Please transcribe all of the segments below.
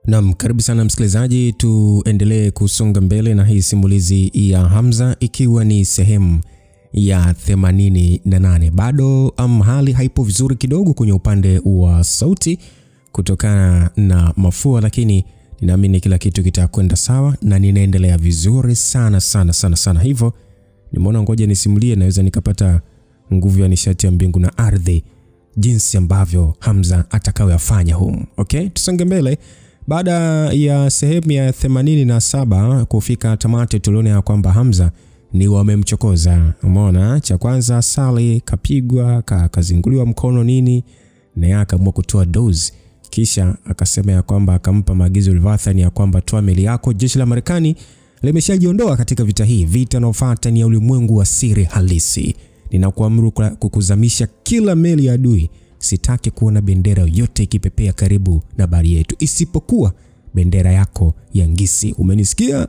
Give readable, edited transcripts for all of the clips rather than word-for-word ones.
Naam, karibu sana msikilizaji, tuendelee kusonga mbele na hii simulizi ya Hamza ikiwa ni sehemu ya 88. Bado hali haipo vizuri kidogo kwenye upande wa sauti kutokana na mafua, lakini ninaamini kila kitu kitakwenda sawa na ninaendelea vizuri sana. Hivyo nimeona ngoja nisimulie, naweza nikapata nguvu ya nishati ya mbingu na ardhi jinsi ambavyo Hamza atakayoyafanya humu. Okay, tusonge mbele. Baada ya sehemu ya 87 kufika tamati, tuliona kwamba Hamza ni wamemchokoza. Umeona, cha kwanza Sally kapigwa, kazinguliwa mkono nini, na akaamua kutoa dozi. Kisha akasema ya kwamba akampa maagizo Leviathan ya kwamba toa meli yako, jeshi la Marekani limeshajiondoa katika vita hii. Vita inayofuata ni ya ulimwengu wa siri halisi. Ninakuamuru kukuzamisha kila meli ya adui. Sitaki kuona bendera yote ikipepea karibu na bahari yetu isipokuwa bendera yako ya ngisi. Umenisikia?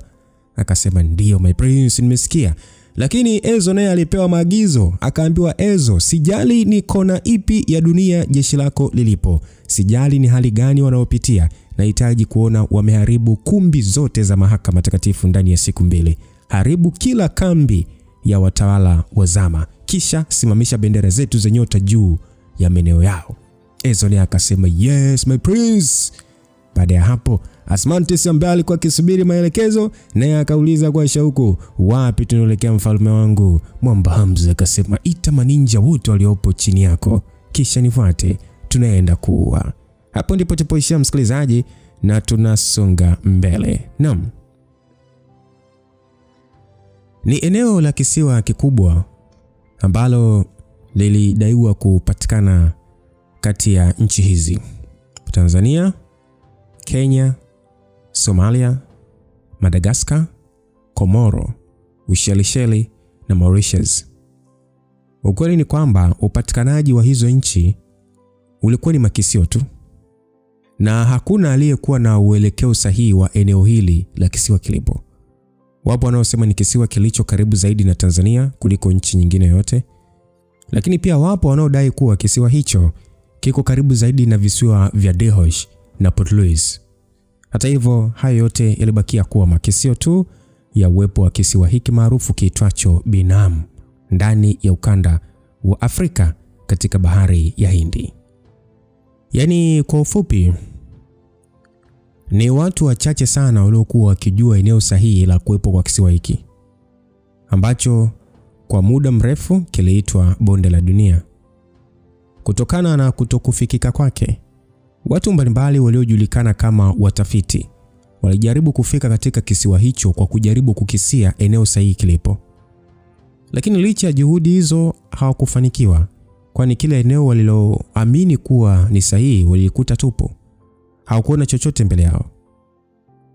Akasema ndio my prince, nimesikia. Lakini Ezo naye alipewa maagizo, akaambiwa Ezo, sijali ni kona ipi ya dunia jeshi lako lilipo, sijali ni hali gani wanaopitia, nahitaji kuona wameharibu kumbi zote za mahakama takatifu ndani ya siku 2. Haribu kila kambi ya watawala wa zama, kisha simamisha bendera zetu za nyota juu ya maeneo yao. Ezo naye akasema yes my prince. Baada ya hapo Asmantes ambaye alikuwa akisubiri maelekezo naye akauliza kwa shauku, wapi tunaelekea mfalme wangu? Mwamba Hamza akasema ita maninja wote waliopo chini yako kisha nifuate, tunaenda kuua. Hapo ndipo tupoishia msikilizaji, na tunasonga mbele. Naam, ni eneo la kisiwa kikubwa ambalo lilidaiwa kupatikana kati ya nchi hizi: Tanzania, Kenya, Somalia, Madagascar, Komoro, Ushelisheli na Mauritius. Ukweli ni kwamba upatikanaji wa hizo nchi ulikuwa ni makisio tu, na hakuna aliyekuwa na uelekeo sahihi wa eneo hili la kisiwa kilipo. Wapo wanaosema ni kisiwa kilicho karibu zaidi na Tanzania kuliko nchi nyingine yote, lakini pia wapo wanaodai kuwa kisiwa hicho kiko karibu zaidi na visiwa vya Dehosh na Port Louis. Hata hivyo, hayo yote yalibakia kuwa makisio tu ya uwepo wa kisiwa hiki maarufu kiitwacho Binam ndani ya ukanda wa Afrika katika bahari ya Hindi. Yaani kwa ufupi, ni watu wachache sana waliokuwa wakijua eneo sahihi la kuwepo kwa kisiwa hiki ambacho kwa muda mrefu kiliitwa Bonde la Dunia. Kutokana na kutokufikika kwake, watu mbalimbali waliojulikana kama watafiti walijaribu kufika katika kisiwa hicho kwa kujaribu kukisia eneo sahihi kilipo. Lakini licha ya juhudi hizo hawakufanikiwa, kwani kila eneo waliloamini kuwa ni sahihi walikuta tupo. Hawakuona chochote mbele yao.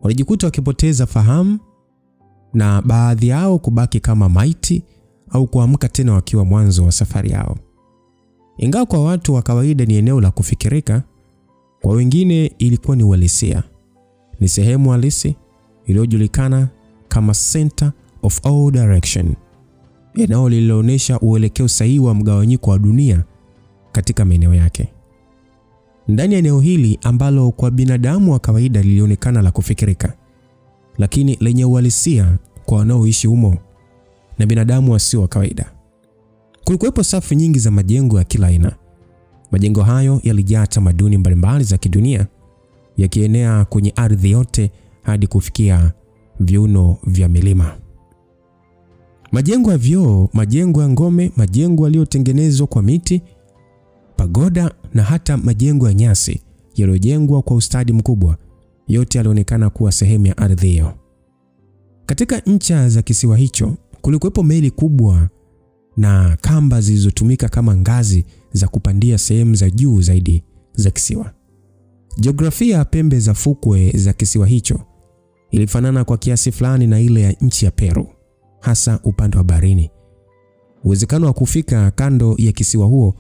Walijikuta wakipoteza fahamu na baadhi yao kubaki kama maiti au kuamka tena wakiwa mwanzo wa safari yao. Ingawa kwa watu wa kawaida ni eneo la kufikirika, kwa wengine ilikuwa ni uhalisia. Ni sehemu halisi iliyojulikana kama Center of All Direction, eneo lililoonyesha uelekeo sahihi wa mgawanyiko wa dunia katika maeneo yake. Ndani ya eneo hili ambalo kwa binadamu wa kawaida lilionekana la kufikirika, lakini lenye uhalisia kwa wanaoishi humo na binadamu wasio wa kawaida, kulikuwepo safu nyingi za majengo ya kila aina. Majengo hayo yalijaa tamaduni mbalimbali za kidunia, yakienea kwenye ardhi yote hadi kufikia viuno vya milima. Majengo ya vioo, majengo ya ngome, majengo yaliyotengenezwa kwa miti, pagoda na hata majengo ya nyasi yaliyojengwa kwa ustadi mkubwa, yote yalionekana kuwa sehemu ya ardhi hiyo. Katika ncha za kisiwa hicho kulikuwepo meli kubwa na kamba zilizotumika kama ngazi za kupandia sehemu za juu zaidi za kisiwa. Jiografia ya pembe za fukwe za kisiwa hicho ilifanana kwa kiasi fulani na ile ya nchi ya Peru, hasa upande wa baharini. Uwezekano wa kufika kando ya kisiwa huo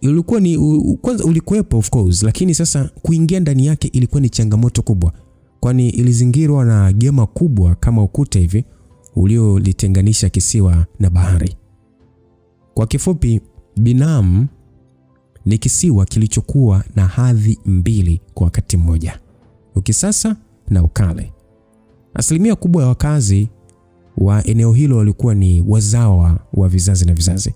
ulikuwa ni kwanza ulikuwepo of course, lakini sasa kuingia ndani yake ilikuwa ni changamoto kubwa, kwani ilizingirwa na gema kubwa kama ukuta hivi uliolitenganisha kisiwa na bahari. Kwa kifupi, Binam ni kisiwa kilichokuwa na hadhi mbili kwa wakati mmoja. ukisasa na ukale. Asilimia kubwa ya wakazi wa eneo hilo walikuwa ni wazawa wa vizazi na vizazi.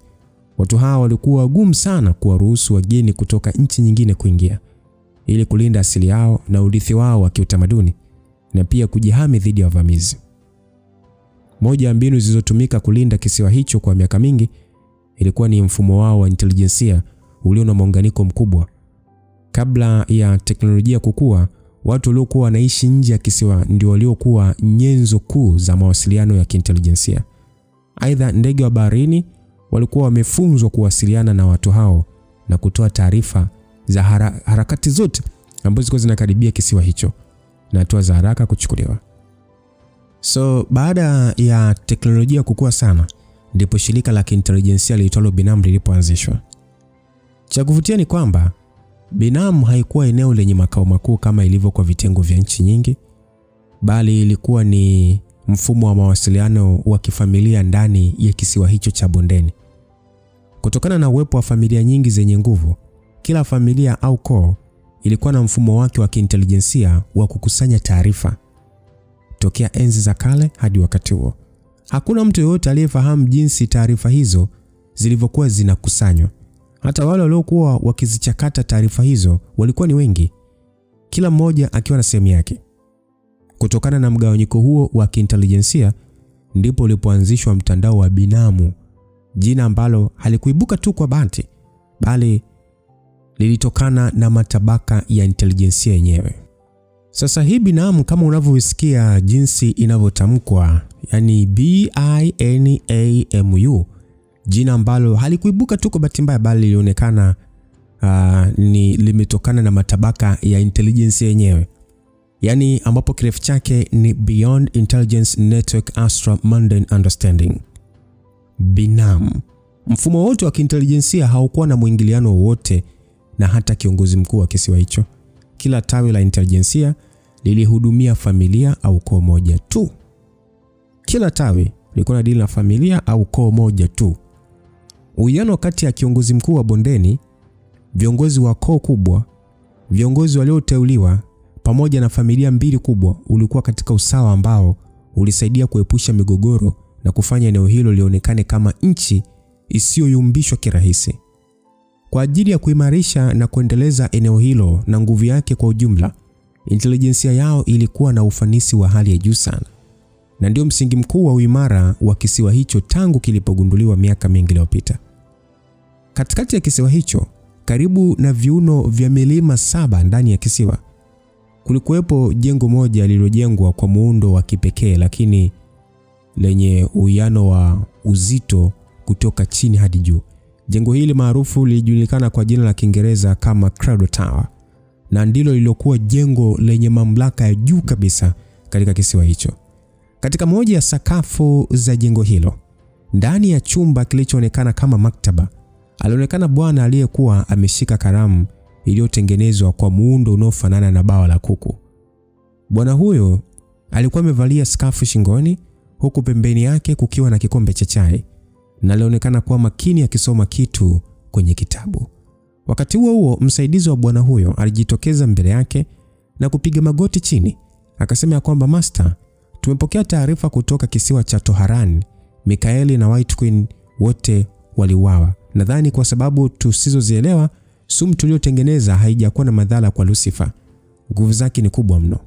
Watu hawa walikuwa wagumu sana kuwaruhusu wageni kutoka nchi nyingine kuingia, ili kulinda asili yao na urithi wao wa kiutamaduni na pia kujihami dhidi ya wavamizi. Moja ya mbinu zilizotumika kulinda kisiwa hicho kwa miaka mingi ilikuwa ni mfumo wao wa intelijensia ulio na muunganiko mkubwa. Kabla ya teknolojia kukua, watu waliokuwa wanaishi nje ya kisiwa ndio waliokuwa nyenzo kuu za mawasiliano ya kiintelijensia. Aidha, ndege wa baharini walikuwa wamefunzwa kuwasiliana na watu hao na kutoa taarifa za harakati zote ambazo zilikuwa zinakaribia kisiwa hicho na hatua za haraka kuchukuliwa. So baada ya teknolojia kukua sana, ndipo shirika la kiintelijensia liitwalo Binam lilipoanzishwa. Cha kuvutia ni kwamba Binam haikuwa eneo lenye makao makuu kama ilivyo kwa vitengo vya nchi nyingi, bali ilikuwa ni mfumo wa mawasiliano wa kifamilia ndani ya kisiwa hicho cha bondeni. Kutokana na uwepo wa familia nyingi zenye nguvu, kila familia au koo ilikuwa na mfumo wake wa kiintelijensia wa kukusanya taarifa. Tokea enzi za kale hadi wakati huo, hakuna mtu yeyote aliyefahamu jinsi taarifa hizo zilivyokuwa zinakusanywa. Hata wale waliokuwa wakizichakata taarifa hizo walikuwa ni wengi, kila mmoja akiwa na sehemu yake. Kutokana na mgawanyiko huo wa kiintelijensia, ndipo ulipoanzishwa mtandao wa Binamu, jina ambalo halikuibuka tu kwa bahati, bali lilitokana na matabaka ya intelijensia yenyewe. Sasa hii Binamu kama unavyosikia jinsi inavyotamkwa, yani BINAMU, jina ambalo halikuibuka tu kwa bahati mbaya, bali lilionekana ni limetokana na matabaka ya intelijensia yenyewe, yani ambapo kirefu chake ni Beyond Intelligence Network Astra Mundane Understanding. Binam, mfumo wote wa kiintelijensia haukuwa na mwingiliano wowote na hata kiongozi mkuu wa kisiwa hicho. Kila tawi la intelijensia lilihudumia familia au koo moja tu. Kila tawi lilikuwa na dili na familia au koo moja tu. Uwiano kati ya kiongozi mkuu wa bondeni, viongozi wa koo kubwa, viongozi walioteuliwa pamoja na familia mbili kubwa ulikuwa katika usawa ambao ulisaidia kuepusha migogoro na kufanya eneo hilo lionekane kama nchi isiyoyumbishwa kirahisi. Kwa ajili ya kuimarisha na kuendeleza eneo hilo na nguvu yake kwa ujumla, intelijensia yao ilikuwa na ufanisi wa hali ya juu sana, na ndio msingi mkuu wa uimara wa kisiwa hicho tangu kilipogunduliwa miaka mingi iliyopita. Katikati ya kisiwa hicho, karibu na viuno vya milima 7 ndani ya kisiwa, kulikuwepo jengo moja lililojengwa kwa muundo wa kipekee lakini lenye uwiano wa uzito kutoka chini hadi juu. Jengo hili maarufu lilijulikana kwa jina la Kiingereza kama Cradle Tower, na ndilo lililokuwa jengo lenye mamlaka ya juu kabisa katika kisiwa hicho. Katika moja ya sakafu za jengo hilo, ndani ya chumba kilichoonekana kama maktaba, alionekana bwana aliyekuwa ameshika kalamu iliyotengenezwa kwa muundo unaofanana na bawa la kuku. Bwana huyo alikuwa amevalia skafu shingoni, huku pembeni yake kukiwa na kikombe cha chai, na alionekana kuwa makini akisoma kitu kwenye kitabu. Wakati huo huo, msaidizi wa bwana huyo alijitokeza mbele yake na kupiga magoti chini. Akasema kwamba master, tumepokea taarifa kutoka kisiwa cha Toharan. Mikaeli na White Queen wote waliuawa. Nadhani kwa sababu tusizozielewa, sumu tuliyotengeneza haijakuwa na madhara kwa Lucifer. Nguvu zake ni kubwa mno.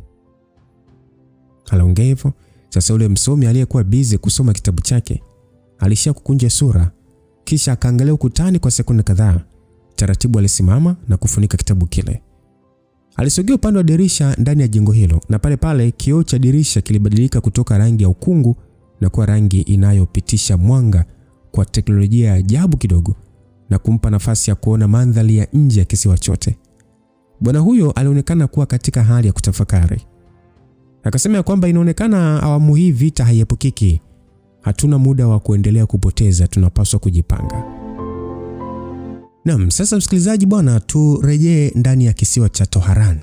Aliongea hivyo. Sasa ule msomi aliyekuwa busy kusoma kitabu chake alishia kukunja sura, kisha akaangalia ukutani kwa sekunde kadhaa. Taratibu alisimama na kufunika kitabu kile. Alisogea upande wa dirisha ndani ya jengo hilo, na pale pale kioo cha dirisha kilibadilika kutoka rangi ya ukungu na kuwa rangi inayopitisha mwanga kwa teknolojia ya ajabu kidogo, na kumpa nafasi ya kuona mandhari ya nje ya kisiwa chote. Bwana huyo alionekana kuwa katika hali ya kutafakari. Akasema kwamba inaonekana awamu hii vita haiepukiki. Hatuna muda wa kuendelea kupoteza, tunapaswa kujipanga. Naam, sasa msikilizaji bwana, turejee ndani ya kisiwa cha Toharan.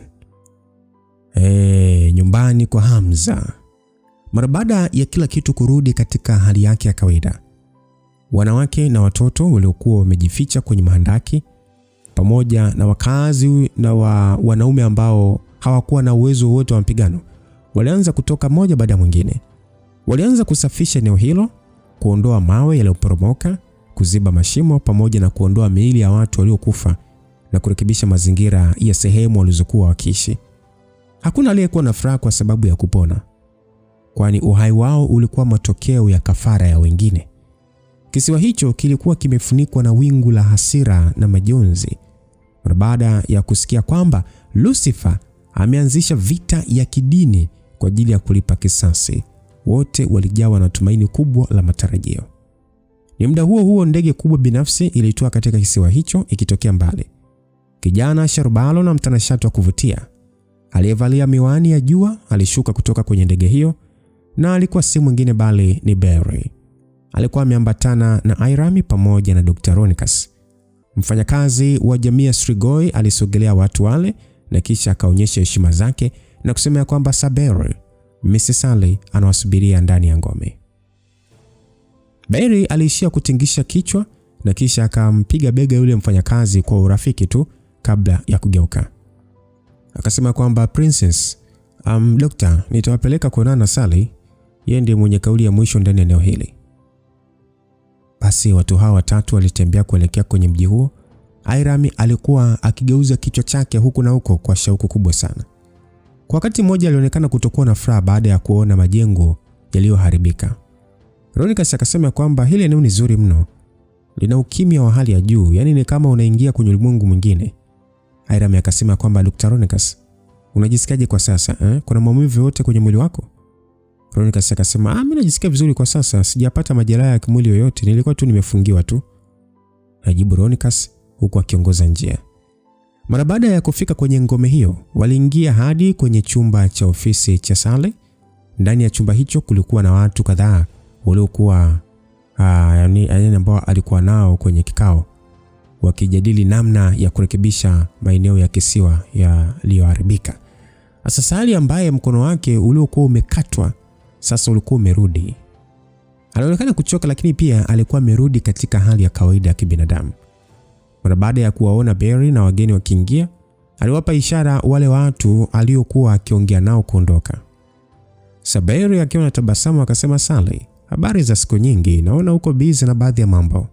Nyumbani kwa Hamza. Mara baada ya kila kitu kurudi katika hali yake ya kawaida, wanawake na watoto waliokuwa wamejificha kwenye mahandaki pamoja na wakazi na wanaume ambao hawakuwa na uwezo wote wa mapigano. Walianza kutoka moja baada ya mwingine. Walianza kusafisha eneo hilo, kuondoa mawe yaliyoporomoka, kuziba mashimo pamoja na kuondoa miili ya watu waliokufa na kurekebisha mazingira ya sehemu walizokuwa wakiishi. Hakuna aliyekuwa na furaha kwa sababu ya kupona, kwani uhai wao ulikuwa matokeo ya kafara ya wengine. Kisiwa hicho kilikuwa kimefunikwa na wingu la hasira na majonzi. Baada ya kusikia kwamba Lucifer ameanzisha vita ya kidini kwa ajili ya kulipa kisasi, wote walijawa na tumaini kubwa la matarajio. Ni muda huo huo ndege kubwa binafsi ilitua katika kisiwa hicho ikitokea mbali. Kijana sharubalo na mtanashati wa kuvutia aliyevalia miwani ya jua alishuka kutoka kwenye ndege hiyo, na alikuwa si mwingine bali ni Barry. Alikuwa ameambatana na Irami pamoja na Dr. Ronicus. Mfanyakazi wa jamii ya Strigoi alisogelea watu wale na kisha akaonyesha heshima zake na kusema kwamba Barry, Mrs. Sally anawasubiria ndani ya ngome. Barry aliishia kutingisha kichwa na kisha akampiga bega yule mfanyakazi kwa urafiki tu kabla ya kugeuka. Akasema kwamba Princess, Doctor, nitawapeleka kuonana na Sally. Yeye ndiye mwenye kauli ya mwisho ndani ya eneo hili. Basi watu hawa watatu walitembea kuelekea kwenye mji huo. Irami alikuwa akigeuza kichwa chake huku na huko kwa shauku kubwa sana. Kwa wakati mmoja alionekana kutokuwa na furaha baada ya kuona majengo yaliyoharibika. Ronicus akasema kwamba hili eneo ni zuri mno. Lina ukimya wa hali ya juu, yani ni kama unaingia kwenye ulimwengu mwingine. Irami akasema kwamba Dr. Ronicus, unajisikiaje kwa sasa? Kuna maumivu yote kwenye mwili wako? Ronicus akasema, mimi najisikia vizuri kwa sasa, sijapata majeraha ya kimwili yoyote, nilikuwa tu nimefungiwa tu. Ajibu Ronicus huku akiongoza njia. Mara baada ya kufika kwenye ngome hiyo, waliingia hadi kwenye chumba cha ofisi cha Sally. Ndani ya chumba hicho kulikuwa na watu kadhaa waliokuwa ambao alikuwa nao kwenye kikao, wakijadili namna ya kurekebisha maeneo ya kisiwa yaliyoharibika. Sasa Sally ambaye mkono wake uliokuwa umekatwa sasa ulikuwa umerudi. Alionekana kuchoka, lakini pia alikuwa amerudi katika hali ya kawaida ya kibinadamu. Mara baada ya kuwaona Barry na wageni wakiingia, aliwapa ishara wale watu aliokuwa akiongea nao kuondoka. Barry akiwa na tabasamu akasema, Sally, habari za siku nyingi, naona uko busy na baadhi ya mambo.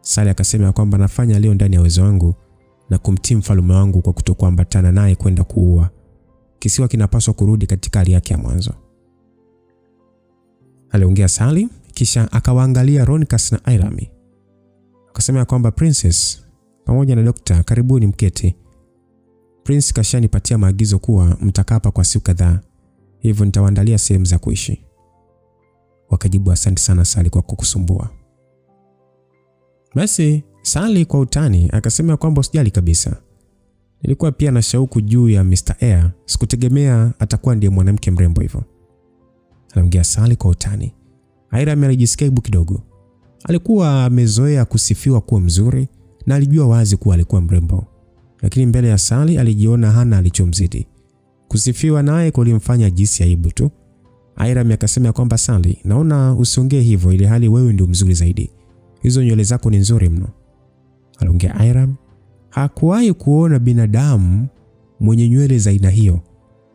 Sally akasema kwamba nafanya leo ndani ya uwezo wangu na kumtii mfalme wangu kwa kutokuambatana naye kwenda kuua. Kisiwa kinapaswa kurudi katika hali yake ya mwanzo. Aliongea Sally kisha akawaangalia Ronicus na Irami. Akasema kwamba Princess pamoja na Doctor, karibuni mketi. Prince kashanipatia maagizo kuwa mtakapa kwa siku kadhaa, hivyo nitawaandalia sehemu za kuishi. Wakajibu, asante sana Sally kwa kukusumbua. Basi Sally kwa utani akasema kwamba usijali kabisa. Nilikuwa pia na shauku juu ya Mr. Air, sikutegemea atakuwa ndiye mwanamke mrembo hivyo. Aliongea Sally kwa utani. Irami alijisikia aibu kidogo. Alikuwa amezoea kusifiwa kuwa mzuri na alijua wazi kuwa alikuwa mrembo, lakini mbele ya Sally alijiona hana alichomzidi. Kusifiwa naye kulimfanya jisi aibu tu. Irami akasema kwamba Sally, naona usiongee hivyo ili hali wewe ndio mzuri zaidi. Hizo nywele zako ni nzuri mno. Aliongea Irami. Hakuwahi kuona binadamu mwenye nywele za aina hiyo.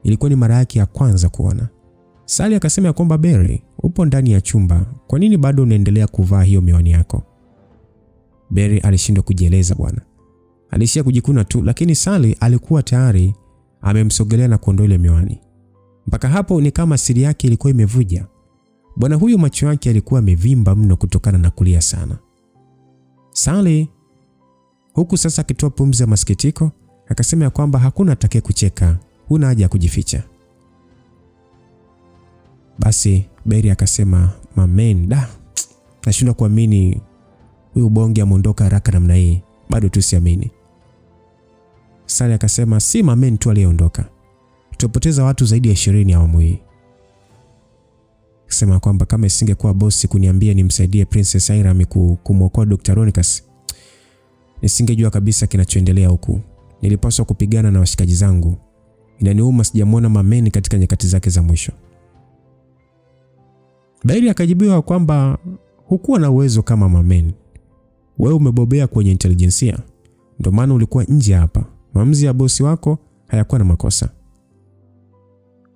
Ilikuwa ni mara yake ya kwanza kuona. Sally akasema kwamba Barry, upo ndani ya chumba, kwa nini bado unaendelea kuvaa hiyo miwani yako? Barry alishindwa kujieleza bwana. Alishia kujikuna tu, lakini Sally alikuwa tayari amemsogelea na kuondoa ile miwani. Mpaka hapo ni kama siri yake ilikuwa imevuja. Bwana huyu macho yake yalikuwa yamevimba mno kutokana na kulia sana. Sally huku sasa akitoa pumzi ya masikitiko akasema kwamba hakuna atakaye kucheka, huna haja ya kujificha. Basi Barry akasema, mamen, nashindwa kuamini huyu bonge ameondoka haraka namna hii, bado tu siamini. Sally akasema, si mamen tu aliyeondoka, tutapoteza watu zaidi ya 20 awamu hii. Akasema kwamba kama isingekuwa bosi kuniambia nimsaidie Princess Irami kumwokoa Dr. Ronicus, nisingejua kabisa kinachoendelea huku. Nilipaswa kupigana na washikaji zangu. Inaniuma sijamwona mamen katika nyakati zake za mwisho. Barry akajibiwa kwamba hukuwa na uwezo kama mamen. Wewe umebobea kwenye intelijensia, ndio maana ulikuwa nje hapa. Maamuzi ya bosi wako hayakuwa na makosa.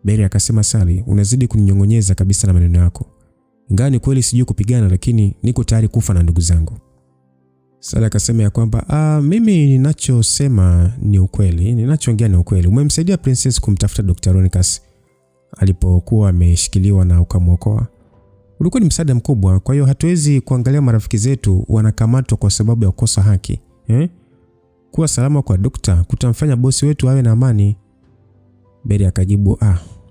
Barry akasema, Sally, unazidi kuninyongonyeza kabisa na maneno yako. Ingawa ni kweli sijui kupigana, lakini niko tayari kufa na ndugu zangu. Sally akasema ya kwamba mimi ninachosema ni ukweli, ninachoongea ni ukweli. Umemsaidia Princess kumtafuta Dr. Ronicus alipokuwa ameshikiliwa na ukamwokoa. Ulikuwa ni msaada mkubwa, kwa hiyo hatuwezi kuangalia marafiki zetu wanakamatwa kwa sababu ya kukosa haki. Kuwa salama kwa dokta kutamfanya bosi wetu awe na amani. Barry akajibu,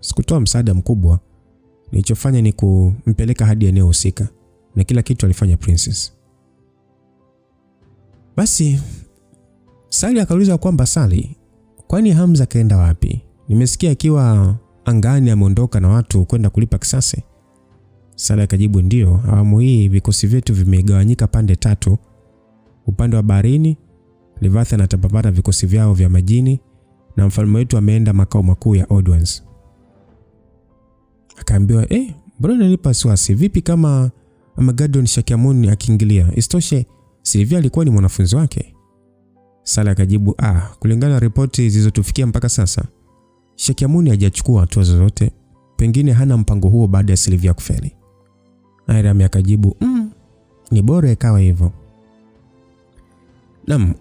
sikutoa msaada mkubwa. Nilichofanya ni kumpeleka hadi eneo husika na kila kitu alifanya Princess. Basi Sally akauliza kwamba, Sally, kwani Hamza kaenda wapi? Nimesikia akiwa angani ameondoka na watu kwenda kulipa kisasi. Sally akajibu, ndio, awamu hii vikosi vyetu vimegawanyika pande tatu. Upande wa baharini, Leviathan atapambana vikosi vyao vya majini na mfalme wetu ameenda makao makuu ya Old Ones. Akaambiwa, mbona unanipa wasiwasi? Vipi kama Armageddon Shakyamuni akiingilia? Isitoshe Sylvia alikuwa ni mwanafunzi wake. Sally akajibu, kulingana na ripoti zilizotufikia mpaka sasa, Shakyamuni hajachukua hatua zozote. Pengine hana mpango huo baada ya Sylvia kufeli. Hiram akajibu, ni bora ikawa hivyo.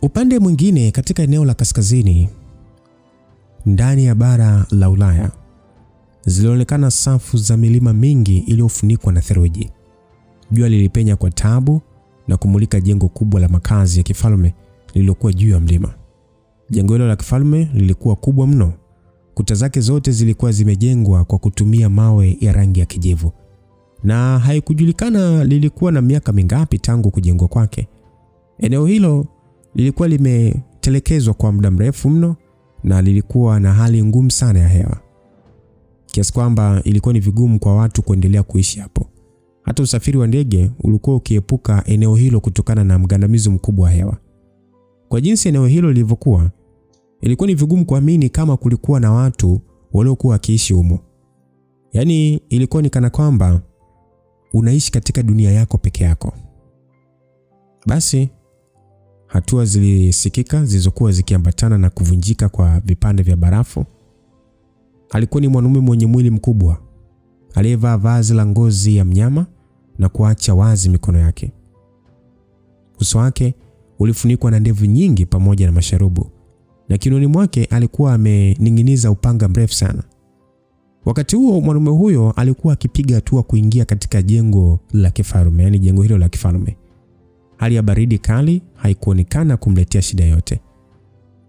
Upande mwingine katika eneo la kaskazini ndani ya bara la Ulaya zilionekana safu za milima mingi iliyofunikwa na theluji. Jua lilipenya kwa taabu na kumulika jengo kubwa la makazi ya kifalme lililokuwa juu ya mlima. Jengo hilo la kifalme lilikuwa kubwa mno. Kuta zake zote zilikuwa zimejengwa kwa kutumia mawe ya rangi ya kijivu, na haikujulikana lilikuwa na miaka mingapi tangu kujengwa kwake. Eneo hilo lilikuwa limetelekezwa kwa muda mrefu mno na lilikuwa na hali ngumu sana ya hewa, kiasi kwamba ilikuwa ni vigumu kwa watu kuendelea kuishi hapo. Hata usafiri wa ndege ulikuwa ukiepuka eneo hilo kutokana na mgandamizo mkubwa wa hewa. Kwa jinsi eneo hilo lilivyokuwa, ilikuwa ni vigumu kuamini kama kulikuwa na watu waliokuwa wakiishi humo. Yaani ilikuwa ni kana kwamba unaishi katika dunia yako peke yako. Basi hatua zilisikika zilizokuwa zikiambatana na kuvunjika kwa vipande vya barafu. Alikuwa ni mwanamume mwenye mwili mkubwa aliyevaa vazi la ngozi ya mnyama na kuacha wazi mikono yake. Uso wake ulifunikwa na ndevu nyingi pamoja na masharubu, na kinoni mwake alikuwa amening'iniza upanga mrefu sana. Wakati huo mwanamume huyo alikuwa akipiga hatua kuingia katika jengo la kifalme, yani jengo hilo la kifalme. Hali ya baridi kali haikuonekana kumletea shida yote.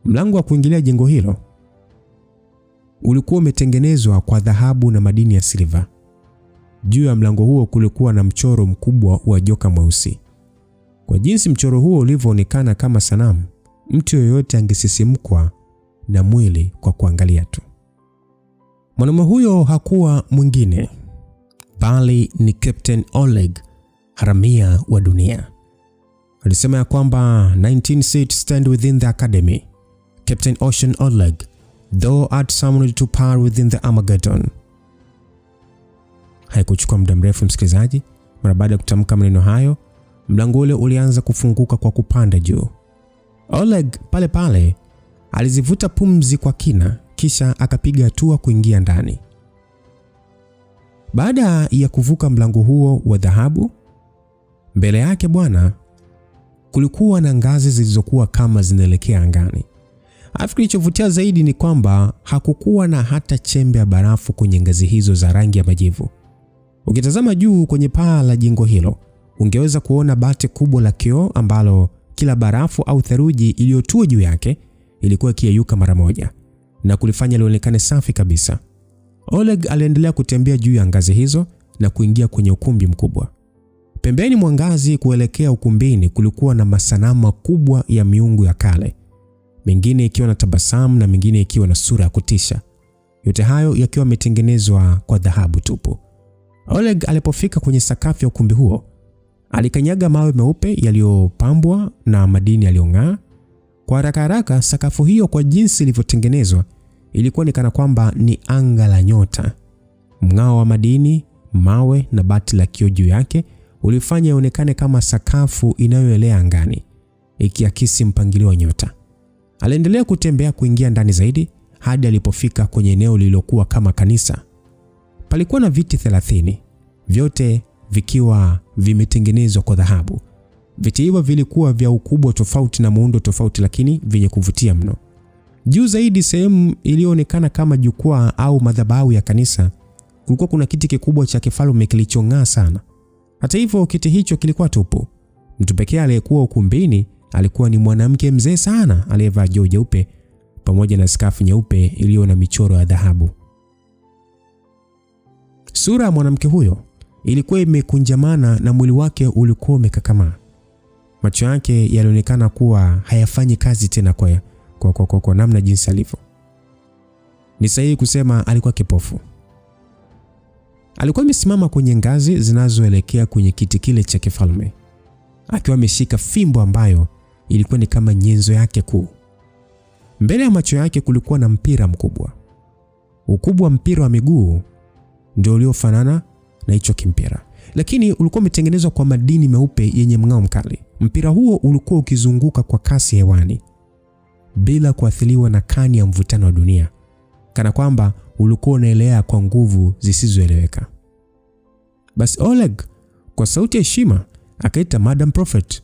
Mlango wa kuingilia jengo hilo ulikuwa umetengenezwa kwa dhahabu na madini ya silver. Juu ya mlango huo kulikuwa na mchoro mkubwa wa joka mweusi. Kwa jinsi mchoro huo ulivyoonekana kama sanamu, mtu yoyote angesisimkwa na mwili kwa kuangalia tu. Mwanamume huyo hakuwa mwingine bali ni Captain Oleg, haramia wa dunia. Alisema ya kwamba 19 seats stand within the academy. Captain Ocean Oleg, thou art summoned to power within the Armageddon. Haikuchukua muda mrefu msikilizaji, mara baada ya kutamka maneno hayo, mlango ule ulianza kufunguka kwa kupanda juu. Oleg pale pale alizivuta pumzi kwa kina, kisha akapiga hatua kuingia ndani. Baada ya kuvuka mlango huo wa dhahabu, mbele yake bwana, kulikuwa na ngazi zilizokuwa kama zinaelekea angani. Kilichovutia zaidi ni kwamba hakukuwa na hata chembe ya barafu kwenye ngazi hizo za rangi ya majivu. Ukitazama juu kwenye paa la jengo hilo, ungeweza kuona bati kubwa la kioo ambalo kila barafu au theluji iliyotua juu yake ilikuwa ikiyeyuka mara moja na kulifanya lionekane safi kabisa. Oleg aliendelea kutembea juu ya ngazi hizo na kuingia kwenye ukumbi mkubwa. Pembeni mwa ngazi kuelekea ukumbini kulikuwa na masanamu makubwa ya miungu ya kale, mengine ikiwa na tabasamu na mengine ikiwa na sura ya kutisha, yote hayo yakiwa yametengenezwa kwa dhahabu tupu. Oleg alipofika kwenye sakafu ya ukumbi huo, alikanyaga mawe meupe yaliyopambwa na madini yaliyong'aa. Kwa haraka haraka, sakafu hiyo kwa jinsi ilivyotengenezwa ilikuwa ni kana kwamba ni anga la nyota. Mng'ao wa madini, mawe na bati la kioo juu yake ulifanya ionekane kama sakafu inayoelea angani, ikiakisi mpangilio wa nyota. Aliendelea kutembea kuingia ndani zaidi hadi alipofika kwenye eneo lililokuwa kama kanisa. Palikuwa na viti 30, vyote vikiwa vimetengenezwa kwa dhahabu. Viti hivyo vilikuwa vya ukubwa tofauti na muundo tofauti, lakini vyenye kuvutia mno. Juu zaidi, sehemu iliyoonekana kama jukwaa au madhabahu ya kanisa, kulikuwa kuna kiti kikubwa cha kifalme kilichong'aa sana. Hata hivyo, kiti hicho kilikuwa tupu. Mtu pekee aliyekuwa ukumbini alikuwa ni mwanamke mzee sana aliyevaa joho jeupe pamoja na skafu nyeupe iliyo na michoro ya dhahabu. Sura ya mwanamke huyo ilikuwa imekunjamana na mwili wake ulikuwa umekakamaa. Macho yake yalionekana kuwa hayafanyi kazi tena kwa namna jinsi alivyo. Ni sahihi kusema alikuwa kipofu. Alikuwa amesimama kwenye ngazi zinazoelekea kwenye kiti kile cha kifalme, akiwa ameshika fimbo ambayo ilikuwa ni kama nyenzo yake kuu. Mbele ya macho yake kulikuwa na mpira mkubwa. Ukubwa wa mpira wa miguu ndio uliofanana na hicho kimpira, lakini ulikuwa umetengenezwa kwa madini meupe yenye mng'ao mkali. Mpira huo ulikuwa ukizunguka kwa kasi hewani bila kuathiriwa na kani ya mvutano wa dunia, kana kwamba ulikuwa unaelea kwa nguvu zisizoeleweka. Basi Oleg kwa sauti ya heshima akaita Madam Prophet.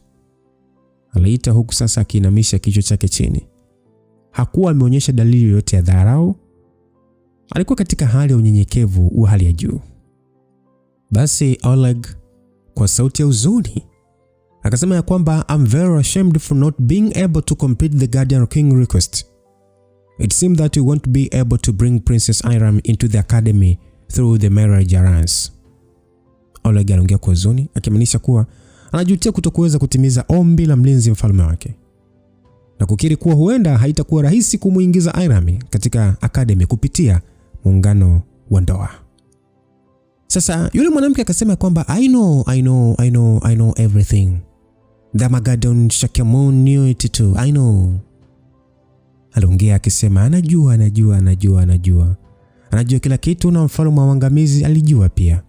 Aliita huku sasa akiinamisha kichwa chake chini. Hakuwa ameonyesha dalili yoyote ya dharau. Alikuwa katika hali ya unyenyekevu wa hali ya juu. Basi Oleg kwa sauti ya huzuni akasema ya kwamba I'm very ashamed for not being able to complete the Guardian King request. It seemed that you won't be able to bring Princess Iram into the academy through the marriage alliance. Oleg aliongea kwa huzuni akimaanisha kuwa anajutia kutokuweza kutimiza ombi la mlinzi mfalme wake, na kukiri kuwa huenda haitakuwa rahisi kumuingiza Iram katika academy kupitia muungano wa ndoa. Sasa yule mwanamke akasema kwamba I know everything. The Magadan Shakyamuni knew it too. I know. Aliongea akisema anajua kila kitu, na mfalme wa Wangamizi alijua pia.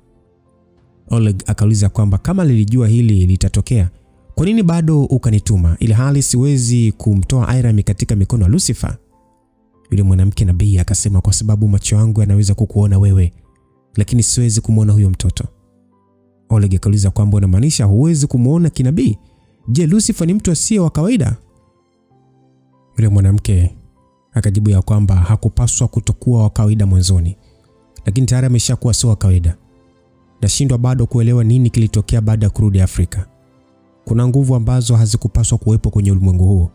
Oleg akauliza kwamba kama lilijua hili litatokea, kwa nini bado ukanituma ili hali siwezi kumtoa Iram katika mikono ya Lucifer? Yule mwanamke nabii akasema kwa sababu macho yangu yanaweza kukuona wewe, lakini siwezi kumuona huyo mtoto. Oleg akauliza kwamba unamaanisha huwezi kumuona kinabii? Je, Lucifer ni mtu asiye wa kawaida? Yule mwanamke akajibu ya kwamba hakupaswa kutokuwa wa kawaida mwanzoni, lakini tayari ameshakuwa sio wa kawaida. Nashindwa bado kuelewa nini kilitokea baada ya kurudi Afrika. Kuna nguvu ambazo hazikupaswa kuwepo kwenye ulimwengu huu,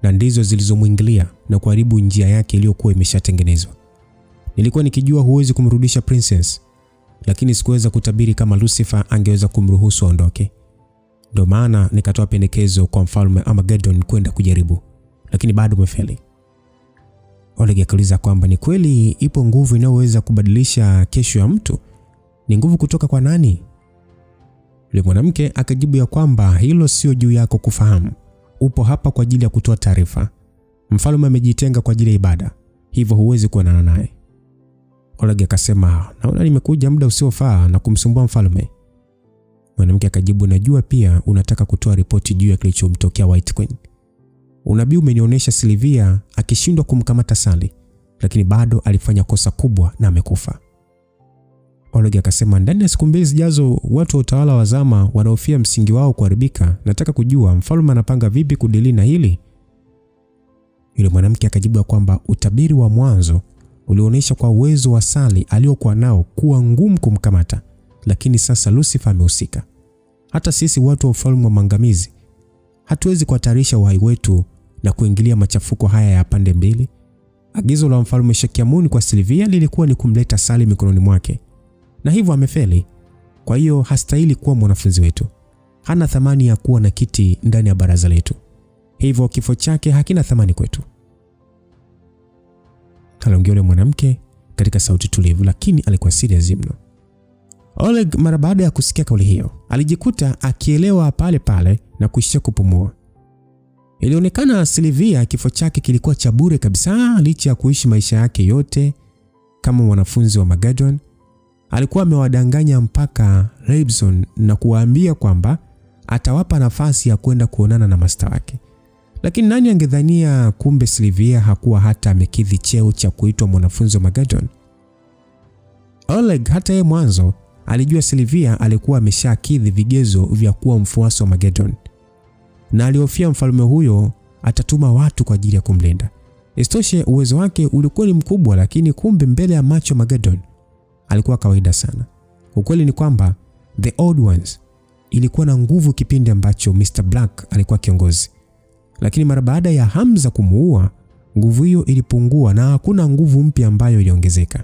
na ndizo zilizomuingilia na kuharibu njia yake iliyokuwa imeshatengenezwa. Nilikuwa nikijua huwezi kumrudisha princess, lakini sikuweza kutabiri kama Lucifer angeweza kumruhusu aondoke. Ndio maana nikatoa pendekezo kwa mfalme Armageddon kwenda kujaribu, lakini bado umefeli. Oleg akauliza kwamba ni kweli ipo nguvu inayoweza kubadilisha kesho ya mtu? Ni nguvu kutoka kwa nani? Yule mwanamke akajibu ya kwamba hilo sio juu yako kufahamu. Upo hapa kwa ajili ya kutoa taarifa. Mfalme amejitenga kwa ajili ya ibada, hivyo huwezi kuonana naye. Oleg akasema naona nimekuja muda usiofaa na kumsumbua mfalme. Mwanamke akajibu najua pia unataka kutoa ripoti juu ya kilichomtokea White Queen. Unabii umenionyesha Sylvia akishindwa kumkamata Sally, lakini bado alifanya kosa kubwa na amekufa. Oleg akasema ndani ya siku 2 zijazo watu wa utawala wa zama wanaofia msingi wao kuharibika. Nataka kujua mfalme anapanga vipi kudili na hili. Yule mwanamke akajibu kwamba utabiri wa mwanzo ulionyesha kwa uwezo wa Sally aliokuwa nao kuwa ngumu kumkamata, lakini sasa Lucifer amehusika. Hata sisi watu wa ufalme wa Mangamizi hatuwezi kuhatarisha uhai wetu na kuingilia machafuko haya ya pande mbili. Agizo la mfalme Shakyamuni kwa Sylvia lilikuwa ni kumleta Sally mikononi mwake, na hivyo amefeli. Kwa hiyo hastahili kuwa mwanafunzi wetu. Hana thamani ya kuwa na kiti ndani ya baraza letu. Hivyo kifo chake hakina thamani kwetu. Aliongea yule mwanamke katika sauti tulivu, lakini alikuwa serious mno. Oleg mara baada ya kusikia kauli hiyo alijikuta akielewa pale pale na kuishia kupumua. Ilionekana Sylvia kifo chake kilikuwa cha bure kabisa. Licha ya kuishi maisha yake yote kama mwanafunzi wa Magadan, alikuwa amewadanganya mpaka Rabson na kuwaambia kwamba atawapa nafasi ya kwenda kuonana na master wake, Lakini nani angedhania kumbe Sylvia hakuwa hata amekidhi cheo cha kuitwa mwanafunzi wa Mageddon. Oleg hata yeye mwanzo alijua Sylvia alikuwa ameshakidhi vigezo vya kuwa mfuasi wa Mageddon, na alihofia mfalme huyo atatuma watu kwa ajili ya kumlinda. Isitoshe uwezo wake ulikuwa ni mkubwa, lakini kumbe mbele ya macho Mageddon alikuwa kawaida sana. Ukweli ni kwamba The Old Ones ilikuwa na nguvu kipindi ambacho Mr. Black alikuwa kiongozi. Lakini mara baada ya Hamza kumuua, nguvu hiyo ilipungua na hakuna nguvu mpya ambayo iliongezeka.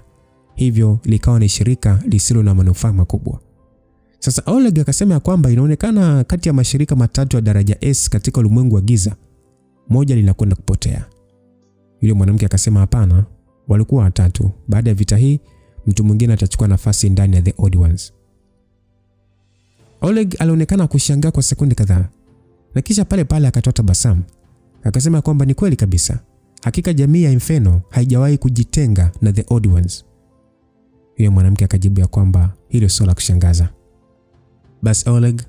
Hivyo likawa ni shirika lisilo na manufaa makubwa. Sasa Oleg akasema kwamba inaonekana kati ya mashirika matatu ya daraja S katika ulimwengu wa giza, moja linakwenda kupotea. Yule mwanamke akasema hapana, walikuwa watatu. Baada ya vita hii, mtu mwingine atachukua nafasi ndani ya The Old Ones. Oleg alionekana kushangaa kwa sekunde kadhaa, na kisha pale pale akatoa tabasamu. Akasema kwamba ni kweli kabisa. Hakika jamii ya Inferno haijawahi kujitenga na The Old Ones. Yule mwanamke akajibu ya kwamba hilo sio la kushangaza. Basi Oleg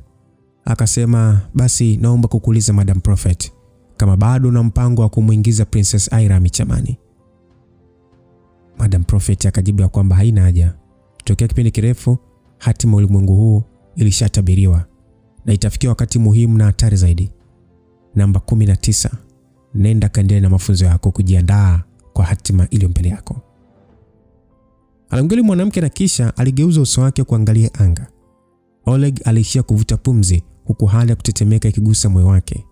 akasema, basi naomba kukuuliza Madam Prophet, kama bado na mpango wa kumuingiza Princess Ira michamani. Madam Prophet akajibu ya kwamba haina haja. Tokea kipindi kirefu hatima ulimwengu huu ilishatabiriwa na itafikia wakati muhimu na hatari zaidi. Namba 19. Nenda kaendelee na mafunzo yako kujiandaa kwa hatima iliyo mbele yako. Alimgeli mwanamke na kisha aligeuza uso wake kuangalia anga. Oleg aliishia kuvuta pumzi huku hali ya kutetemeka ikigusa moyo wake.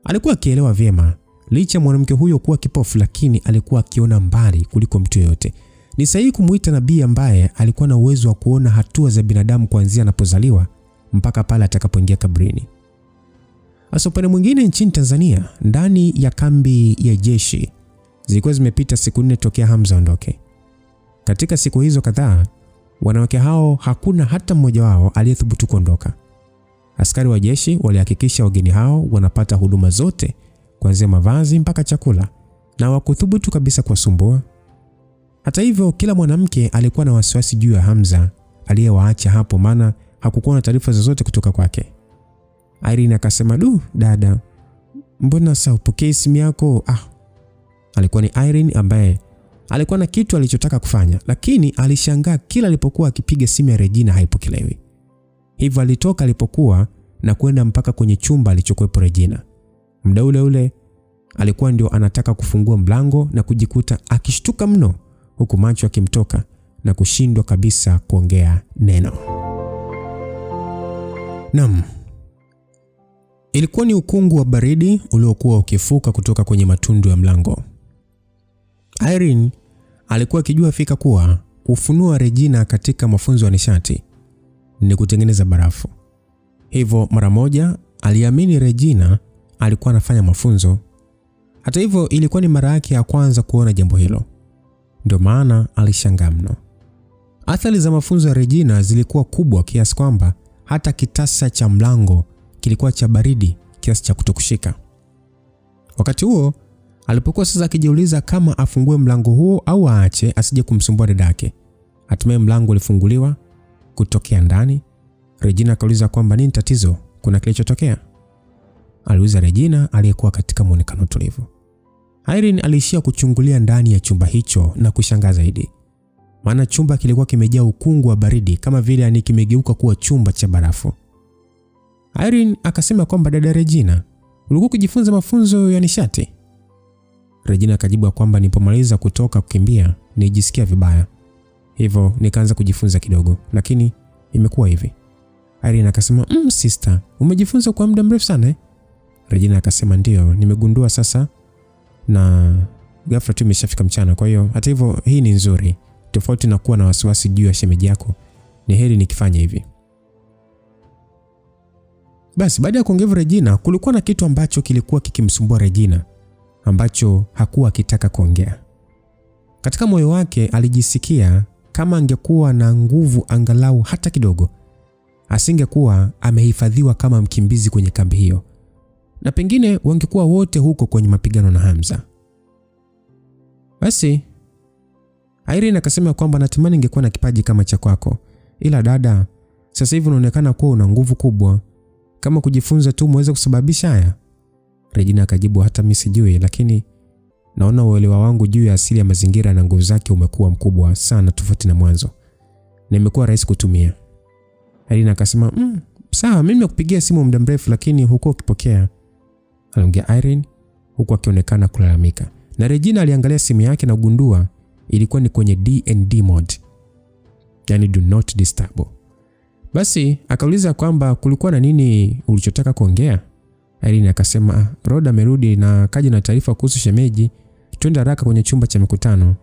Alikuwa akielewa vyema, licha mwanamke huyo kuwa kipofu, lakini alikuwa akiona mbali kuliko mtu yeyote. Ni sahihi kumuita nabii ambaye alikuwa na uwezo wa kuona hatua za binadamu kuanzia anapozaliwa mpaka pale atakapoingia kabrini. Hasa upande mwingine nchini Tanzania, ndani ya kambi ya jeshi, zilikuwa zimepita siku 4 tokea Hamza ondoke. Katika siku hizo kadhaa, wanawake hao hakuna hata mmoja wao aliyethubutu kuondoka. Askari wa jeshi walihakikisha wageni hao wanapata huduma zote kuanzia mavazi mpaka chakula, na wakuthubutu kabisa kuwasumbua. Hata hivyo, kila mwanamke alikuwa na wasiwasi juu ya Hamza aliyewaacha hapo, maana hakukuwa na taarifa zozote kutoka kwake. Irene akasema, dada, mbona sasa upokee simu yako?" Alikuwa ni Irene ambaye alikuwa na kitu alichotaka kufanya, lakini alishangaa kila alipokuwa akipiga simu ya Regina haipokelewi. Hivyo alitoka alipokuwa na kwenda mpaka kwenye chumba alichokuwepo Regina. Muda ule ule alikuwa ndio anataka kufungua mlango na kujikuta akishtuka mno, huku macho akimtoka na kushindwa kabisa kuongea neno. Naam. Ilikuwa ni ukungu wa baridi uliokuwa ukifuka kutoka kwenye matundu ya mlango. Irene alikuwa akijua fika kuwa kufunua Regina katika mafunzo ya nishati ni kutengeneza barafu. Hivyo mara moja aliamini Regina alikuwa anafanya mafunzo. Hata hivyo ilikuwa ni mara yake ya kwanza kuona jambo hilo. Ndio maana alishangaa mno. Athari za mafunzo ya Regina zilikuwa kubwa kiasi kwamba hata kitasa cha mlango kilikuwa cha baridi kiasi cha kutokushika. Wakati huo alipokuwa sasa akijiuliza kama afungue mlango huo au aache asije kumsumbua dadake, hatimaye mlango ulifunguliwa kutokea ndani. Regina akauliza kwamba nini tatizo, kuna kilichotokea? Aliuliza Regina aliyekuwa katika muonekano tulivu. Irene aliishia kuchungulia ndani ya chumba hicho na kushangaa zaidi, maana chumba kilikuwa kimejaa ukungu wa baridi kama vile kimegeuka kuwa chumba cha barafu. Irene akasema kwamba dada Regina, ulikuwa kujifunza mafunzo ya nishati? Regina akajibu kwamba nilipomaliza kutoka kukimbia nijisikia vibaya, hivyo nikaanza kujifunza kidogo, lakini imekuwa hivi. Irene akasema, sister, umejifunza kwa muda mrefu sana? Regina akasema ndio, nimegundua sasa na ghafla tu imeshafika mchana, kwa hiyo hata hivyo hii ni nzuri. Tofauti na kuwa na wasiwasi juu ya shemeji yako, ni heri nikifanya hivi. Basi baada ya kuongea Regina, kulikuwa na kitu ambacho kilikuwa kikimsumbua Regina ambacho hakuwa akitaka kuongea. Katika moyo wake alijisikia kama angekuwa na nguvu angalau hata kidogo, asingekuwa amehifadhiwa kama mkimbizi kwenye kambi hiyo, na pengine wangekuwa wote huko kwenye mapigano na Hamza. Basi Irene akasema kwamba natamani ningekuwa na kipaji kama cha kwako, ila dada, sasa hivi unaonekana kuwa una nguvu kubwa. Kama kujifunza tu muweze kusababisha haya. Regina akajibu, hata mimi sijui, lakini naona uelewa wangu juu ya asili ya mazingira na nguvu zake umekuwa mkubwa sana tofauti na mwanzo. Na imekuwa rahisi kutumia. Irene akasema, sawa, mimi nimekupigia simu muda mrefu lakini huko ukipokea. Aliongea Irene huku akionekana kulalamika. Na Regina aliangalia simu yake na kugundua ilikuwa ni kwenye D&D mode. Yani do not disturb. Basi akauliza kwamba kulikuwa na nini ulichotaka kuongea. Irene akasema, Rhoda amerudi na kaja na taarifa kuhusu shemeji. Twende haraka kwenye chumba cha mikutano.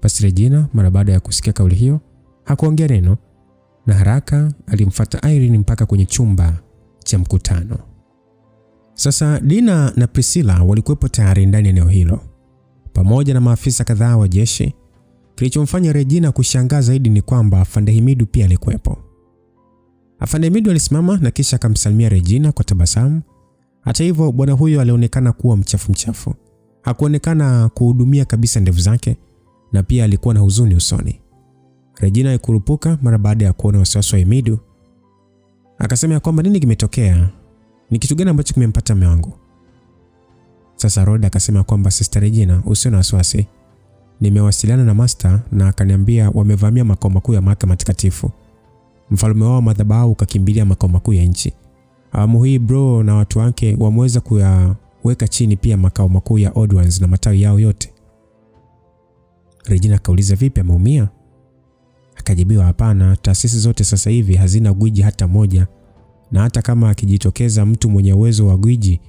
Basi Regina mara baada ya kusikia kauli hiyo hakuongea neno na haraka alimfuata Irene mpaka kwenye chumba cha mkutano. Sasa Dina na Priscilla walikuwepo tayari ndani ya eneo hilo pamoja na maafisa kadhaa wa jeshi. Kilichomfanya Regina kushangaa zaidi ni kwamba Afande Himidu pia alikuwepo. Afande Himidu alisimama na kisha akamsalimia Regina kwa tabasamu. Hata hivyo bwana huyo alionekana kuwa mchafu. Hakuonekana kuhudumia kabisa ndevu zake na pia alikuwa na huzuni usoni. Regina alikurupuka mara baada ya kuona wasiwasi wa Himidu. Akasema kwamba nini kimetokea? Ni kitu gani ambacho kimempata mume wangu? Sasa Rhoda akasema kwamba Sister Regina, usiwe na wasiwasi. Nimewasiliana na Master na akaniambia wamevamia makao makuu ya Mahakama Takatifu. Mfalme wao madhabahu kakimbilia makao makuu ya nchi. Awamu hii bro na watu wake wameweza kuyaweka chini pia makao makuu ya Odd Ones na matawi yao yote. Regina akauliza, vipi, ameumia? Akajibiwa, hapana, taasisi zote sasa hivi hazina gwiji hata moja, na hata kama akijitokeza mtu mwenye uwezo wa gwiji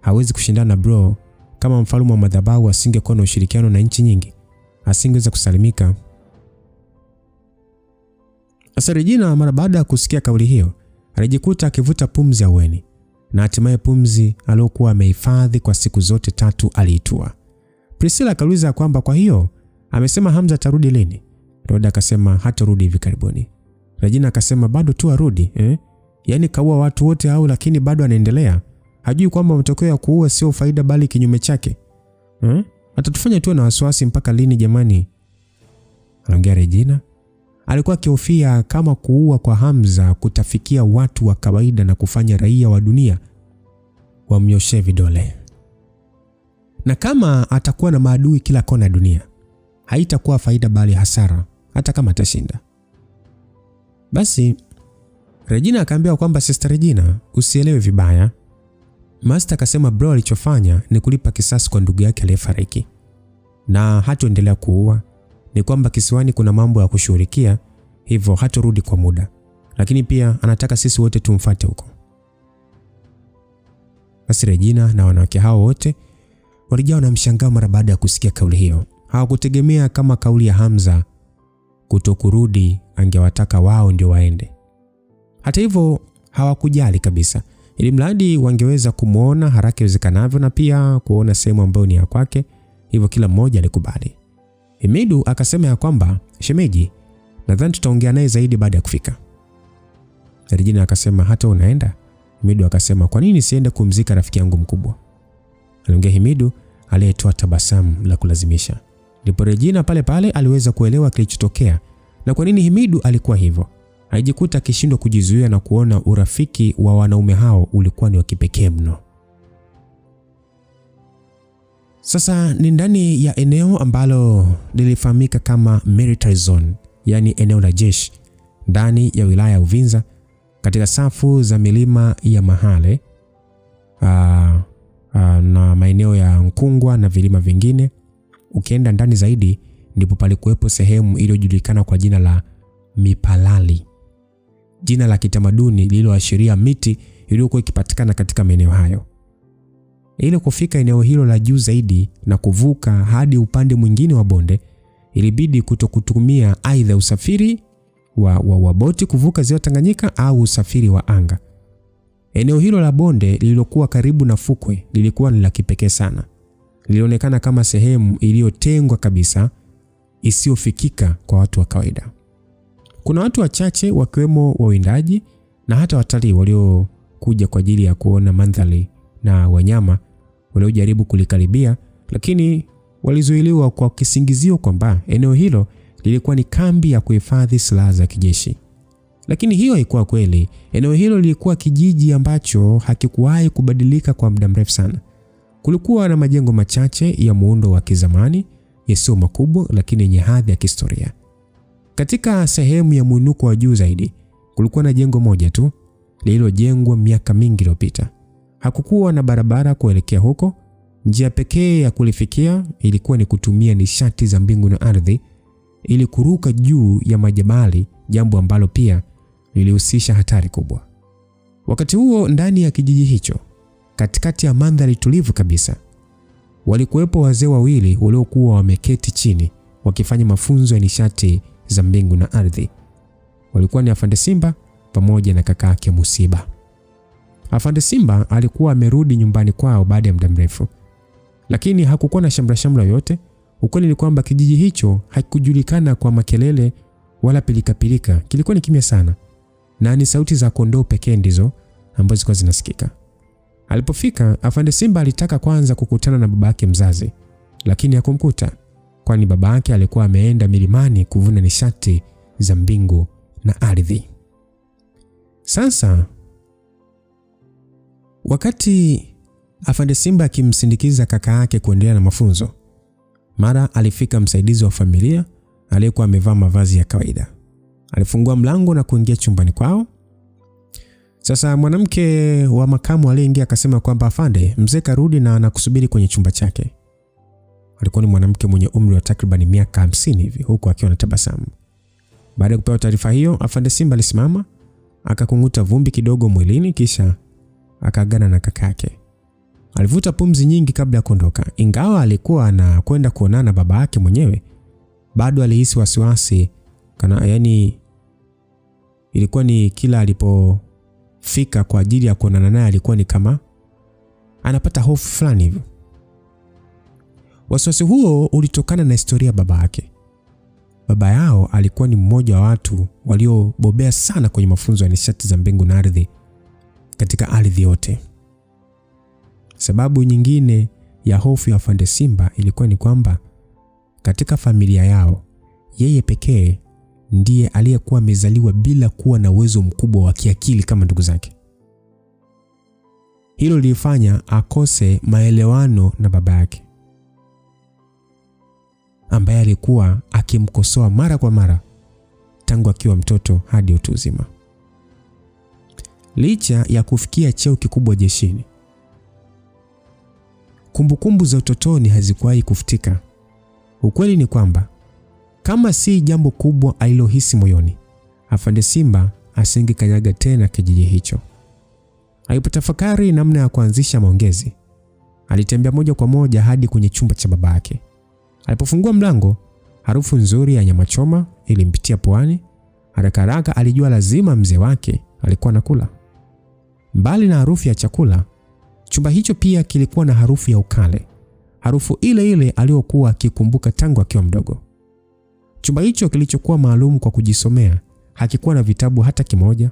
hawezi kushindana bro. Kama mfalme wa madhabahu asingekuwa na ushirikiano na nchi nyingi, asingeweza kusalimika. Sasa Regina mara baada ya kusikia kauli hiyo alijikuta akivuta pumzi ya uweni, na hatimaye pumzi aliyokuwa amehifadhi kwa siku zote 3 aliitua. Priscilla akauliza kwamba kwa hiyo amesema Hamza atarudi lini? Rhoda akasema hatarudi hivi karibuni. Regina akasema bado tu arudi, Yaani kaua watu wote hao lakini bado anaendelea. Hajui kwamba matokeo ya kuua sio faida bali kinyume chake. Atatufanya tuwe na wasiwasi mpaka lini jamani? Aliongea Regina. Alikuwa akihofia kama kuua kwa Hamza kutafikia watu wa kawaida na kufanya raia wa dunia wamnyoshe vidole. Na kama atakuwa na maadui kila kona ya dunia, haitakuwa faida bali hasara hata kama atashinda. Basi Regina akaambia kwamba Sister Regina, usielewe vibaya. Master akasema bro alichofanya ni kulipa kisasi kwa ndugu yake aliyefariki. Na hataendelea kuua. Ni kwamba kisiwani kuna mambo ya kushughulikia, hivyo hatarudi kwa muda. Lakini pia anataka sisi wote tumfuate huko. Basi Regina na wanawake hao wote walijawa na mshangao mara baada ya kusikia kauli hiyo. Hawakutegemea kama kauli ya Hamza kutokurudi angewataka wao ndio waende. Hata hivyo hawakujali kabisa. Ili mradi wangeweza kumuona haraka iwezekanavyo na pia kuona sehemu ambayo ni ya kwake, hivyo kila mmoja alikubali. Himidu akasema ya kwamba shemeji, nadhani tutaongea naye zaidi baada ya kufika. Regina akasema hata unaenda? Himidu akasema kwa nini siende kumzika rafiki yangu mkubwa? Aliongea Himidu aliyetoa tabasamu la kulazimisha. Ndipo Regina pale pale aliweza kuelewa kilichotokea na kwa nini Himidu alikuwa hivyo. Alijikuta akishindwa kujizuia na kuona urafiki wa wanaume hao ulikuwa ni wa kipekee mno. Sasa ni ndani ya eneo ambalo lilifahamika kama military zone, yani eneo la jeshi, ndani ya wilaya ya Uvinza katika safu za milima ya Mahale na maeneo ya Nkungwa na vilima vingine. Ukienda ndani zaidi ndipo palikuwepo sehemu iliyojulikana kwa jina la Mipalali, jina la kitamaduni lililoashiria miti iliyokuwa ikipatikana katika maeneo hayo. Ili kufika eneo hilo la juu zaidi na kuvuka hadi upande mwingine wa bonde, ilibidi kutokutumia aidha usafiri wa boti kuvuka ziwa Tanganyika au usafiri wa anga. Eneo hilo la bonde lililokuwa karibu na fukwe lilikuwa ni la kipekee sana. Lilionekana kama sehemu iliyotengwa kabisa, isiyofikika kwa watu wa kawaida. Kuna watu wachache wakiwemo wawindaji na hata watalii waliokuja kwa ajili ya kuona mandhari na wanyama waliojaribu kulikaribia, lakini walizuiliwa kwa kisingizio kwamba eneo hilo lilikuwa ni kambi ya kuhifadhi silaha za kijeshi. Lakini hiyo haikuwa kweli. Eneo hilo lilikuwa kijiji ambacho hakikuwahi kubadilika kwa muda mrefu sana. Kulikuwa na majengo machache ya muundo wa kizamani, yasiyo makubwa lakini yenye hadhi ya kihistoria. Katika sehemu ya mwinuko wa juu zaidi, kulikuwa na jengo moja tu lililojengwa miaka mingi iliyopita. Hakukuwa na barabara kuelekea huko. Njia pekee ya kulifikia ilikuwa ni kutumia nishati za mbingu na ardhi ili kuruka juu ya majabali, jambo ambalo pia lilihusisha hatari kubwa. Wakati huo ndani ya kijiji hicho, katikati ya mandhari tulivu kabisa, walikuwepo wazee wawili waliokuwa wameketi chini wakifanya mafunzo ya nishati za mbingu na ardhi. Walikuwa ni Afande Simba pamoja na kaka yake Musiba. Afande Simba alikuwa amerudi nyumbani kwao baada ya muda mrefu, lakini hakukuwa na shamra yoyote. Ukweli ni kwamba kijiji hicho hakikujulikana kwa makelele wala pilika. Kilikuwa ni kimya sana, na ni sauti za kondoo pekee ndizo ambazo zilikuwa zinasikika. Alipofika, Afande Simba alitaka kwanza kukutana na babake mzazi, lakini hakumkuta, kwani babake alikuwa ameenda milimani kuvuna nishati za mbingu na ardhi. Sasa wakati Afande Simba akimsindikiza kaka yake kuendelea na mafunzo, mara alifika msaidizi wa familia aliyekuwa amevaa mavazi ya kawaida. Alifungua mlango na kuingia chumbani kwao. Sasa mwanamke wa makamu aliyeingia akasema kwamba afande, mzee karudi na anakusubiri kwenye chumba chake. Alikuwa ni mwanamke mwenye umri wa takriban miaka 50 hivi, huku akiwa anatabasamu. Baada ya kupewa taarifa hiyo, Afande Simba alisimama, akakunguta vumbi kidogo mwilini, kisha akaagana na kakake. Alivuta pumzi nyingi kabla ya kuondoka. Ingawa alikuwa anakwenda kuonana na baba yake mwenyewe, bado alihisi wasiwasi ilikuwa ni kila alipofika kwa ajili ya kuonana naye alikuwa ni kama anapata hofu fulani hivi. Wasiwasi huo ulitokana na historia ya baba yake. Baba yao alikuwa ni mmoja wa watu waliobobea sana kwenye mafunzo ya nishati za mbingu na ardhi katika ardhi yote. Sababu nyingine ya hofu ya Afande Simba ilikuwa ni kwamba katika familia yao, yeye pekee ndiye aliyekuwa amezaliwa bila kuwa na uwezo mkubwa wa kiakili kama ndugu zake. Hilo lilifanya akose maelewano na baba yake, ambaye alikuwa akimkosoa mara kwa mara tangu akiwa mtoto hadi utu uzima. Licha ya kufikia cheo kikubwa jeshini, kumbukumbu za utotoni hazikuwahi kufutika. Ukweli ni kwamba kama si jambo kubwa alilohisi moyoni, Afande Simba asingekanyaga tena kijiji hicho. Alipotafakari namna ya kuanzisha maongezi, alitembea moja kwa moja hadi kwenye chumba cha babake. Alipofungua mlango, harufu nzuri ya nyama choma ilimpitia puani. Haraka alijua lazima mzee wake alikuwa anakula. Mbali na harufu ya chakula, chumba hicho pia kilikuwa na harufu ya ukale. Harufu ile aliyokuwa akikumbuka tangu akiwa mdogo. Chumba hicho kilichokuwa maalum kwa kujisomea hakikuwa na vitabu hata kimoja.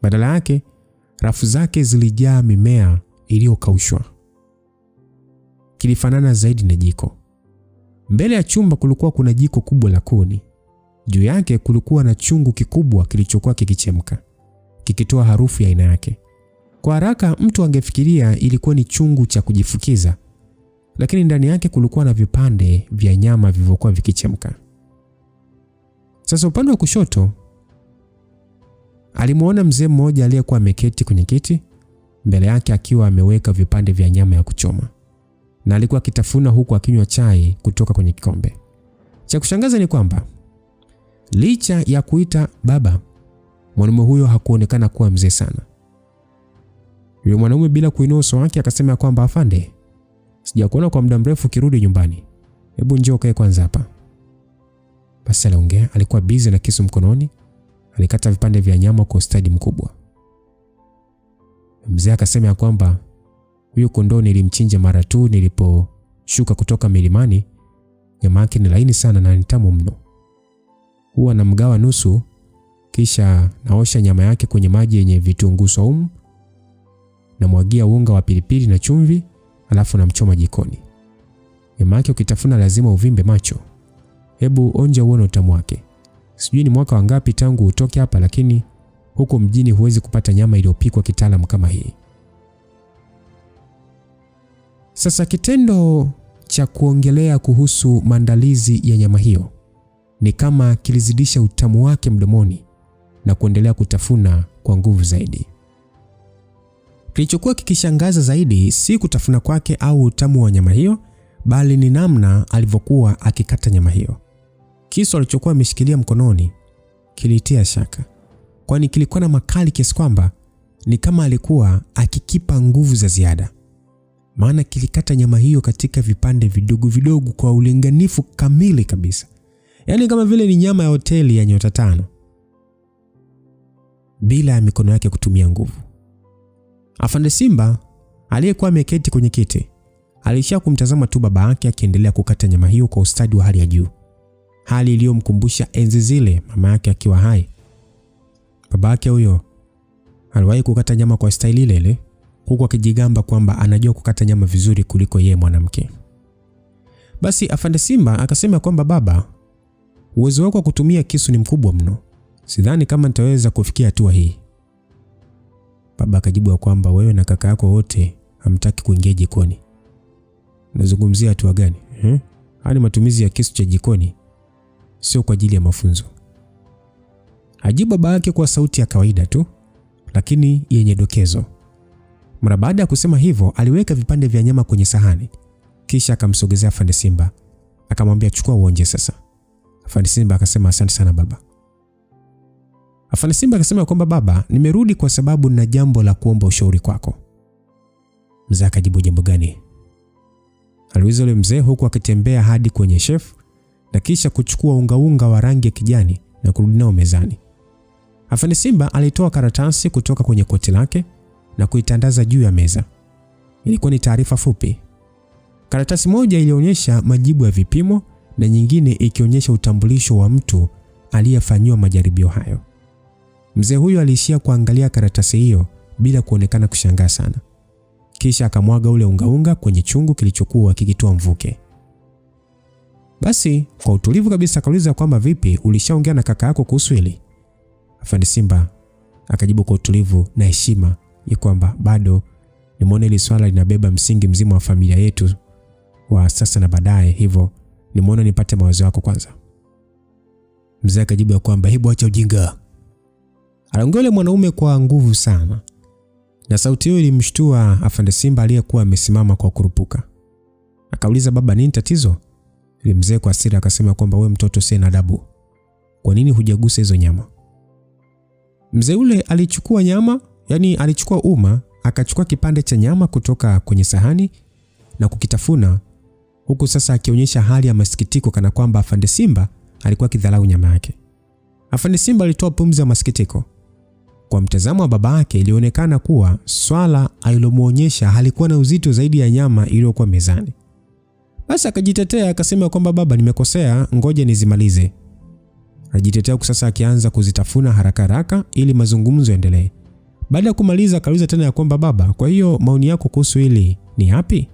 Badala yake, rafu zake zilijaa mimea iliyokaushwa. Kilifanana zaidi na jiko. Mbele ya chumba kulikuwa kuna jiko kubwa la kuni. Juu yake kulikuwa na chungu kikubwa kilichokuwa kikichemka, kikitoa harufu ya aina yake. Kwa haraka mtu angefikiria ilikuwa ni chungu cha kujifukiza, lakini ndani yake kulikuwa na vipande vya nyama vilivyokuwa vikichemka. Sasa upande wa kushoto alimuona mzee mmoja aliyekuwa ameketi kwenye kiti, mbele yake akiwa ameweka vipande vya nyama ya kuchoma, na alikuwa akitafuna huku akinywa chai kutoka kwenye kikombe. Cha kushangaza ni kwamba licha ya kuita baba, mwanamume huyo hakuonekana kuwa mzee sana. Yule mwanamume bila kuinua uso wake akasema kwamba afande, sijakuona kwa muda mrefu kirudi nyumbani. Hebu njoo kae kwanza hapa. Basi aliongea, alikuwa busy na kisu mkononi. Alikata vipande vya nyama kwa ustadi mkubwa. Mzee akasema kwamba huyo kondoo nilimchinja mara tu niliposhuka kutoka milimani. Nyama yake ni laini sana na ni tamu mno. Huwa namgawa nusu, kisha naosha nyama yake kwenye maji yenye vitunguu saumu, na mwagia unga wa pilipili na chumvi, alafu namchoma jikoni. Nyama yake ukitafuna lazima uvimbe macho. Hebu onja uone utamu wake. Sijui ni mwaka wangapi tangu utoke hapa, lakini huko mjini huwezi kupata nyama iliyopikwa kitaalamu kama hii. Sasa kitendo cha kuongelea kuhusu maandalizi ya nyama hiyo ni kama kilizidisha utamu wake mdomoni na kuendelea kutafuna kwa nguvu zaidi. Kilichokuwa kikishangaza zaidi si kutafuna kwake au utamu wa nyama hiyo, bali ni namna alivyokuwa akikata nyama hiyo. Kisu alichokuwa ameshikilia mkononi kilitia shaka, kwani kilikuwa na makali kiasi kwamba ni kama alikuwa akikipa nguvu za ziada. Maana kilikata nyama hiyo katika vipande vidogo vidogo kwa ulinganifu kamili kabisa. Yaani kama vile ni nyama ya hoteli ya nyota 5. Bila ya mikono yake kutumia nguvu. Afande Simba aliyekuwa ameketi kwenye kiti alisha kumtazama tu baba yake akiendelea kukata nyama hiyo kwa ustadi wa hali ya juu. Hali iliyomkumbusha enzi zile mama yake akiwa hai. Baba yake huyo aliwahi kukata nyama kwa staili ile ile, huku akijigamba kwamba anajua kukata nyama vizuri kuliko yeye mwanamke. Basi Afande Simba akasema kwamba baba, uwezo wako wa kutumia kisu ni mkubwa mno. Sidhani kama nitaweza kufikia hatua hii. Baba akajibu kwamba wewe na kaka yako wote hamtaki kuingia jikoni. Unazungumzia hatua gani? Hadi matumizi ya kisu cha jikoni sio kwa ajili ya mafunzo. Ajibu baba yake kwa sauti ya kawaida tu, lakini yenye dokezo. Mara baada ya kusema hivyo, aliweka vipande vya nyama kwenye sahani, kisha akamsogezea Afande Simba, akamwambia chukua uonje sasa. Afande Simba akasema asante sana baba. Afande Simba akasema kwamba baba, nimerudi kwa sababu nina jambo la kuomba ushauri kwako. Mzee akajibu jambo gani? Aliuliza yule mzee huku akitembea hadi kwenye chef na kisha kuchukua unga wa rangi ya kijani na kurudi nao mezani. Afande Simba alitoa karatasi kutoka kwenye koti lake na kuitandaza juu ya meza. Ilikuwa ni taarifa fupi. Karatasi moja ilionyesha majibu ya vipimo na nyingine ikionyesha utambulisho wa mtu aliyefanywa majaribio hayo. Mzee huyo aliishia kuangalia karatasi hiyo bila kuonekana kushangaa sana. Kisha akamwaga ule unga kwenye chungu kilichokuwa kikitoa mvuke. Basi kwa utulivu kabisa akauliza kwamba vipi, ulishaongea na kaka yako kuhusu hili? Afande Simba akajibu kwa utulivu na heshima ya kwamba bado, nimeona hili swala linabeba msingi mzima wa familia yetu wa sasa na baadaye, hivyo nimeona nipate mawazo yako kwanza. Mzee akajibu kwamba hebu acha ujinga. Aliongea yule mwanaume kwa nguvu sana, na sauti hiyo ilimshtua Afande Simba aliyekuwa amesimama kwa kurupuka. Akauliza baba, nini tatizo? Yule mzee kwa hasira akasema kwamba wewe mtoto sina adabu. Kwa nini hujagusa hizo nyama? Mzee ule alichukua nyama, alichukua akachukua kipande cha nyama kutoka kwenye sahani na kukitafuna, huku sasa akionyesha hali ya masikitiko kana kwamba Afande Simba alikuwa kidhalau nyama yake. Afande Simba alitoa pumzi ya masikitiko. Kwa mtazamo wa baba yake ilionekana kuwa swala alilomuonyesha halikuwa na uzito zaidi ya nyama iliyokuwa mezani. Basi akajitetea akasema kwamba baba, nimekosea, ngoja nizimalize. Alijitetea sasa akianza kuzitafuna haraka ili mazungumzo yaendelee. Baada ya kumaliza akauliza tena ya kwamba baba, kwa hiyo maoni yako kuhusu hili ni yapi?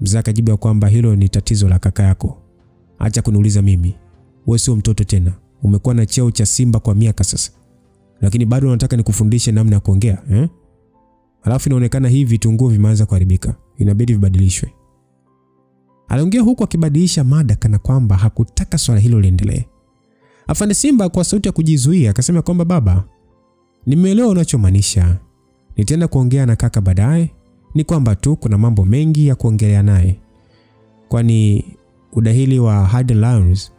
Mzee akajibu kwamba hilo ni tatizo la kaka yako. Acha kuniuliza mimi. Wewe sio mtoto tena. Umekuwa na cheo cha simba kwa miaka sasa. Lakini bado unataka nikufundishe namna ya kuongea, Alafu inaonekana hivi vitunguu vimeanza kuharibika. Inabidi vibadilishwe. Aliongea huku akibadilisha mada kana kwamba hakutaka swala hilo liendelee. Afande Simba kwa sauti ya kujizuia akasema kwamba baba, nimeelewa unachomaanisha. Nitaenda kuongea na kaka baadaye. Ni kwamba tu kuna mambo mengi ya kuongelea naye. Kwani udahili wa Hidden Lions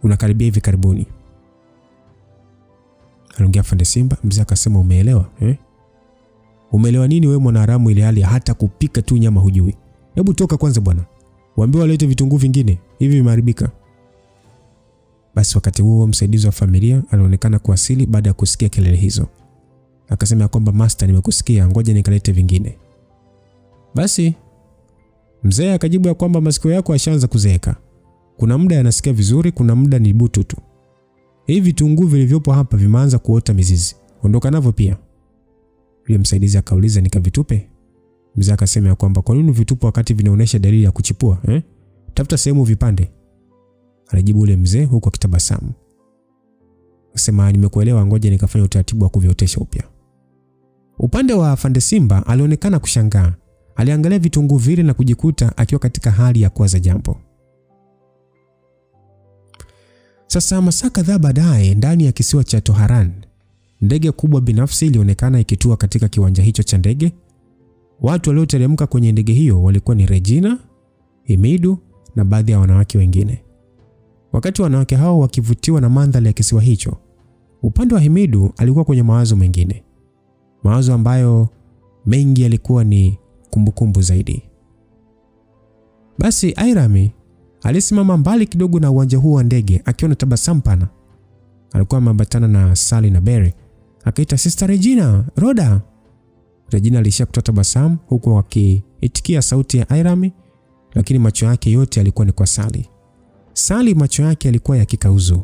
unakaribia hivi karibuni. Aliongea Afande Simba. Mzee akasema umeelewa? Umeelewa nini wewe mwanaharamu, ile hali hata kupika tu nyama hujui? Hebu toka kwanza bwana. Waambie walete vitunguu vingine, hivi vimeharibika. Basi wakati huo msaidizi wa familia alionekana kuwasili baada ya kusikia kelele hizo. Akasema kwamba master, nimekusikia, ngoja nikalete vingine. Basi mzee akajibu kwamba masikio yako yashaanza kuzeeka. Kuna muda yanasikia vizuri, kuna muda ni butu tu. Hivi vitunguu vilivyopo hapa vimeanza kuota mizizi. Ondoka navyo pia. Yule msaidizi akauliza nikavitupe? Mzee akasema kwamba kwa nini vitupo wakati vinaonesha dalili ya kuchipua, Tafuta sehemu vipande. Alijibu ule mzee huku akitabasamu. akasema nimekuelewa, ngoja nikafanya utaratibu wa kuviotesha upya. Upande wa Afande Simba alionekana kushangaa. Aliangalia vitunguu vile na kujikuta akiwa katika hali ya kuwaza jambo. Sasa masaa kadhaa baadaye, ndani ya kisiwa cha Toharan, ndege kubwa binafsi ilionekana ikitua katika kiwanja hicho cha ndege. Watu walioteremka kwenye ndege hiyo walikuwa ni Regina, Himidu na baadhi ya wanawake wengine. Wakati wanawake hao wakivutiwa na mandhari ya kisiwa hicho, upande wa Himidu alikuwa kwenye mawazo mengine. Mawazo ambayo mengi yalikuwa ni kumbukumbu zaidi. Basi Airami alisimama mbali kidogo na uwanja huo wa ndege akiwa na tabasamu pana. Alikuwa ameambatana na Sally na Barry. Akaita, Sister Regina, Rhoda. Regina alishia kutoa tabasamu huku akiitikia sauti ya Airami, lakini macho yake yote yalikuwa ni kwa Sally. Sally macho yake yalikuwa yakikauzu.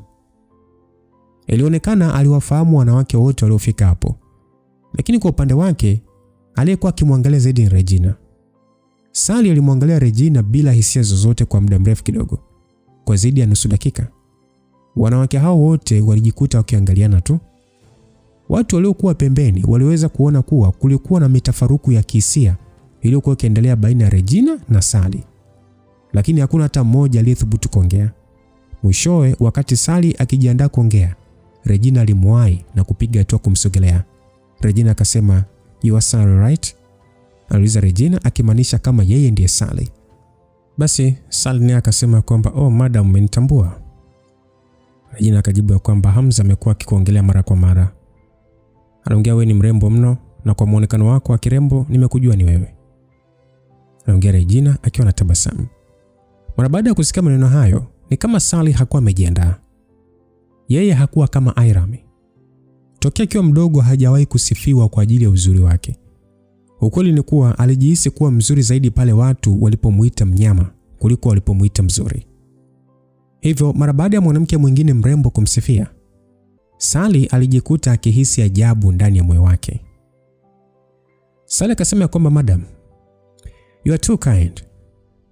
Ilionekana aliwafahamu wanawake wote waliofika hapo. Lakini kwa upande wake aliyekuwa akimwangalia zaidi ni Regina. Sally alimwangalia Regina bila hisia zozote kwa muda mrefu kidogo, kwa zaidi ya nusu dakika. Wanawake hao wote walijikuta wakiangaliana tu. Watu waliokuwa pembeni waliweza kuona kuwa kulikuwa na mitafaruku ya kihisia iliyokuwa ikiendelea baina ya Regina na Sally. Lakini hakuna hata mmoja aliyethubutu kuongea. Mwishowe, wakati Sally akijiandaa kuongea, Regina alimwahi na kupiga hatua kumsogelea. Regina akasema, "You are Sally, right?" Aliuliza Regina akimaanisha kama yeye ndiye Sally. Basi Sally naye akasema kwamba, "Oh madam, umenitambua?" Regina akajibu ya kwamba Hamza amekuwa akikuongelea mara kwa mara. Anaongea wewe ni mrembo mno na kwa muonekano wako wa kirembo nimekujua ni wewe. Anaongea Regina akiwa na tabasamu. Mara baada ya kusikia maneno hayo, ni kama Sally hakuwa amejiandaa. Yeye hakuwa kama Airami. Tokea akiwa mdogo hajawahi kusifiwa kwa ajili ya uzuri wake. Ukweli ni kuwa alijihisi kuwa mzuri zaidi pale watu walipomuita mnyama kuliko walipomuita mzuri. Hivyo mara baada ya mwanamke mwingine mrembo kumsifia, Sally alijikuta akihisi ajabu ndani ya moyo wake. Sally akasema kwamba, "Madam, you are too kind.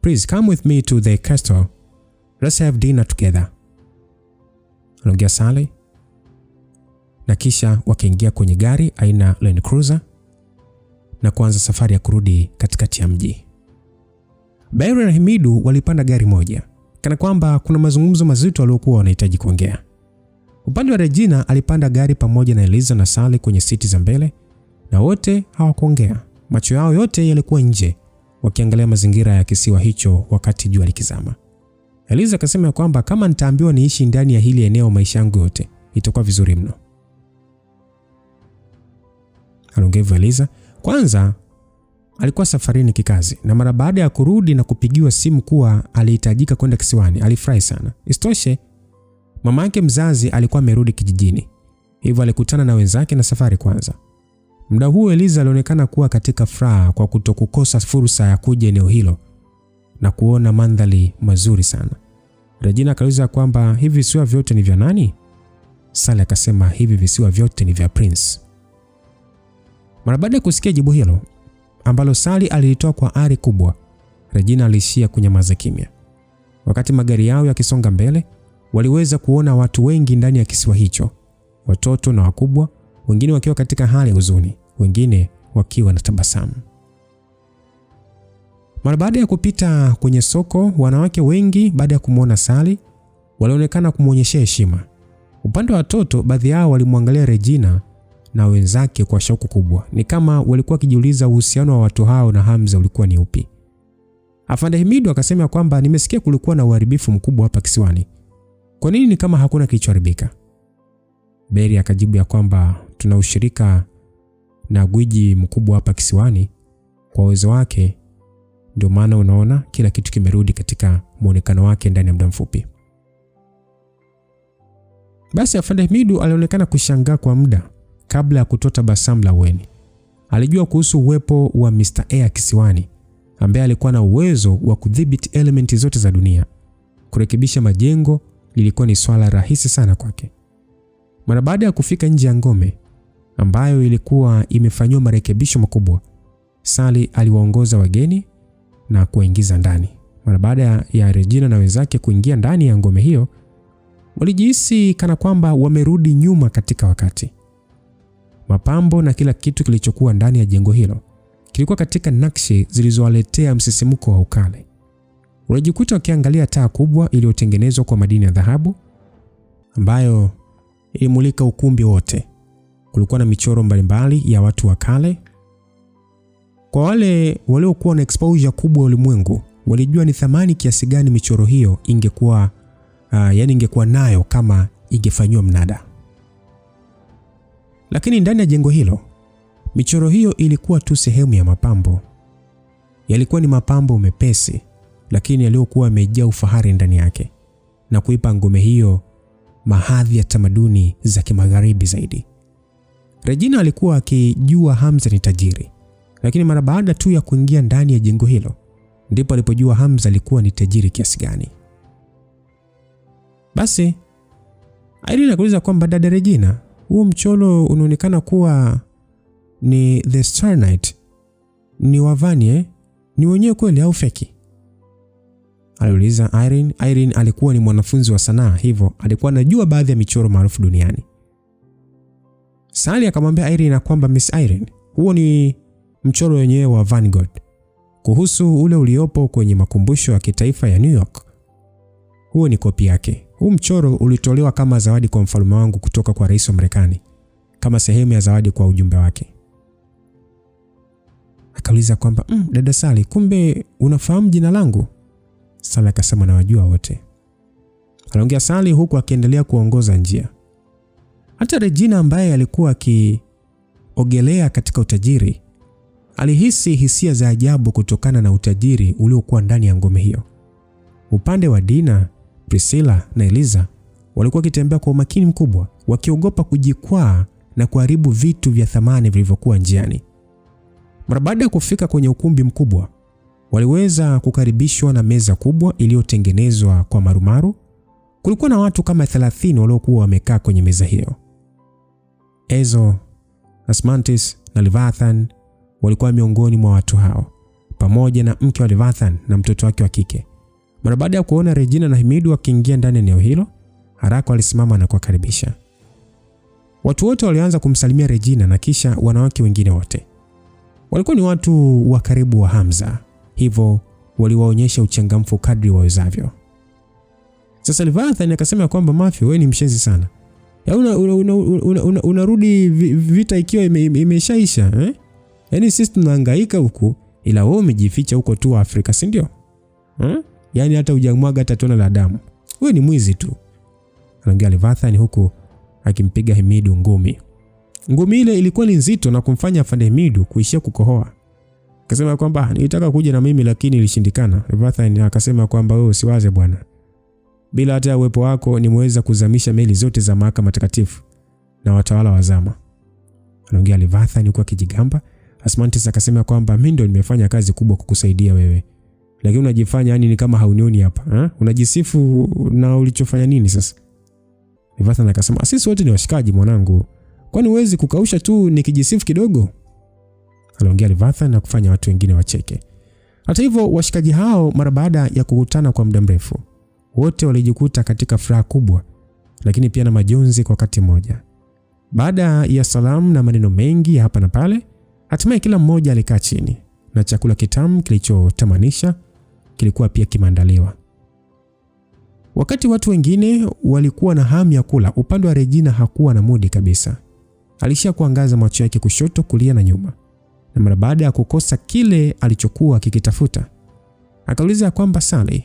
Please come with me to the castle. Let's have dinner together." Anaongea Sally. Na kisha wakaingia kwenye gari aina Land Cruiser na kuanza safari ya kurudi katikati ya mji. Barry na Himidu walipanda gari moja, kana kwamba kuna mazungumzo mazito waliokuwa wanahitaji kuongea. Upande wa Regina alipanda gari pamoja na Eliza na Sally kwenye siti za mbele, na wote hawakuongea. Macho yao yote yalikuwa nje, wakiangalia mazingira ya kisiwa hicho wakati jua likizama. Eliza akasema kwamba kama nitaambiwa niishi ndani ya hili eneo maisha yangu yote, itakuwa vizuri mno. Anaongea Eliza. Kwanza alikuwa safarini kikazi, na mara baada ya kurudi na kupigiwa simu kuwa alihitajika kwenda kisiwani, alifurahi sana. Isitoshe, mama yake mzazi alikuwa amerudi kijijini, hivyo alikutana na wenzake na safari kwanza. Muda huo Eliza alionekana kuwa katika furaha kwa kutokukosa fursa ya kuja eneo hilo na kuona mandhari mazuri sana. Regina akauliza kwamba hivi visiwa vyote ni vya nani? Sally akasema hivi visiwa vyote ni vya Prince. Mara baada ya kusikia jibu hilo ambalo Sally alilitoa kwa ari kubwa, Regina alishia kunyamaza kimya. Wakati magari yao yakisonga mbele, waliweza kuona watu wengi ndani ya kisiwa hicho, watoto na wakubwa, wengine wakiwa katika hali ya huzuni, wengine wakiwa na tabasamu. Mara baada ya kupita kwenye soko, wanawake wengi baada ya kumuona Sally walionekana kumuonyeshia heshima. Upande wa watoto, baadhi yao walimwangalia Regina na wenzake kwa shauku kubwa. Ni kama walikuwa kijiuliza uhusiano wa watu hao na Hamza ulikuwa ni upi. Afande Himidu akasema kwamba nimesikia kulikuwa na uharibifu mkubwa hapa kisiwani. Kwa nini ni kama hakuna kilichoharibika? Barry akajibu ya kwamba tuna ushirika na gwiji mkubwa hapa kisiwani. Kwa uwezo wake ndio maana unaona kila kitu kimerudi katika muonekano wake ndani ya muda mfupi. Basi Afande Himidu alionekana kushangaa kwa muda kabla ya kutoa tabasamu la weni. Alijua kuhusu uwepo wa Mr. Air kisiwani, ambaye alikuwa na uwezo wa kudhibiti elementi zote za dunia. Kurekebisha majengo lilikuwa ni swala rahisi sana kwake. Mara baada ya kufika nje ya ngome ambayo ilikuwa imefanywa marekebisho makubwa, Sally aliwaongoza wageni na kuingiza ndani. Mara baada ya Regina na wenzake kuingia ndani ya ngome hiyo, Walijihisi kana kwamba wamerudi nyuma katika wakati. Mapambo na kila kitu kilichokuwa ndani ya jengo hilo kilikuwa katika nakshi zilizowaletea msisimko wa ukale. Walijikuta wakiangalia taa kubwa iliyotengenezwa kwa madini ya dhahabu ambayo ilimulika ukumbi wote. Kulikuwa na michoro mbalimbali ya watu wa kale. Kwa wale waliokuwa na exposure kubwa ulimwengu, walijua ni thamani kiasi gani michoro hiyo ingekuwa ingekuwa nayo kama ingefanywa mnada. Lakini ndani ya jengo hilo, michoro hiyo ilikuwa tu sehemu ya mapambo. Yalikuwa ni mapambo mepesi, lakini yaliyokuwa yamejaa ufahari ndani yake na kuipa ngome hiyo mahadhi ya tamaduni za kimagharibi zaidi. Regina alikuwa akijua Hamza ni tajiri, lakini mara baada tu ya kuingia ndani ya jengo hilo ndipo alipojua Hamza alikuwa ni tajiri kiasi gani. Basi Irene akauliza kwamba dada Regina, huu mchoro unaonekana kuwa ni The Star Knight. Ni wavani Ni wenyewe kweli au feki? Aliuliza Irene. Irene alikuwa ni mwanafunzi wa sanaa, hivyo alikuwa anajua baadhi ya michoro maarufu duniani. Sally akamwambia Irene kwamba Miss Irene, huo ni mchoro wenyewe wa Van Gogh, kuhusu ule uliopo kwenye makumbusho ya kitaifa ya New York. Huo ni kopi yake. Huu mchoro ulitolewa kama zawadi kwa mfalme wangu kutoka kwa rais wa Marekani, kama sehemu ya zawadi kwa ujumbe wake. Akauliza kwamba dada Sally, kumbe unafahamu jina langu? Sally akasema nawajua wote. Aliongea Sally huku akiendelea kuongoza njia. Hata Regina ambaye alikuwa akiogelea katika utajiri alihisi hisia za ajabu kutokana na utajiri uliokuwa ndani ya ngome hiyo. Upande wa Dina, Priscilla na Eliza walikuwa wakitembea kwa umakini mkubwa, wakiogopa kujikwaa na kuharibu vitu vya thamani vilivyokuwa njiani. Mara baada ya kufika kwenye ukumbi mkubwa, waliweza kukaribishwa na meza kubwa iliyotengenezwa kwa marumaru. Kulikuwa na watu kama 30 waliokuwa wamekaa kwenye meza hiyo. Ezo, Asmantis na Leviathan walikuwa miongoni mwa watu hao, pamoja na mke wa Leviathan na mtoto wake wa kike. Mara baada ya kuona Regina na Himidu wakiingia ndani ya eneo hilo, haraka walisimama na kuwakaribisha. Watu wote walianza kumsalimia Regina na kisha wanawake wengine wote. Walikuwa ni watu wa karibu wa Hamza, hivyo waliwaonyesha uchangamfu kadri wawezavyo. Sasa Leviathan akasema kwamba Matthew, wewe ni mshenzi sana. Ya unarudi vita ikiwa imeshaisha Yaani sisi tunahangaika huku ila wewe umejificha huko tu Afrika, si ndio? Yaani hata hujamwaga hata tone la damu. Wewe ni mwizi tu. Anaongea Leviathan huku akimpiga Himidu ngumi. Ngumi ile ilikuwa ni nzito na kumfanya afande Himidu kuishia kukohoa. Akasema kwamba nilitaka kuja na mimi lakini ilishindikana. Leviathan akasema kwamba wewe usiwaze bwana. Bila hata uwepo wako nimeweza kuzamisha meli zote za mahakama takatifu na watawala wa zama. Anaongea Leviathan huko akijigamba. Asmantis akasema kwamba mimi ndio nimefanya kazi kubwa kukusaidia wewe, lakini unajifanya yani ni kama haunioni hapa. Unajisifu na ulichofanya nini sasa? Leviathan akasema sisi wote ni washikaji mwanangu, kwani huwezi kukausha tu nikijisifu kidogo? Anaongea Leviathan na kufanya watu wengine wacheke. Hata hivyo washikaji hao mara baada ya kukutana kwa muda mrefu, wote walijikuta katika furaha kubwa, lakini pia na majonzi kwa wakati mmoja. Baada ya salamu na maneno mengi hapa na pale, hatimaye kila mmoja alikaa chini na chakula kitamu kilichotamanisha kilikuwa pia kimeandaliwa. Wakati watu wengine walikuwa na hamu ya kula, upande wa Regina hakuwa na mudi kabisa. Alishia kuangaza macho yake kushoto, kulia na nyuma. Na mara baada ya kukosa kile alichokuwa kikitafuta, akauliza kwamba Sally,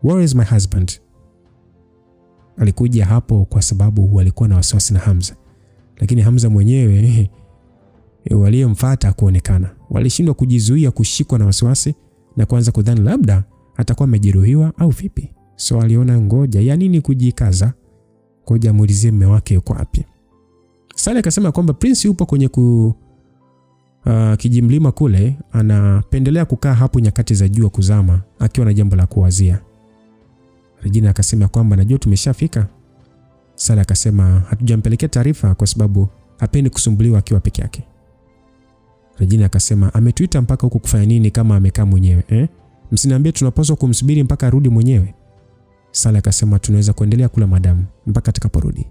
where is my husband? Alikuja hapo kwa sababu walikuwa na wasiwasi na Hamza, lakini Hamza mwenyewe waliyemfuata kuonekana. Walishindwa kujizuia kushikwa na wasiwasi na kuanza kudhani labda atakuwa amejeruhiwa au vipi. So aliona ngoja ya nini kujikaza, ngoja muulizie mume wake yuko wapi. Sally akasema kwamba Prince yupo kwenye kijimlima kule, anapendelea kukaa hapo nyakati za jua kuzama akiwa na jambo la kuwazia. Regina akasema kwamba najua tumeshafika. Sally akasema hatujampelekea taarifa kwa sababu hapendi kusumbuliwa akiwa peke yake. Regina akasema ametuita mpaka huko kufanya nini kama amekaa mwenyewe? Msiniambie tunapaswa kumsubiri mpaka arudi mwenyewe. Sally akasema tunaweza kuendelea kula madam mpaka atakaporudi.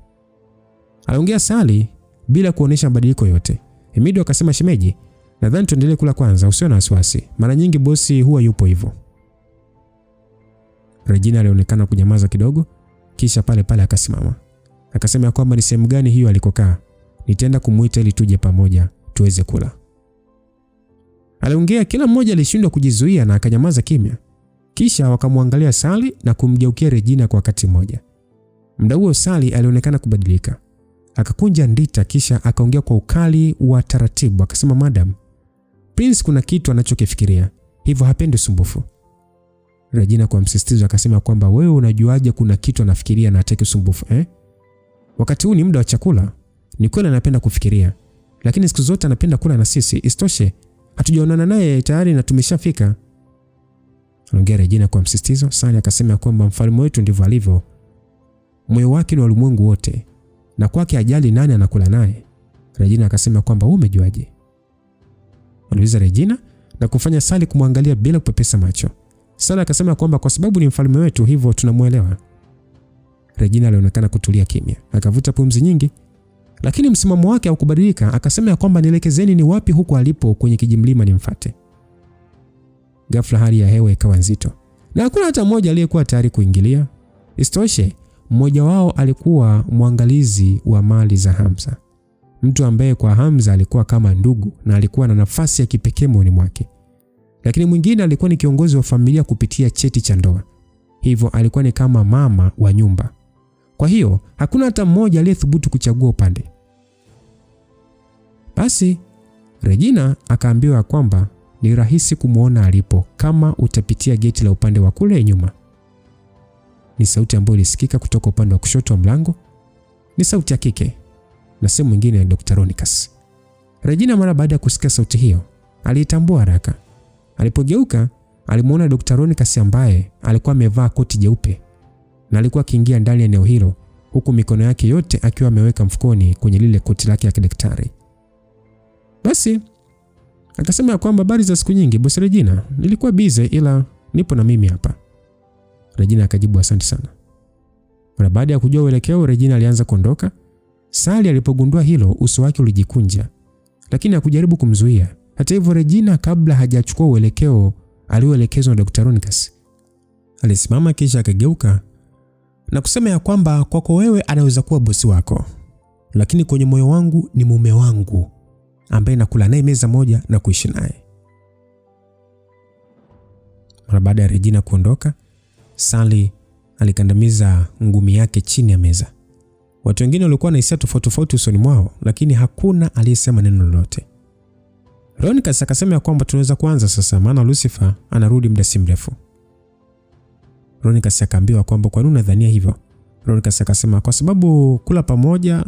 Aliongea Sally bila kuonesha mabadiliko yote. Himido akasema shemeji, nadhani tuendelee kula kwanza, usiwe na wasiwasi. Mara nyingi bosi huwa yupo hivyo. Regina alionekana kunyamaza kidogo, kisha pale pale akasimama. Akasema kwamba ni sehemu gani hiyo alikokaa. Nitaenda kumuita ili tuje pamoja tuweze kula. Aliongea, kila mmoja alishindwa kujizuia na akanyamaza kimya. Kisha wakamwangalia Sally na kumgeukia Regina kwa wakati mmoja. Muda huo Sally alionekana kubadilika. Akakunja ndita kisha akaongea kwa ukali wa taratibu akasema, madam, Prince kuna kitu anachokifikiria, hivyo hapendi usumbufu. Regina kwa msisitizo akasema kwamba wewe unajuaje kuna kitu anafikiria na hataki usumbufu Wakati huu ni muda wa chakula. Ni kweli anapenda kufikiria, lakini siku zote anapenda kula na sisi. Istoshe, hatujaonana naye tayari na tumeshafika. Anaongea Regina kwa msisitizo. Sally akasema kwamba mfalme wetu ndivyo alivyo. Moyo wake ni ulimwengu wote na kwake ajali nani anakula naye. Regina akasema kwamba wewe umejuaje? Aliuliza Regina na kufanya Sally kumwangalia bila kupepesa macho. Sally akasema kwamba kwa sababu ni mfalme wetu hivyo tunamuelewa. Regina alionekana kutulia kimya, akavuta pumzi nyingi, lakini msimamo wake haukubadilika. Akasema kwamba nielekezeni ni wapi huko alipo kwenye kijimlima nimfuate. Ghafla hali ya hewa ikawa nzito na hakuna hata mmoja aliyekuwa tayari kuingilia. Istoshe, mmoja wao alikuwa mwangalizi wa mali za Hamza, mtu ambaye kwa Hamza alikuwa kama ndugu na alikuwa na nafasi ya kipekee moyoni mwake. Lakini mwingine alikuwa ni kiongozi wa familia kupitia cheti cha ndoa, hivyo alikuwa ni kama mama wa nyumba. Kwa hiyo hakuna hata mmoja aliyethubutu kuchagua upande. Basi Regina akaambiwa kwamba ni rahisi kumuona alipo kama utapitia geti la upande wa kule nyuma. Ni sauti ambayo ilisikika kutoka upande wa kushoto wa mlango. Ni sauti ya kike na sehemu nyingine ya Dr. Ronicus. Regina mara baada ya kusikia sauti hiyo aliitambua haraka. Alipogeuka alimuona Dr. Ronicus ambaye alikuwa amevaa koti jeupe na alikuwa akiingia ndani ya eneo hilo huku mikono yake yote akiwa ameweka mfukoni kwenye lile koti lake la kidaktari. Basi akasema kwamba habari za siku nyingi bosi Regina, nilikuwa busy ila nipo na mimi hapa. Regina akajibu asante sana. Mara baada ya kujua uelekeo Regina alianza kuondoka. Sally alipogundua hilo uso wake ulijikunja, lakini hakujaribu kumzuia. Hata hivyo Regina kabla hajachukua uelekeo alioelekezwa na Dr. Ronicus, alisimama kisha akageuka na kusema ya kwamba kwako wewe anaweza kuwa bosi wako, lakini kwenye moyo wangu ni mume wangu ambaye nakula naye meza moja na kuishi naye. Mara baada ya Regina kuondoka, Sally alikandamiza ngumi yake chini ya meza. Watu wengine walikuwa na hisia tofauti usoni mwao, lakini hakuna aliyesema neno lolote. Ronicus akasema kwamba tunaweza kuanza sasa maana Lucifer anarudi muda si mrefu. Ronicus akaambiwa kwamba kwa nini unadhania hivyo? Ronicus akasema kwa sababu kula pamoja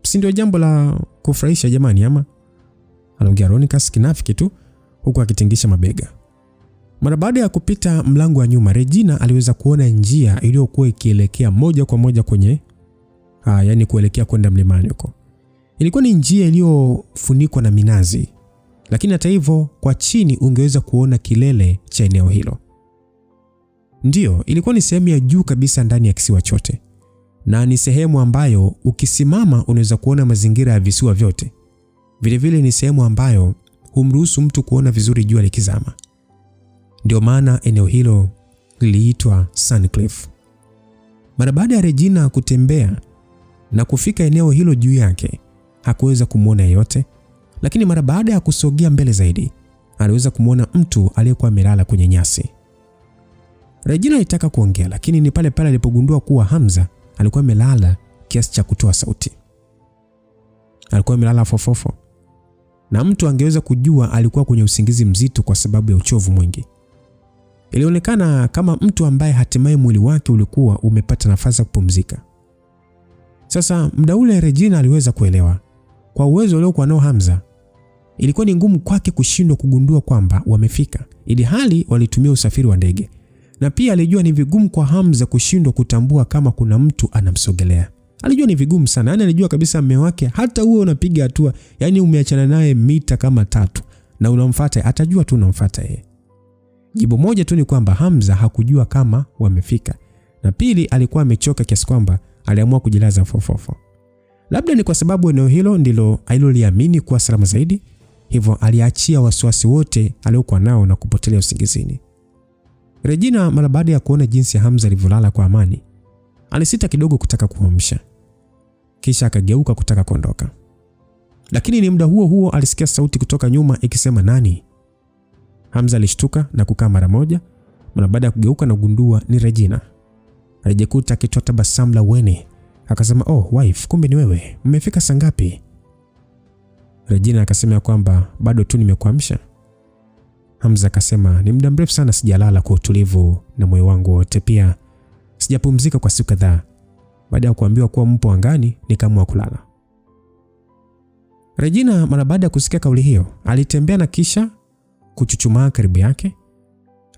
si ndio jambo la kufurahisha jamani ama? Anaongea Ronicus kinafiki tu huku akitingisha mabega. Mara baada ya kupita mlango wa nyuma, Regina aliweza kuona njia iliyokuwa ikielekea moja kwa moja kwenye yani kuelekea kwenda mlimani huko. Ilikuwa ni njia iliyofunikwa na minazi, lakini hata hivyo kwa chini ungeweza kuona kilele cha eneo hilo. Ndio, ilikuwa ni sehemu ya juu kabisa ndani ya kisiwa chote, na ni sehemu ambayo ukisimama unaweza kuona mazingira ya visiwa vyote. Vilevile ni sehemu ambayo humruhusu mtu kuona vizuri jua likizama. Ndio maana eneo hilo liliitwa Suncliff. Mara baada ya Regina kutembea na kufika eneo hilo juu yake, hakuweza kumuona yeyote, lakini mara baada ya kusogea mbele zaidi, aliweza kumuona mtu aliyekuwa amelala kwenye nyasi. Regina alitaka kuongea, lakini ni pale pale alipogundua kuwa Hamza alikuwa amelala kiasi cha kutoa sauti. Alikuwa amelala fofofo, na mtu angeweza kujua alikuwa kwenye usingizi mzito kwa sababu ya uchovu mwingi. Ilionekana kama mtu ambaye hatimaye mwili wake ulikuwa umepata nafasi ya kupumzika. Sasa muda ule Regina aliweza kuelewa kwa uwezo uliokuwa nao Hamza, ilikuwa ni ngumu kwake kushindwa kugundua kwamba wamefika, ili hali walitumia usafiri wa ndege. Na pia alijua ni vigumu kwa Hamza kushindwa kutambua kama kuna mtu anamsogelea. Alijua ni vigumu sana, yani alijua kabisa mume wake hata huo unapiga hatua, yani umeachana naye mita kama 3 na unamfuata, atajua tu unamfuata yeye. Jibu moja tu ni kwamba Hamza hakujua kama wamefika, na pili alikuwa amechoka kiasi kwamba aliamua kujilaza fofofo. Labda ni kwa sababu eneo hilo ndilo aliloliamini kuwa salama zaidi, hivyo aliachia wasiwasi wote aliokuwa nao na kupotelea usingizini. Regina mara baada ya kuona jinsi Hamza alivyolala kwa amani, alisita kidogo kutaka kuamsha. Kisha akageuka kutaka kuondoka. Lakini ni muda huo huo alisikia sauti kutoka nyuma ikisema nani? Hamza alishtuka na kukaa mara moja. Mara baada ya kugeuka na kugundua ni Regina. Alijikuta akitoa tabasamu la wene. Akasema, "Oh wife, kumbe ni wewe. Mmefika saa ngapi?" Regina akasema kwamba bado tu nimekuamsha. Hamza akasema, "Ni muda mrefu sana sijalala kwa utulivu na moyo wangu wote, pia sijapumzika kwa siku kadhaa. Baada ya kuambiwa kuwa mpo angani, nikaamua kulala." Regina mara baada ya kusikia kauli hiyo, alitembea na kisha kuchuchumaa karibu yake.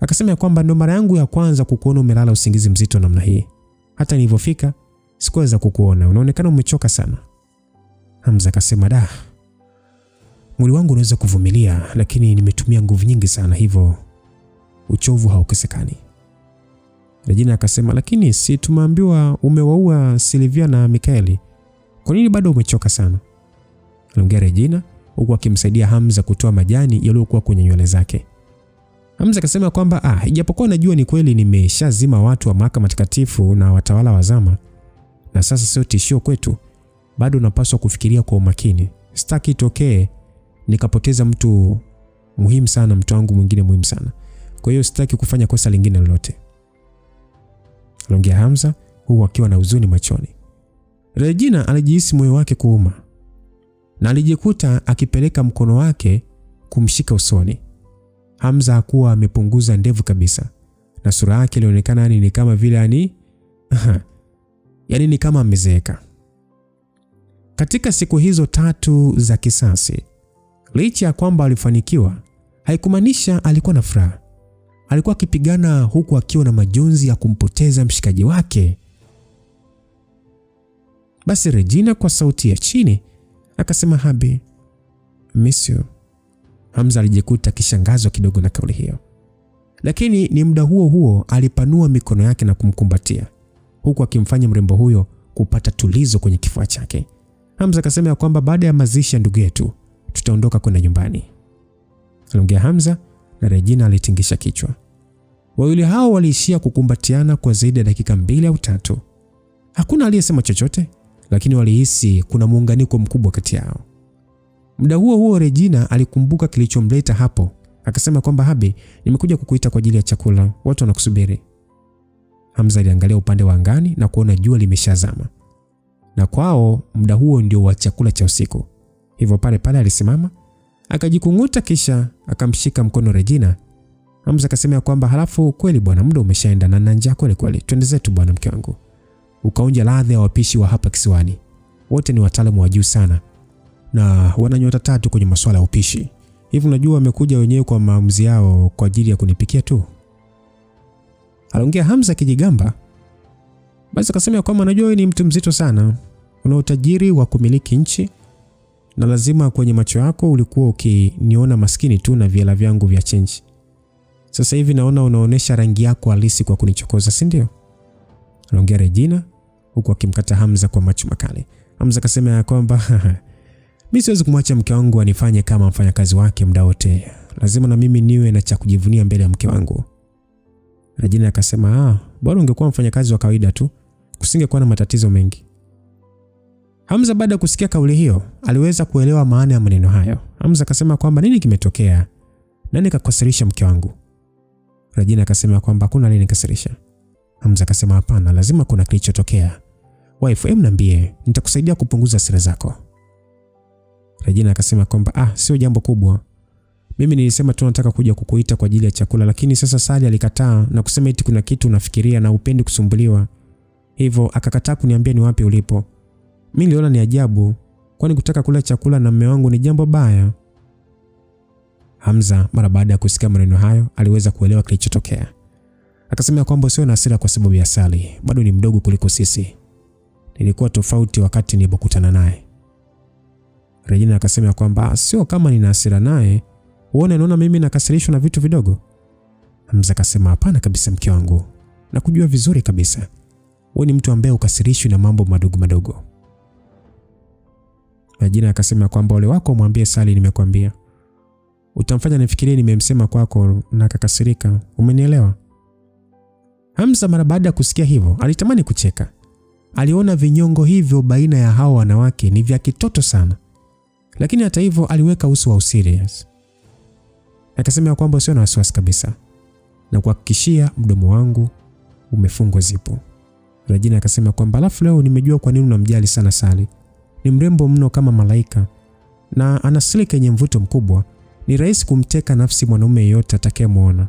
Akasema kwamba ndo mara yangu ya kwanza kukuona umelala usingizi mzito namna hii. Hata nilipofika sikuweza kukuona, unaonekana umechoka sana. Hamza akasema, "Da, mwili wangu unaweza kuvumilia, lakini nimetumia nguvu nyingi sana, hivyo uchovu haukosekani." Regina akasema, "Lakini si tumeambiwa umewaua Silvia na Mikaeli. Kwa nini bado umechoka sana?" Aliongea Regina huku akimsaidia Hamza kutoa majani yaliyokuwa kwenye nywele zake. Hamza akasema kwamba ijapokuwa najua ni kweli nimeshazima watu wa mahakama takatifu na watawala wa zama, na sasa sio tishio kwetu, bado napaswa kufikiria kwa umakini. Sitaki itokee nikapoteza mtu muhimu sana, mtu wangu mwingine muhimu sana. Kwa hiyo sitaki kufanya kosa lingine lolote. Aliongea Hamza huku akiwa na huzuni machoni. Regina alijihisi moyo wake kuuma na alijikuta akipeleka mkono wake kumshika usoni. Hamza hakuwa amepunguza ndevu kabisa na sura yake ilionekana ni kama vile ni kama amezeeka. Katika siku hizo 3 za kisasi, licha ya kwamba alifanikiwa, haikumaanisha alikuwa na furaha. Alikuwa akipigana huku akiwa na majonzi ya kumpoteza mshikaji wake. Basi Regina kwa sauti ya chini akasema, "Habi, miss you." Hamza alijikuta kishangazwa kidogo na kauli hiyo. Lakini ni muda huo huo alipanua mikono yake na kumkumbatia, huku akimfanya mrembo huyo kupata tulizo kwenye kifua chake. Hamza akasema kwamba baada ya mazishi ya ndugu yetu tutaondoka kwenda nyumbani. Aliongea Hamza na Regina alitingisha kichwa. Wawili hao waliishia kukumbatiana kwa zaidi ya dakika 2 au 3. Hakuna aliyesema chochote, lakini walihisi kuna muunganiko mkubwa kati yao. Muda huo huo Regina alikumbuka kilichomleta hapo. Akasema kwamba, "Habi, nimekuja kukuita kwa ajili ya chakula. Watu wanakusubiri." Hamza aliangalia upande wa angani na kuona jua limeshazama. Na kwao muda huo ndio wa chakula cha usiku. Hivyo pale pale alisimama, akajikunguta kisha akamshika mkono Regina. Hamza akasema kwamba, "Halafu kweli bwana, muda umeshaenda na nina njaa kweli kweli. Twende zetu bwana mke wangu. Ukaonja ladha ya wapishi wa hapa kisiwani. Wote ni wataalamu wa juu sana na wana nyota 3 kwenye masuala ya upishi. Hivi unajua wamekuja wenyewe kwa maamuzi yao kwa ajili ya kunipikia tu." Aliongea Hamza kijigamba. Basi akasema kwamba, "Najua wewe ni mtu mzito sana. Una utajiri wa kumiliki nchi na lazima kwenye macho yako ulikuwa ukiniona maskini tu na viela vyangu vya change. Sasa hivi naona unaonesha rangi yako halisi kwa kunichokoza, si ndio?" Aliongea Regina huku akimkata Hamza kwa macho makali. Hamza akasema kwamba, "Mimi siwezi kumwacha mke wangu anifanye kama mfanyakazi wake muda wote. Lazima na mimi niwe na cha kujivunia mbele ya mke wangu." Regina akasema, "Bora ungekuwa mfanyakazi wa kawaida tu, kusingekuwa na matatizo mengi." Hamza baada ya kusikia kauli hiyo, aliweza kuelewa maana ya maneno hayo. Hamza akasema kwamba, "Nini kimetokea? Nani kakasirisha mke wangu?" Regina akasema kwamba hakuna aliyenikasirisha. Hamza akasema, "Hapana, lazima kuna kilichotokea. Wife, niambie, nitakusaidia kupunguza hasira zako." Regina akasema kwamba, "Sio jambo kubwa. Mimi nilisema tu nataka kuja kukuita kwa ajili ya chakula, lakini sasa Sali alikataa na kusema eti kuna kitu unafikiria na upendi kusumbuliwa. Hivyo akakataa kuniambia ni wapi ulipo. Mimi niliona ni ajabu, kwani kutaka kula chakula na mume wangu ni jambo baya." Hamza mara baada ya kusikia maneno hayo aliweza kuelewa kilichotokea. Akasema kwamba sio na hasira kwa sababu ya Sali, bado ni mdogo kuliko sisi. Nilikuwa tofauti wakati nilipokutana naye. Regina akasema kwamba sio kama nina hasira naye, uone naona mimi nakasirishwa na vitu vidogo. Hamza akasema, "Hapana kabisa mke wangu. na kujua vizuri kabisa. Wewe ni mtu ambaye ukasirishwi na mambo madogo madogo. Regina akasema kwamba ole wako mwambie Sally nimekwambia. Utamfanya nifikirie nimemsema kwako na akakasirika. Umenielewa? Hamza mara baada ya kusikia hivyo alitamani kucheka. Aliona vinyongo hivyo baina ya hao wanawake ni vya kitoto sana. Lakini hata hivyo aliweka uso wa serious. Akasema kwamba sio na wasiwasi kabisa. Na kuhakikishia mdomo wangu umefungwa zipo. Regina akasema kwamba alafu leo nimejua kwa nini unamjali sana Sally. Ni mrembo mno kama malaika na ana silika yenye mvuto mkubwa. Ni rahisi kumteka nafsi mwanaume yeyote atakayemuona.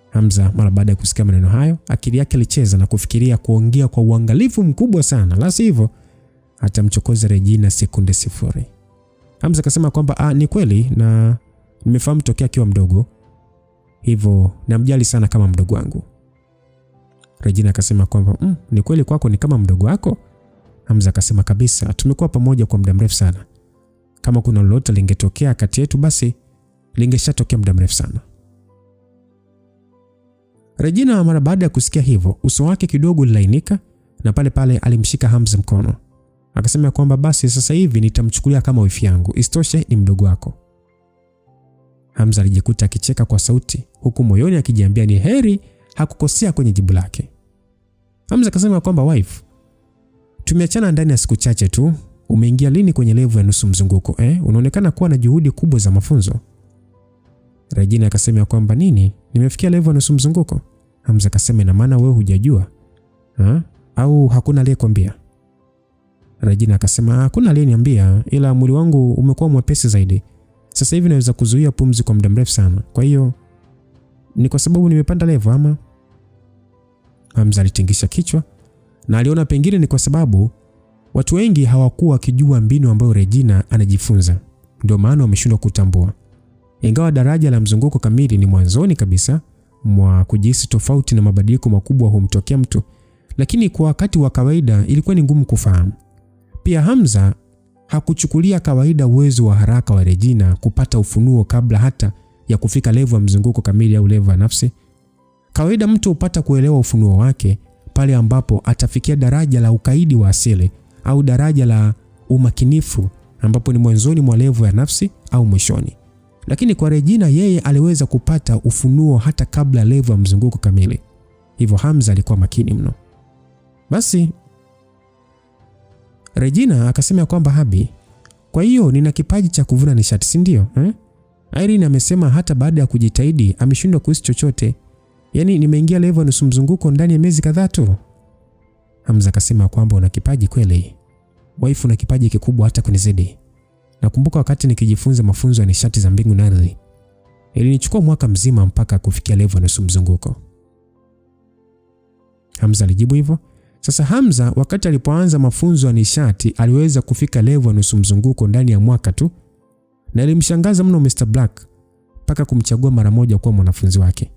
Hamza mara baada ya kusikia maneno hayo, akili yake ilicheza na kufikiria kuongea kwa uangalifu mkubwa sana, la sivyo atamchokoza Regina sekunde sifuri. Hamza akasema kwamba ni kweli na nimefahamu tokea akiwa mdogo. Hivyo namjali sana kama mdogo wangu. Regina akasema kwamba ni kweli kwako ni kama mdogo wako? Hamza akasema kabisa, tumekuwa pamoja kwa muda mrefu sana. Kama kuna lolote lingetokea kati yetu basi lingeshatokea muda mrefu sana. Regina mara baada ya kusikia hivyo, uso wake kidogo ulilainika na pale pale alimshika Hamza mkono. Akasema kwamba basi sasa hivi nitamchukulia kama wifi yangu, isitoshe ni mdogo wako. Hamza alijikuta akicheka kwa sauti huku moyoni akijiambia ni heri hakukosea kwenye jibu lake. Hamza akasema kwamba wife, tumeachana ndani ya siku chache tu. Umeingia lini kwenye level ya nusu mzunguko? Unaonekana kuwa na juhudi kubwa za mafunzo. Regina akasema kwamba nini? Nimefikia level ya nusu mzunguko? Hamza akasema ina maana wewe hujajua? Au hakuna aliyekwambia? Regina akasema hakuna aliyeniambia, ila mwili wangu umekuwa mwepesi zaidi. Sasa hivi naweza kuzuia pumzi kwa muda mrefu sana. Kwa hiyo ni kwa sababu nimepanda level ama? Hamza alitingisha kichwa na aliona pengine ni kwa sababu watu wengi hawakuwa wakijua mbinu ambayo Regina anajifunza. Ndio maana wameshindwa kutambua. Ingawa daraja la mzunguko kamili ni mwanzoni kabisa mwa kujihisi tofauti na mabadiliko makubwa humtokea mtu, lakini kwa wakati wa kawaida ilikuwa ni ngumu kufahamu. Pia Hamza hakuchukulia kawaida uwezo wa haraka wa Regina kupata ufunuo kabla hata ya kufika level ya mzunguko kamili au level ya nafsi. Kawaida mtu hupata kuelewa ufunuo wake pale ambapo atafikia daraja la ukaidi wa asili au daraja la umakinifu ambapo ni mwanzoni mwa level ya nafsi au mwishoni. Lakini kwa Regina yeye aliweza kupata ufunuo hata kabla level ya mzunguko kamili. Hivyo Hamza alikuwa makini mno. Basi Regina akasema kwamba Habi, kwa hiyo nina kipaji cha kuvuna nishati, si ndio? Irene amesema hata baada ya kujitahidi ameshindwa kuhisi chochote. Yaani nimeingia level ya nusu mzunguko ndani ya miezi kadhaa tu. Hamza akasema kwamba una kipaji kweli. Wife, una kipaji kikubwa hata kunizidi. Nakumbuka wakati nikijifunza mafunzo ya nishati za mbingu na ardhi, ilinichukua mwaka mzima mpaka kufikia level ya nusu mzunguko. Hamza alijibu hivyo. Sasa Hamza wakati alipoanza mafunzo ya nishati aliweza kufika level ya nusu mzunguko ndani ya mwaka tu, na ilimshangaza mno Mr. Black mpaka kumchagua mara moja kuwa mwanafunzi wake.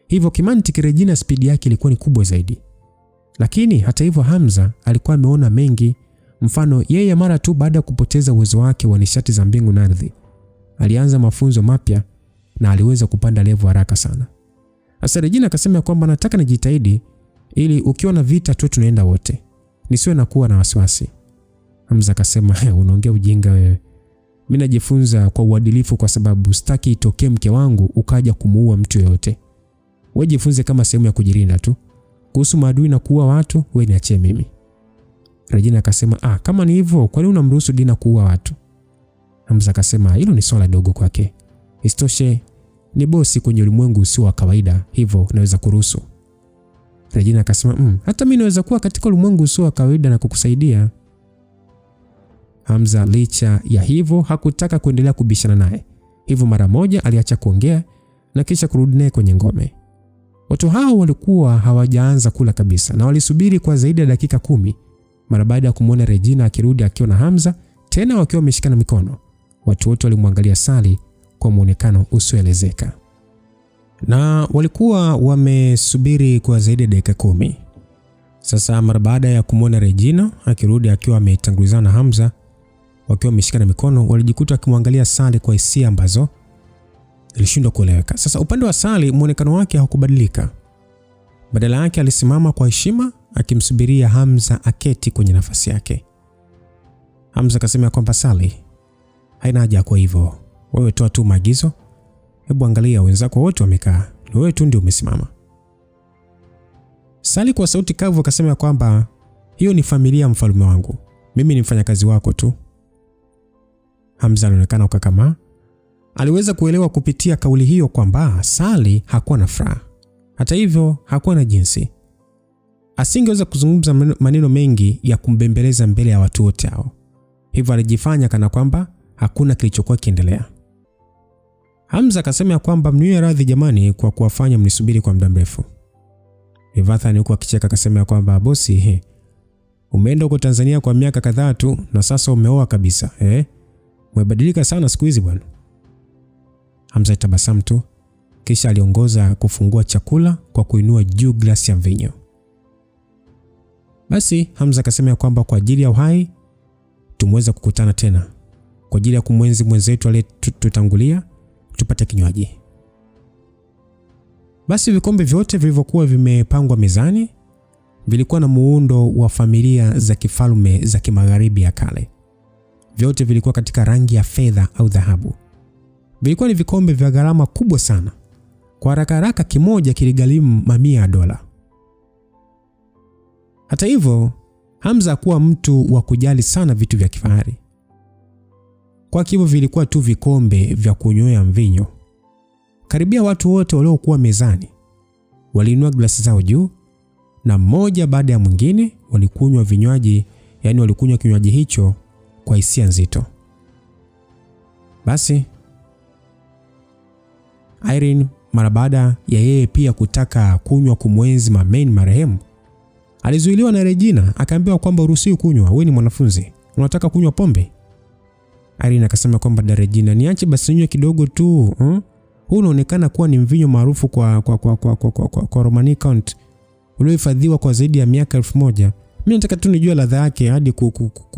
Hivyo kimantiki Regina speed yake ilikuwa ni kubwa zaidi. Lakini hata hivyo Hamza alikuwa ameona mengi. Mfano yeye mara tu baada ya kupoteza uwezo wake wa nishati za mbingu na ardhi alianza mafunzo mapya na aliweza kupanda level haraka sana. Sasa Regina akasema kwamba nataka nijitahidi ili ukiona vita tu tunaenda wote, nisiwe na kuwa na wasiwasi. Hamza akasema unaongea ujinga wewe. Mimi najifunza kwa uadilifu kwa sababu sitaki itokee mke wangu ukaja kumuua mtu yote. Wewe jifunze kama sehemu ya kujilinda tu. Kuhusu maadui na kuua watu wewe niachie mimi. Regina akasema kama ni hivyo kwa nini unamruhusu Dina kuua watu? Hamza akasema hilo ni swala dogo kwake. Isitoshe ni bosi kwenye ulimwengu usio wa kawaida, hivyo naweza kuruhusu. Regina akasema hata mimi naweza kuwa katika ulimwengu usio wa kawaida na kukusaidia. Hamza licha ya hivyo hakutaka kuendelea kubishana naye. Hivyo mara moja aliacha kuongea na kisha kurudi naye kwenye ngome. Watu hao walikuwa hawajaanza kula kabisa na walisubiri kwa zaidi ya dakika 10 mara baada ya kumuona Regina akirudi akiwa na Hamza, tena wakiwa wameshikana mikono. Watu wote walimwangalia Sally kwa muonekano usioelezeka. Na walikuwa wamesubiri kwa zaidi ya dakika 10. Sasa mara baada ya kumuona Regina akirudi akiwa ametangulizana na Hamza wakiwa wameshikana mikono, walijikuta akimwangalia Sally kwa hisia ambazo ilishindwa kueleweka. Sasa upande wa Sally muonekano wake haukubadilika. Badala yake alisimama kwa heshima akimsubiria Hamza aketi kwenye nafasi yake. Hamza akasema kwamba Sally, haina haja kwa hivyo. Wewe toa tu maagizo. Hebu angalia wenzako wote wamekaa. Ni wewe tu ndio umesimama. Sally kwa sauti kavu akasema kwamba hiyo ni familia ya mfalme wangu. Mimi ni mfanyakazi wako tu. Hamza alionekana ukakama. Aliweza kuelewa kupitia kauli hiyo kwamba Sally hakuwa na furaha. Hata hivyo hakuwa na jinsi. Asingeweza kuzungumza maneno mengi ya kumbembeleza mbele ya watu wote hao. Hivyo alijifanya kana kwamba hakuna kilichokuwa kiendelea. Hamza akasema kwamba mniwe radhi jamani kwa kuwafanya mnisubiri kwa muda mrefu. Levathan yuko akicheka akasema kwamba bosi, umeenda huko Tanzania kwa miaka kadhaa tu na sasa umeoa kabisa. Umebadilika sana siku hizi bwana. Hamza tabasamu tu, kisha aliongoza kufungua chakula kwa kuinua juu glasi ya mvinyo. Basi Hamza akasema kwamba kwa ajili ya uhai tumeweza kukutana tena. Kwa ajili ya kumwenzi mwenzetu aliyetutangulia tupate kinywaji. Basi vikombe vyote vilivyokuwa vimepangwa mezani vilikuwa na muundo wa familia za kifalme za kimagharibi ya kale. Vyote vilikuwa katika rangi ya fedha au dhahabu. Vilikuwa ni vikombe vya gharama kubwa sana. Kwa haraka haraka kimoja kiligharimu mamia ya dola. Hata hivyo, Hamza hakuwa mtu wa kujali sana vitu vya kifahari. Kwa hivyo vilikuwa tu vikombe vya kunywea mvinyo. Karibia watu wote waliokuwa mezani waliinua glasi zao juu na mmoja baada ya mwingine walikunywa vinywaji, yani walikunywa kinywaji hicho kwa hisia nzito. Basi Irene mara baada ya yeye pia kutaka kunywa kumwenzi Mamen marehemu, alizuiliwa na Regina akaambiwa kwamba uruhusiwi kunywa, wewe ni mwanafunzi, unataka kunywa pombe? Irene akasema kwamba da Regina, niache basi ninywe kidogo tu. Huu unaonekana kuwa ni mvinyo maarufu kwa Romani Count uliohifadhiwa kwa zaidi ya miaka 1000. Mimi nataka tu nijue ladha yake hadi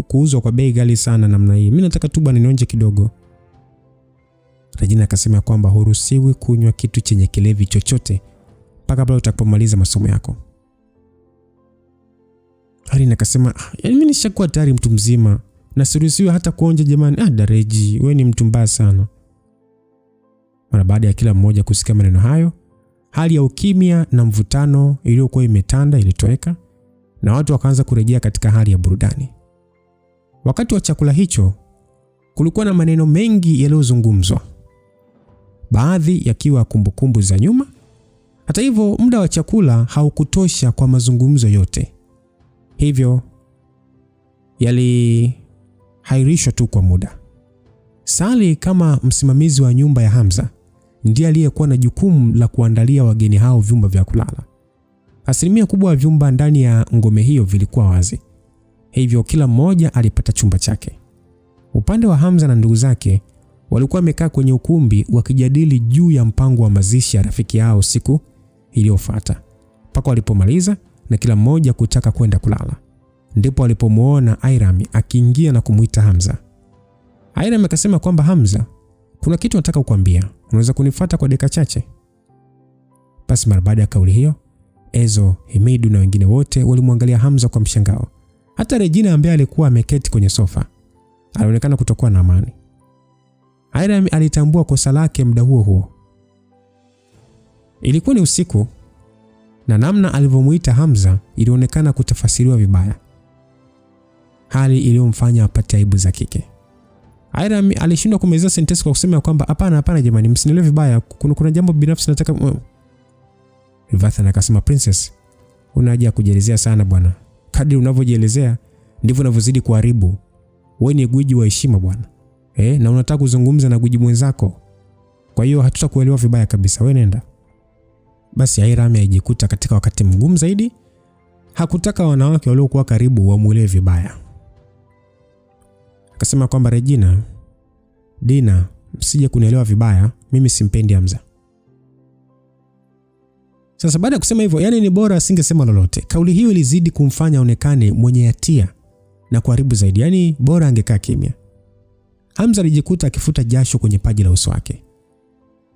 kuuzwa kwa bei ghali sana namna hii. Mimi nataka tu bwana nionje kidogo. Regina akasema kwamba huruhusiwi kunywa kitu chenye kilevi chochote mpaka pale utakapomaliza masomo yako. Irene akasema, yaani mimi nishakuwa tayari mtu mzima na siruhusiwi hata kuonja jamani. Dareji, wewe ni mtu mbaya sana. Mara baada ya kila mmoja kusikia maneno hayo, hali ya ukimya na mvutano iliyokuwa imetanda ilitoweka na watu wakaanza kurejea katika hali ya burudani. Wakati wa chakula hicho kulikuwa na maneno mengi yaliyozungumzwa, baadhi yakiwa kumbukumbu za nyuma. Hata hivyo, muda wa chakula haukutosha kwa mazungumzo yote. Hivyo yalihairishwa tu kwa muda. Sally kama msimamizi wa nyumba ya Hamza ndiye aliyekuwa na jukumu la kuandalia wageni hao vyumba vya kulala. Asilimia kubwa ya vyumba ndani ya ngome hiyo vilikuwa wazi. Hivyo kila mmoja alipata chumba chake. Upande wa Hamza na ndugu zake walikuwa wamekaa kwenye ukumbi wakijadili juu ya mpango wa mazishi ya rafiki yao siku iliyofuata. Mpaka walipomaliza na kila mmoja kutaka kwenda kulala, ndipo walipomuona Irami akiingia na kumuita Hamza. Irami akasema kwamba Hamza, kuna kitu nataka kukuambia. Unaweza kunifuata kwa dakika chache? Basi mara baada ya kauli hiyo, Ezo, Himidu na wengine wote walimwangalia Hamza kwa mshangao. Hata Regina ambaye alikuwa ameketi kwenye sofa alionekana kutokuwa na amani. Irami alitambua kosa lake muda huo huo. Ilikuwa ni usiku na namna alivyomuita Hamza ilionekana kutafasiriwa vibaya, hali iliyomfanya apate aibu za kike. Irami alishindwa kumalizia sentensi kwa kusema kwamba hapana jamani, msinielewe vibaya, kuna jambo binafsi nataka. Levathan akasema, Princess, una haja kujielezea sana bwana. Kadri unavyojielezea ndivyo unavyozidi kuharibu. Wewe ni gwiji wa heshima bwana. Na unataka kuzungumza na gwiji mwenzako. Kwa hiyo hatutakuelewa vibaya kabisa. Wewe nenda. Basi Irami alijikuta katika wakati mgumu zaidi. Hakutaka wanawake waliokuwa karibu wamuelewe vibaya. Akasema kwamba Regina, Dina, msije kunielewa vibaya, mimi simpendi Hamza. Sasa baada ya kusema hivyo, yani ni bora asingesema lolote. Kauli hiyo ilizidi kumfanya aonekane mwenye hatia na kuharibu zaidi. Yani bora angekaa kimya. Hamza alijikuta akifuta jasho kwenye paji la uso wake.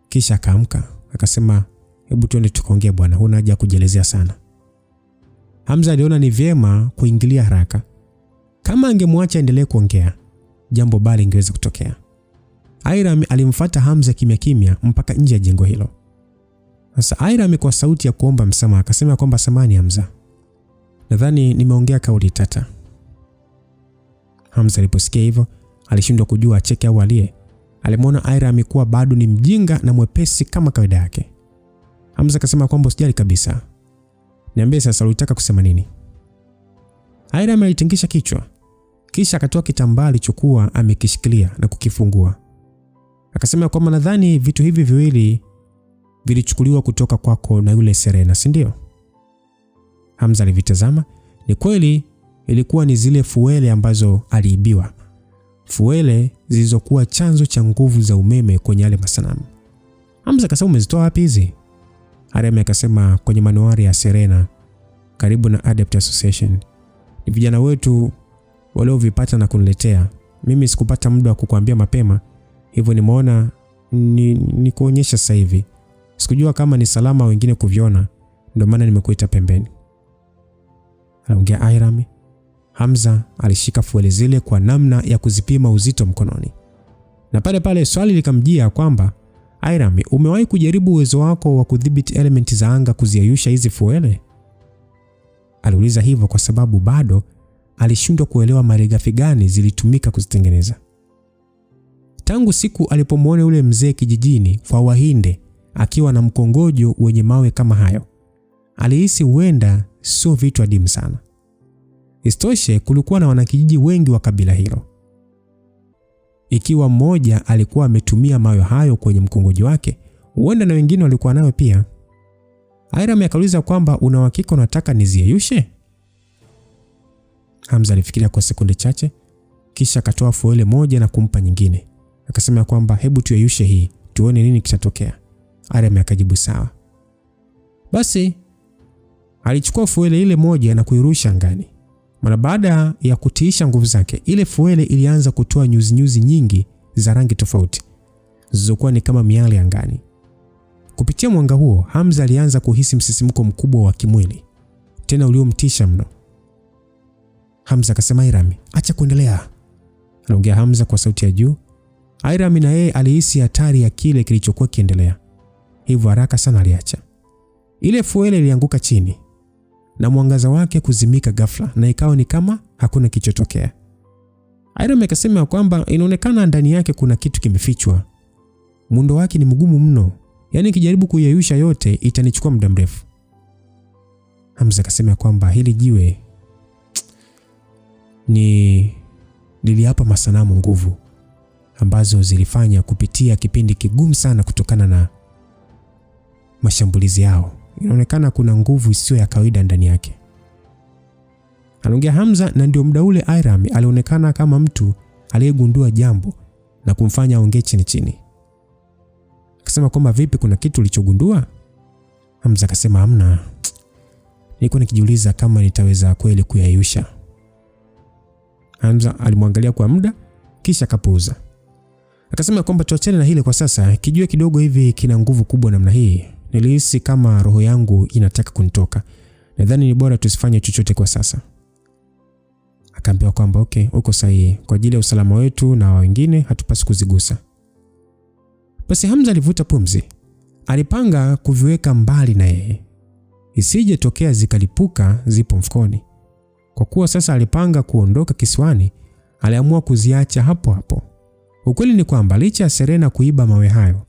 Kisha akaamka, akasema, hebu twende tukaongea bwana, huna haja kujielezea sana. Hamza aliona ni vyema kuingilia haraka. Kama angemwacha endelee kuongea, jambo bali ingeweza kutokea. Airam alimfuata Hamza kimya kimya mpaka nje ya jengo hilo. Sasa Airam kwa sauti ya kuomba msamaha akasema kwamba samahani Hamza, nadhani nimeongea kauli tata. Hamza aliposikia hivyo alishindwa kujua acheke au alie. Alimwona Airam kuwa bado ni mjinga na mwepesi kama kawaida yake. Hamza akasema kwamba usijali kabisa, niambie sasa ulitaka kusema nini? Airam alitingisha kichwa, kisha akatoa kitambaa alichokuwa amekishikilia na kukifungua. Akasema kwamba nadhani vitu hivi viwili vilichukuliwa kutoka kwako na yule Serena, si ndio? Hamza alivitazama. Ni kweli ilikuwa ni zile fuele ambazo aliibiwa. Fuele zilizokuwa chanzo cha nguvu za umeme kwenye yale masanamu. Hamza akasema umezitoa wapi hizi? Airam akasema kwenye manuari ya Serena karibu na Adept Association. Ni vijana wetu waliovipata na kuniletea. Mimi sikupata muda wa kukuambia mapema, hivyo nimeona ni kuonyesha sasa hivi. Sikujua kama ni salama wengine kuviona, ndio maana nimekuita pembeni. Aliongea Airam. Hamza alishika fuele zile kwa namna ya kuzipima uzito mkononi. Na pale pale swali likamjia kwamba Airam, umewahi kujaribu uwezo wako wa kudhibiti elementi za anga kuziayusha hizi fuele? Aliuliza hivyo kwa sababu bado alishindwa kuelewa malighafi gani zilitumika kuzitengeneza. Tangu siku alipomwona yule mzee kijijini kwa Wahinde akiwa na mkongojo wenye mawe kama hayo, alihisi huenda sio vitu adimu sana. Isitoshe kulikuwa na wanakijiji wengi wa kabila hilo. Ikiwa mmoja alikuwa ametumia mawe hayo kwenye mkongojo wake, huenda na wengine walikuwa nayo pia. Airam akauliza kwamba una uhakika unataka niziyeyushe? Hamza alifikiria kwa sekunde chache, kisha akatoa fuele moja na kumpa nyingine. Akasema kwamba hebu tuyeyushe hii, tuone nini kitatokea. Airam akajibu sawa. Basi alichukua fuele ile moja na kuirusha angani. Mara baada ya kutiisha nguvu zake, ile fuele ilianza kutoa nyuzi nyingi za rangi tofauti zilizokuwa ni kama miale angani. Kupitia mwanga huo, Hamza alianza kuhisi msisimko mkubwa wa kimwili, tena uliomtisha mno. Hamza akasema, Airam, acha kuendelea. Aliongea Hamza kwa sauti ya juu. Airam na yeye alihisi hatari ya kile kilichokuwa kiendelea, hivyo haraka sana aliacha. Ile fuele ilianguka chini na mwangaza wake kuzimika ghafla, na ikawa ni kama hakuna kilichotokea. Airam akasema kwamba inaonekana ndani yake kuna kitu kimefichwa. Muundo wake ni mgumu mno, yaani kijaribu kuyeyusha yote itanichukua muda mrefu. Hamza akasema kwamba hili jiwe liliapa masanamu nguvu ambazo zilifanya kupitia kipindi kigumu sana kutokana na mashambulizi yao. Inaonekana kuna nguvu isiyo ya kawaida ndani yake. Aliongea Hamza, na ndio muda ule Airam alionekana kama mtu aliyegundua jambo na kumfanya aongee chini. Akasema kwamba vipi, kuna kitu ulichogundua? Hamza akasema hamna, nilikuwa nikijiuliza kama nitaweza kweli kuyayusha. Hamza alimwangalia kwa muda kisha akapuuza. Akasema kwamba tuachane na hile kwa sasa, kijue kidogo hivi kina nguvu kubwa namna hii. Nilihisi kama roho yangu inataka kunitoka. Nadhani ni bora tusifanye chochote kwa sasa. Akaambia kwamba okay, uko sahihi. Kwa ajili ya usalama wetu na wengine hatupasi kuzigusa. Basi Hamza alivuta pumzi. Alipanga kuviweka mbali na yeye, isije tokea zikalipuka zipo mfukoni. Kwa kuwa sasa alipanga kuondoka kisiwani, aliamua kuziacha hapo hapo. Ukweli ni kwamba licha ya Serena kuiba mawe hayo,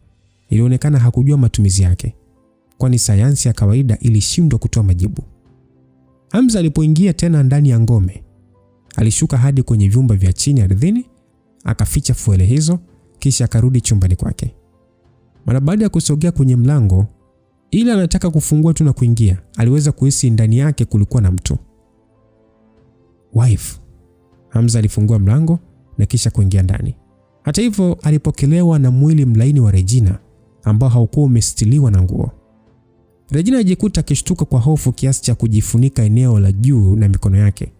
ilionekana hakujua matumizi yake, kwani sayansi ya kawaida ilishindwa kutoa majibu. Hamza alipoingia tena ndani ya ngome, alishuka hadi kwenye vyumba vya chini ardhini, akaficha fuele hizo, kisha akarudi chumbani kwake. Mara baada ya kusogea kwenye mlango, ili anataka kufungua tu na kuingia, aliweza kuhisi ndani yake kulikuwa na mtu. Wife. Hamza alifungua mlango na kisha kuingia ndani. Hata hivyo alipokelewa na mwili mlaini wa Regina ambao haukuwa umestiliwa na nguo. Regina alijikuta akishtuka kwa hofu kiasi cha kujifunika eneo la juu na mikono yake.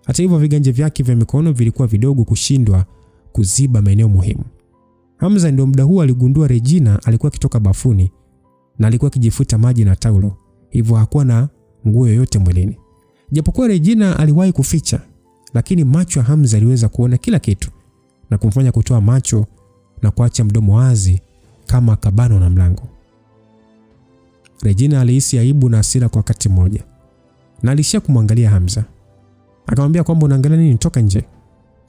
Hata hivyo viganja vyake vya mikono vilikuwa vidogo kushindwa kuziba maeneo muhimu. Hamza ndio muda huo aligundua Regina alikuwa akitoka bafuni na alikuwa akijifuta maji na taulo, hivyo hakuwa na nguo yoyote mwilini. Japokuwa Regina aliwahi kuficha, lakini macho ya Hamza aliweza kuona kila kitu na kumfanya kutoa macho na kuacha mdomo wazi kama kabano na mlango. Regina alihisi aibu na hasira kwa wakati mmoja, na alishia kumwangalia Hamza. Akamwambia kwamba unaangalia nini, toka nje.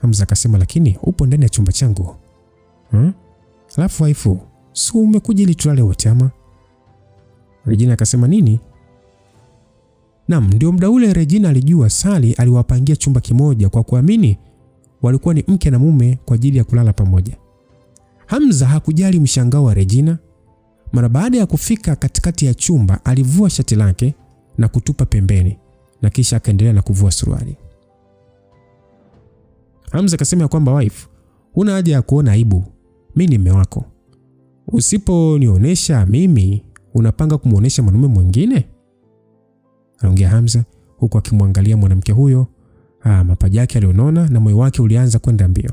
Hamza akasema lakini upo ndani ya chumba changu. Alafu waifu, si umekuja ili tulale wote ama? Regina akasema nini? Naam, ndio muda ule Regina alijua Sally aliwapangia chumba kimoja kwa kuamini walikuwa ni mke na mume kwa ajili ya kulala pamoja. Hamza hakujali mshangao wa Regina. Mara baada ya kufika katikati ya chumba, alivua shati lake na kutupa pembeni na kisha akaendelea na kuvua suruali. Hamza akasema kwamba wife, huna haja ya kuona aibu. Mimi ni mume wako. Usiponionyesha mimi, unapanga kumuonesha mwanamume mwingine? Anaongea Hamza huku akimwangalia mwanamke huyo. Mapaja yake alionona na moyo wake ulianza kwenda mbio.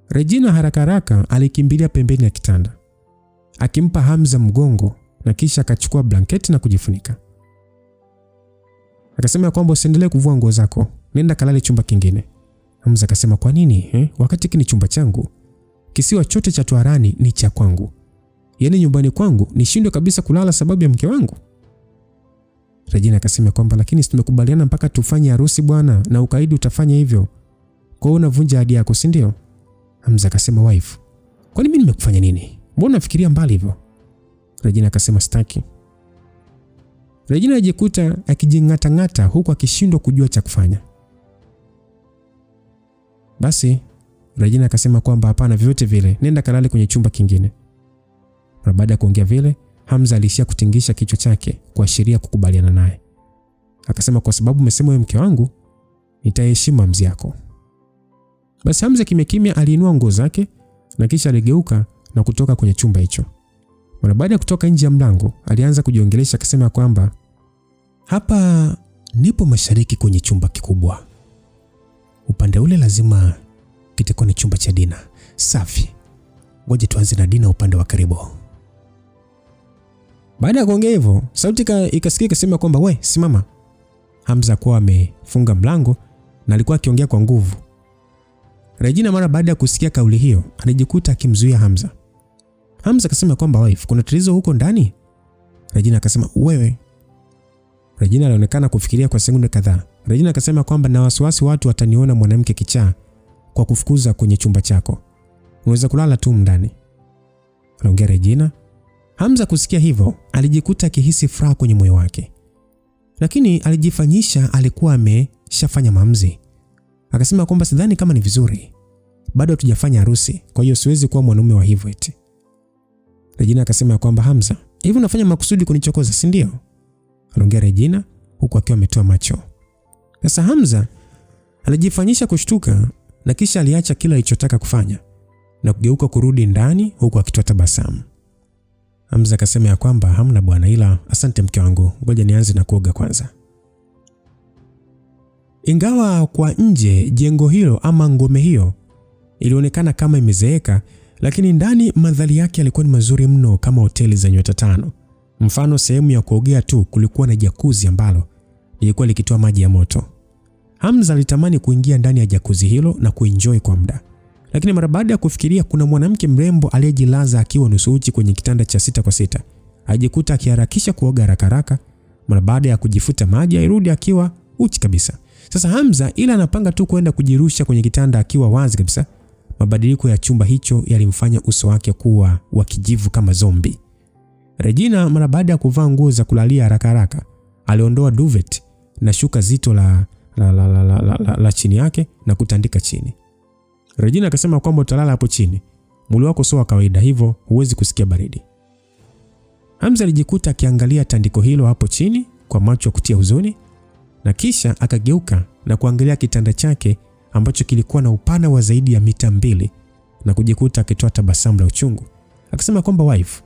Regina haraka haraka alikimbilia pembeni ya kitanda, akimpa Hamza mgongo na kisha akachukua blanketi na kujifunika. Akasema kwamba usiendelee kuvua nguo zako, nenda kalale chumba kingine. Hamza akasema kwa nini? Wakati hiki ni chumba changu. Kisiwa chote cha Twarani ni cha kwangu. Yaani nyumbani kwangu nishindwe kabisa kulala sababu ya mke wangu? Regina akasema kwamba lakini tumekubaliana mpaka tufanye harusi bwana, na ukaidi utafanya hivyo. Kwa hiyo unavunja ahadi yako, si ndio? Hamza akasema wife, kwani mimi nimekufanya nini? Mbona unafikiria mbali hivyo? Regina akasema staki. Regina ajikuta akijingata-ngata huku akishindwa kujua cha kufanya. Basi Regina akasema kwamba hapana, vyote vile nenda kalale kwenye chumba kingine. Na baada ya kuongea vile, Hamza alishia kutingisha kichwa chake kuashiria kukubaliana naye. Akasema kwa sababu umesema wewe mke wangu, nitaheshimu maamuzi yako. Basi Hamza kimya aliinua nguo zake na kisha aligeuka na kutoka kwenye chumba hicho. Mara baada ya kutoka nje ya mlango, alianza kujiongelesha akasema kwamba hapa nipo mashariki kwenye chumba kikubwa. Upande ule lazima kitakuwa ni chumba cha Dina. Safi. Ngoja tuanze na Dina upande wa karibu. Baada ya kuongea hivyo, sauti ikasikika ikasema kwamba we, simama. Hamza kwa amefunga mlango na alikuwa akiongea kwa nguvu. Regina mara baada ya kusikia kauli hiyo, alijikuta akimzuia Hamza. Hamza akasema kwamba wife, kuna tatizo huko ndani? Regina akasema wewe. Regina alionekana kufikiria kwa sekunde kadhaa. Regina akasema kwamba na wasiwasi watu wataniona mwanamke kichaa kwa kufukuza kwenye chumba chako. Unaweza kulala tu ndani. Anaongea Regina. Hamza kusikia hivyo, alijikuta akihisi furaha kwenye moyo wake. Lakini alijifanyisha alikuwa ameshafanya maamuzi. Akasema kwamba sidhani kama ni vizuri. Bado hatujafanya harusi, kwa hiyo siwezi kuwa mwanaume wa hivyo eti. Regina akasema kwamba Hamza, hivi unafanya makusudi kunichokoza, si ndio? Anaongea Regina huku akiwa ametoa macho. Sasa Hamza alijifanyisha kushtuka na kisha aliacha kila alichotaka kufanya na kugeuka kurudi ndani huku akitoa tabasamu. Hamza akasema ya kwamba hamna bwana, ila asante mke wangu, ngoja nianze na kuoga kwanza. Ingawa kwa nje jengo hilo ama ngome hiyo ilionekana kama imezeeka, lakini ndani mandhari yake yalikuwa ni mazuri mno kama hoteli za nyota 5. Mfano sehemu ya kuogea tu kulikuwa na jacuzzi ambalo lilikuwa likitoa maji ya moto. Hamza alitamani kuingia ndani ya jacuzzi hilo na kuenjoy kwa muda. Lakini mara baada ya kufikiria kuna mwanamke mrembo aliyejilaza akiwa nusu uchi kwenye kitanda cha 6x6, ajikuta akiharakisha kuoga haraka. Mara baada ya kujifuta maji airudi akiwa uchi kabisa. Sasa Hamza ila anapanga tu kwenda kujirusha kwenye kitanda akiwa wazi kabisa. Mabadiliko ya chumba hicho yalimfanya uso wake kuwa wa kijivu kama zombi. Regina mara baada ya kuvaa nguo za kulalia haraka aliondoa duvet na shuka zito la chini yake na kutandika chini. Regina akasema kwamba utalala hapo chini. Mwili wako sio wa kawaida hivyo huwezi kusikia baridi. Hamza alijikuta akiangalia tandiko hilo hapo chini kwa macho ya kutia huzuni na kisha akageuka na kuangalia kitanda chake ambacho kilikuwa na upana wa zaidi ya mita 2 na kujikuta akitoa tabasamu la uchungu. Akasema kwamba wife,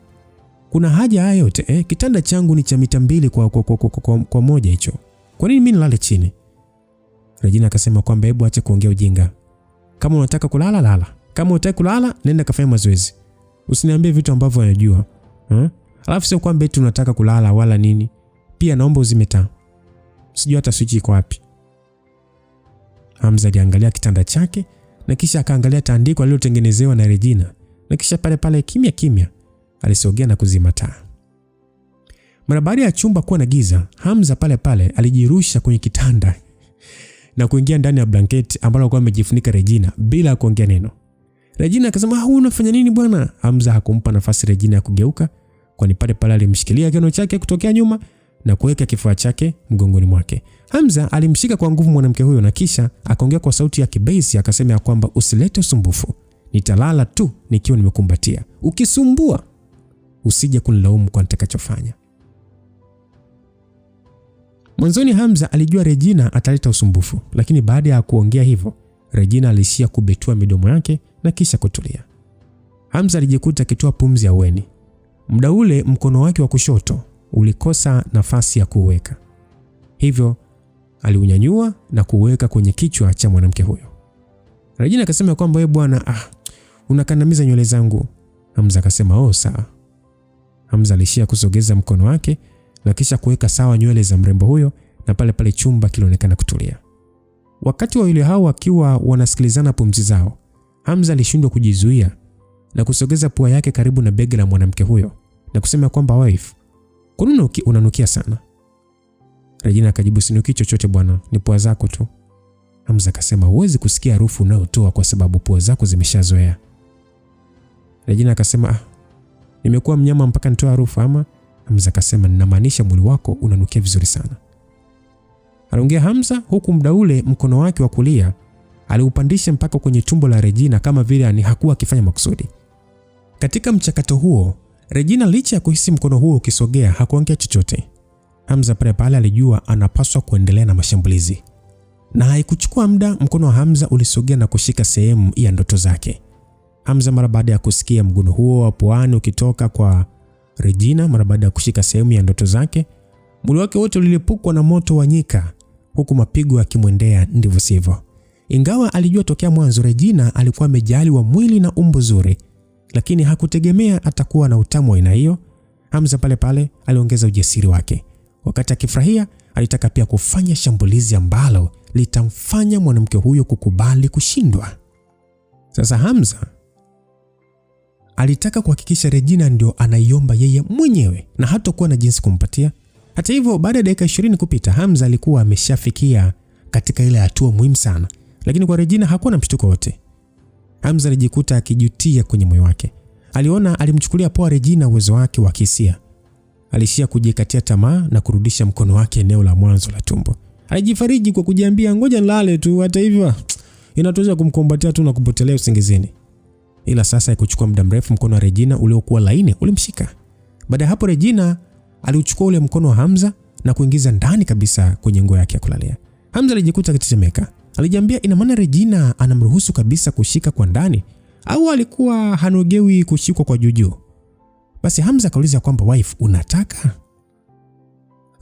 kuna haja haya yote kitanda changu ni cha mita 2 kwa moja hicho. Kwa nini mimi nilale chini? Regina akasema kwamba hebu acha kuongea ujinga. Kama unataka kulala lala. Kama unataka kulala nenda kafanya mazoezi. Usiniambie vitu ambavyo unajua. Alafu sio kwamba eti tunataka kulala wala nini. Pia naomba uzime taa. Sijui hata switch iko wapi. Hamza aliangalia kitanda chake na kisha akaangalia tandiko alilotengenezewa na Regina, na kisha pale pale kimya kimya alisogea na kuzima taa. Mara baada ya chumba kuwa na giza, Hamza pale pale alijirusha kwenye kitanda na kuingia ndani ya blanketi ambalo alikuwa amejifunika Regina bila kuongea neno. Regina akasema, unafanya nini bwana?" Hamza hakumpa nafasi Regina ya kugeuka, kwani pale pale alimshikilia kiuno chake kutokea nyuma na kuweka kifua chake mgongoni mwake. Hamza alimshika kwa nguvu mwanamke huyo na kisha akaongea kwa sauti ya kibesi akasema kwamba usilete usumbufu. Nitalala tu nikiwa nimekumbatia. Ukisumbua usije kunilaumu kwa nitakachofanya. Mwanzoni Hamza alijua Regina ataleta usumbufu, lakini baada ya kuongea hivyo, Regina alishia kubetua midomo yake na kisha kutulia. Hamza alijikuta akitoa pumzi ya weni. Muda ule mkono wake wa kushoto ulikosa nafasi ya kuweka. Hivyo aliunyanyua na kuweka kwenye kichwa cha mwanamke huyo. Regina akasema kwamba wewe bwana, unakandamiza nywele zangu. Hamza akasema, sawa. Hamza alishia kusogeza mkono wake na kisha kuweka sawa nywele za mrembo huyo, na pale pale chumba kilionekana kutulia. Wakati wawili hao wakiwa wanasikilizana pumzi zao, Hamza alishindwa kujizuia na kusogeza pua yake karibu na bega la mwanamke huyo na kusema kwamba, wife, kwa nini unanukia sana? Regina akajibu, sinuki chochote bwana, ni pua zako tu. Hamza akasema, huwezi kusikia harufu unayotoa kwa sababu pua zako zimeshazoea. Regina akasema, nimekuwa mnyama mpaka nitoa harufu ama? Hamza akasema, ninamaanisha mwili wako unanukia vizuri sana. Aliongea Hamza huku muda ule mkono wake wa kulia aliupandisha mpaka kwenye tumbo la Regina kama vile hakuwa akifanya makusudi. Katika mchakato huo, Regina licha ya kuhisi mkono huo ukisogea hakuongea chochote. Hamza pale pale alijua anapaswa kuendelea na mashambulizi. Na haikuchukua muda, mkono wa Hamza ulisogea na kushika sehemu ya ndoto zake. Hamza mara baada ya kusikia mguno huo wa puani ukitoka kwa Regina, mara baada ya kushika sehemu ya ndoto zake, mwili wake wote ulilipukwa na moto wa nyika, huku mapigo yakimwendea ndivyo sivyo. Ingawa alijua tokea mwanzo Regina alikuwa amejaliwa mwili na umbo zuri, lakini hakutegemea atakuwa na utamu wa aina hiyo. Hamza pale pale aliongeza ujasiri wake. Wakati akifurahia, alitaka pia kufanya shambulizi ambalo litamfanya mwanamke huyo kukubali kushindwa. Sasa Hamza alitaka kuhakikisha Regina ndio anaiomba yeye mwenyewe na hatakuwa na jinsi kumpatia. Hata hivyo, baada ya dakika 20 kupita, Hamza alikuwa ameshafikia katika ile hatua muhimu sana, lakini kwa Regina hakuwa na mshtuko wote. Hamza alijikuta akijutia kwenye moyo wake. Aliona alimchukulia poa Regina uwezo wake wa kihisia. Alishia kujikatia tamaa na kurudisha mkono wake eneo la mwanzo la tumbo. Alijifariji kwa kujiambia, ngoja nilale tu, hata hivyo inatosha kumkumbatia tu na kupotelea usingizini. Ila sasa ikuchukua muda mrefu, mkono wa Regina uliokuwa laini ulimshika. Baada ya hapo, Regina aliuchukua ule mkono wa Hamza na kuingiza ndani kabisa kwenye nguo yake ya kulalia. Hamza alijikuta akitetemeka. Alijiambia, ina maana Regina anamruhusu kabisa kushika kwa ndani, au alikuwa hanogewi kushikwa kwa juju? Basi Hamza akauliza kwamba, wife, unataka?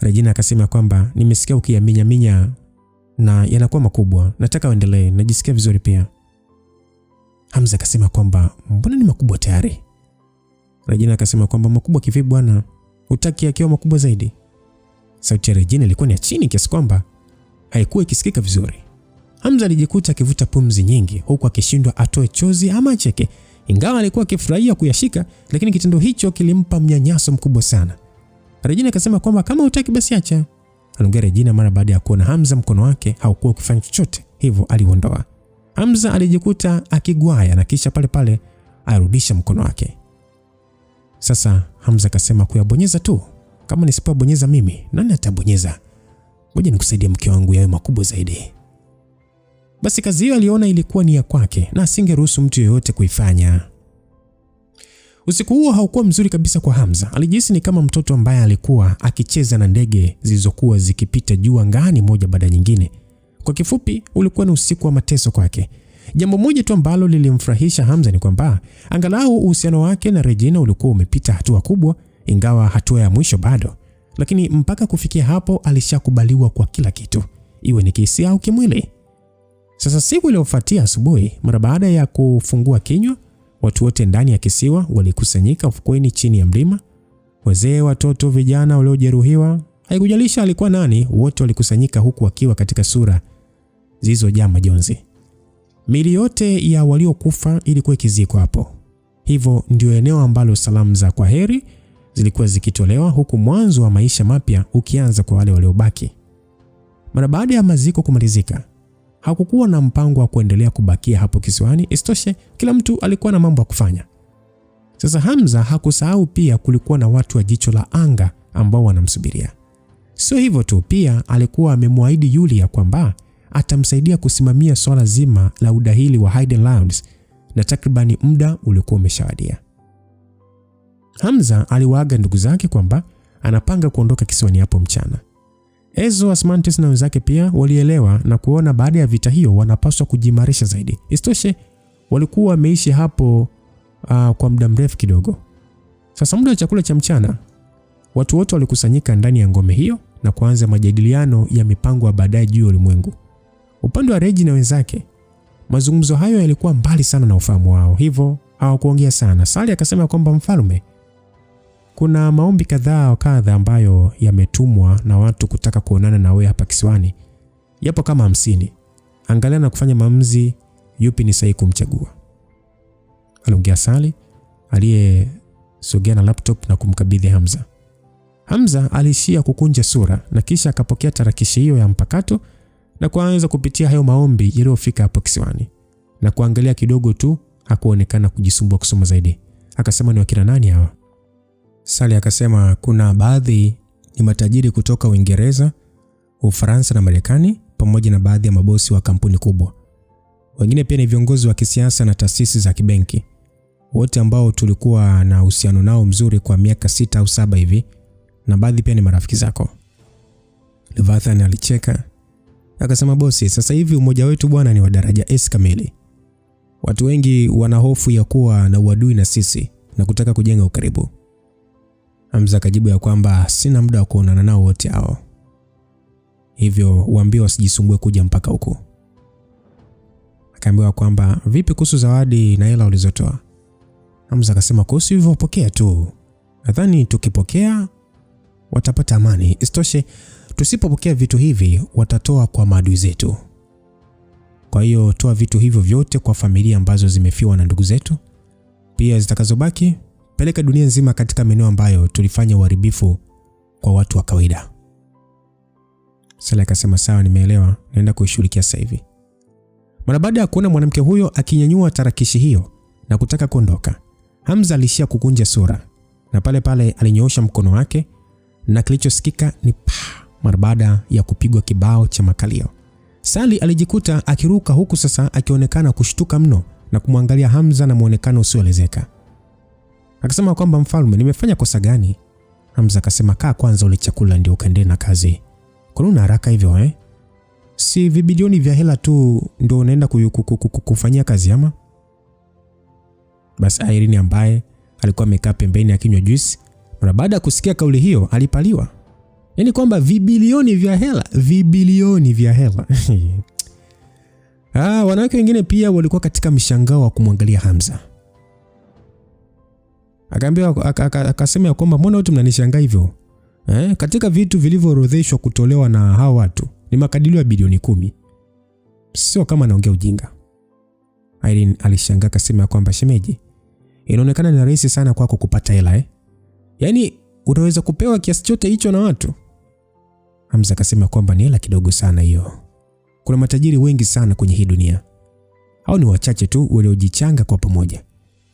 Regina akasema kwamba, nimesikia ukiyaminya na yanakuwa makubwa, nataka uendelee, najisikia vizuri pia. Hamza akasema kwamba, mbona ni makubwa tayari? Regina akasema kwamba, makubwa kivipi bwana? Utaki yakiwa makubwa zaidi? Sauti ya Regina ilikuwa ni ya chini kiasi kwamba haikuwa ikisikika vizuri. Hamza alijikuta akivuta pumzi nyingi huku akishindwa atoe chozi ama acheke. Ingawa alikuwa akifurahia kuyashika, lakini kitendo hicho kilimpa mnyanyaso mkubwa sana. Regina akasema kwamba, kama hutaki basi acha. Aliongea Regina mara baada ya kuona Hamza mkono wake haukuwa ukifanya chochote, hivyo aliondoa. Hamza alijikuta akigwaya na kisha pale pale arudisha mkono wake. Sasa Hamza akasema, kuyabonyeza tu, kama nisipobonyeza mimi nani atabonyeza? Ngoja nikusaidie mke wangu yawe makubwa zaidi. Basi kazi hiyo aliona ilikuwa ni ya kwake na asingeruhusu mtu yeyote kuifanya. Usiku huo haukuwa mzuri kabisa kwa Hamza. Alijihisi ni kama mtoto ambaye alikuwa akicheza na ndege zilizokuwa zikipita juu angani moja baada nyingine. Kwa kifupi, ulikuwa ni usiku wa mateso kwake. Jambo moja tu ambalo lilimfurahisha Hamza ni kwamba angalau uhusiano wake na Regina ulikuwa umepita hatua kubwa, ingawa hatua ya mwisho bado. Lakini mpaka kufikia hapo alishakubaliwa kwa kila kitu, iwe ni kihisia au kimwili. Sasa siku iliyofuatia asubuhi, mara baada ya kufungua kinywa, watu wote ndani ya kisiwa walikusanyika ufukweni chini ya mlima. Wazee, watoto, vijana waliojeruhiwa, haikujalisha alikuwa nani, wote walikusanyika huku wakiwa katika sura zilizojaa majonzi. Miili yote ya waliokufa ilikuwa ikizikwa hapo. Hivyo ndio eneo ambalo salamu za kwaheri zilikuwa zikitolewa, huku mwanzo wa maisha mapya ukianza kwa wale waliobaki. Mara baada ya maziko kumalizika, hakukuwa na mpango wa kuendelea kubakia hapo kisiwani. Isitoshe, kila mtu alikuwa na mambo ya kufanya. Sasa Hamza hakusahau pia kulikuwa na watu wa jicho la anga ambao wanamsubiria. Sio hivyo tu, pia alikuwa amemwaahidi Julia kwamba atamsaidia kusimamia swala zima la udahili wa Hidden Lands, na takribani muda ulikuwa umeshawadia. Hamza aliwaaga ndugu zake kwamba anapanga kuondoka kisiwani hapo mchana. Ezo, Asmantes na wenzake pia walielewa na kuona baada ya vita hiyo wanapaswa kujimarisha zaidi. Isitoshe, walikuwa wameishi hapo kwa muda mrefu kidogo. Sasa muda wa chakula cha mchana, watu wote walikusanyika ndani ya ngome hiyo na kuanza majadiliano ya mipango ya baadaye juu ya ulimwengu. Upande wa Reji na wenzake, mazungumzo hayo yalikuwa mbali sana na ufahamu wao, hivyo hawakuongea sana. Sali akasema kwamba mfalme, kuna maombi kadhaa ambayo yametumwa na watu kutaka kuonana na wewe hapa kisiwani. Yapo kama 50. Angalia na kufanya maamuzi yupi ni sahihi kumchagua. Aliongea Sali aliyesogea na laptop na kumkabidhi Hamza. Hamza alishia kukunja sura na kisha akapokea tarakishi hiyo ya mpakato na kuanza kupitia hayo maombi yaliyofika hapo kisiwani. Na kuangalia kidogo tu, hakuonekana kujisumbua kusoma zaidi. Akasema, ni wakina nani hawa? Sali akasema kuna baadhi ni matajiri kutoka Uingereza, Ufaransa na Marekani, pamoja na baadhi ya mabosi wa kampuni kubwa. Wengine pia ni viongozi wa kisiasa na taasisi za kibenki, wote ambao tulikuwa na uhusiano nao mzuri kwa miaka 6 au 7 hivi, na baadhi pia ni marafiki zako. Leviathan alicheka akasema, bosi, sasa hivi umoja wetu bwana ni wa daraja S kamili. Watu wengi wana hofu ya kuwa na uadui na sisi na kutaka kujenga ukaribu. Hamza akajibu ya kwamba sina muda wa kuonana nao wote hao, hivyo waambie wasijisumbue kuja mpaka huko. Akaambiwa kwamba vipi kuhusu zawadi na hela ulizotoa? Hamza akasema kuhusu hivyo pokea tu. Nadhani tukipokea watapata amani. Isitoshe, tusipopokea vitu hivi watatoa kwa maadui zetu. Kwa hiyo toa vitu hivyo vyote kwa familia ambazo zimefiwa na ndugu zetu. Pia zitakazobaki peleka dunia nzima katika maeneo ambayo tulifanya uharibifu kwa watu wa kawaida. Sala akasema sawa, nimeelewa, naenda kuishughulikia sasa hivi. Mara baada ya kuona mwanamke huyo akinyanyua tarakishi hiyo na kutaka kuondoka, Hamza alishia kukunja sura na pale pale alinyoosha mkono wake na kilichosikika ni pa. Mara baada ya kupigwa kibao cha makalio, Sali alijikuta akiruka huku sasa akionekana kushtuka mno na kumwangalia Hamza na muonekano usioelezeka. Akasema kwamba mfalme, nimefanya kosa gani? Hamza akasema kaa kwanza ule chakula ndio ukaendelee na kazi. Kwa nini una haraka hivyo Si vibilioni vya hela tu ndio unaenda kufanyia kazi ama? Basi Irene ambaye alikuwa amekaa pembeni akinywa juice, mara baada ya kusikia kauli hiyo alipaliwa. Yaani kwamba vibilioni vya hela. Wanawake wengine pia walikuwa katika mshangao wa kumwangalia Hamza. Akasema kwamba mbona wote mnanishangaa hivyo? Katika vitu vilivyoorodheshwa kutolewa na hao watu ni makadirio ya bilioni 10. Sio kama naongea ujinga. Irene alishangaa akasema kwamba shemeji, inaonekana ni rahisi sana kwako kupata hela Yaani unaweza kupewa kiasi chote hicho na watu? Hamza akasema kwamba ni hela kidogo sana hiyo. Kuna matajiri wengi sana kwenye hii dunia. Hao ni wachache tu waliojichanga kwa pamoja.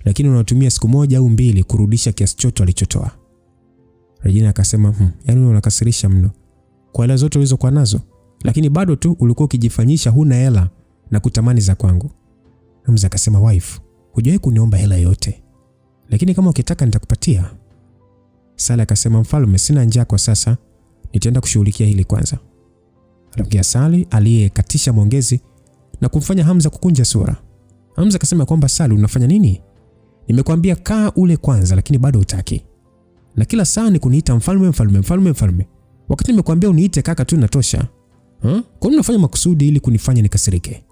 Lakini unatumia siku moja au 2 kurudisha kiasi chote alichotoa. Regina akasema, yaani unakasirisha mno. Kwa hela zote ulizokuwa nazo, lakini bado tu ulikuwa ukijifanyisha huna hela na kutamani za kwangu. Hamza akasema, wife, hujawahi kuniomba hela yote. Lakini kama ukitaka nitakupatia. Sala akasema, mfalme, sina njaa kwa sasa, nitaenda kushughulikia hili kwanza. Aliongea Sali aliyekatisha mwongezi na kumfanya Hamza kukunja sura. Hamza akasema kwamba Sali, unafanya nini? Nimekuambia kaa ule kwanza, lakini bado hutaki. Na kila saa ni kuniita mfalme. Wakati nimekuambia uniite kaka tu inatosha. Kwa nini unafanya makusudi ili kunifanya nikasirike?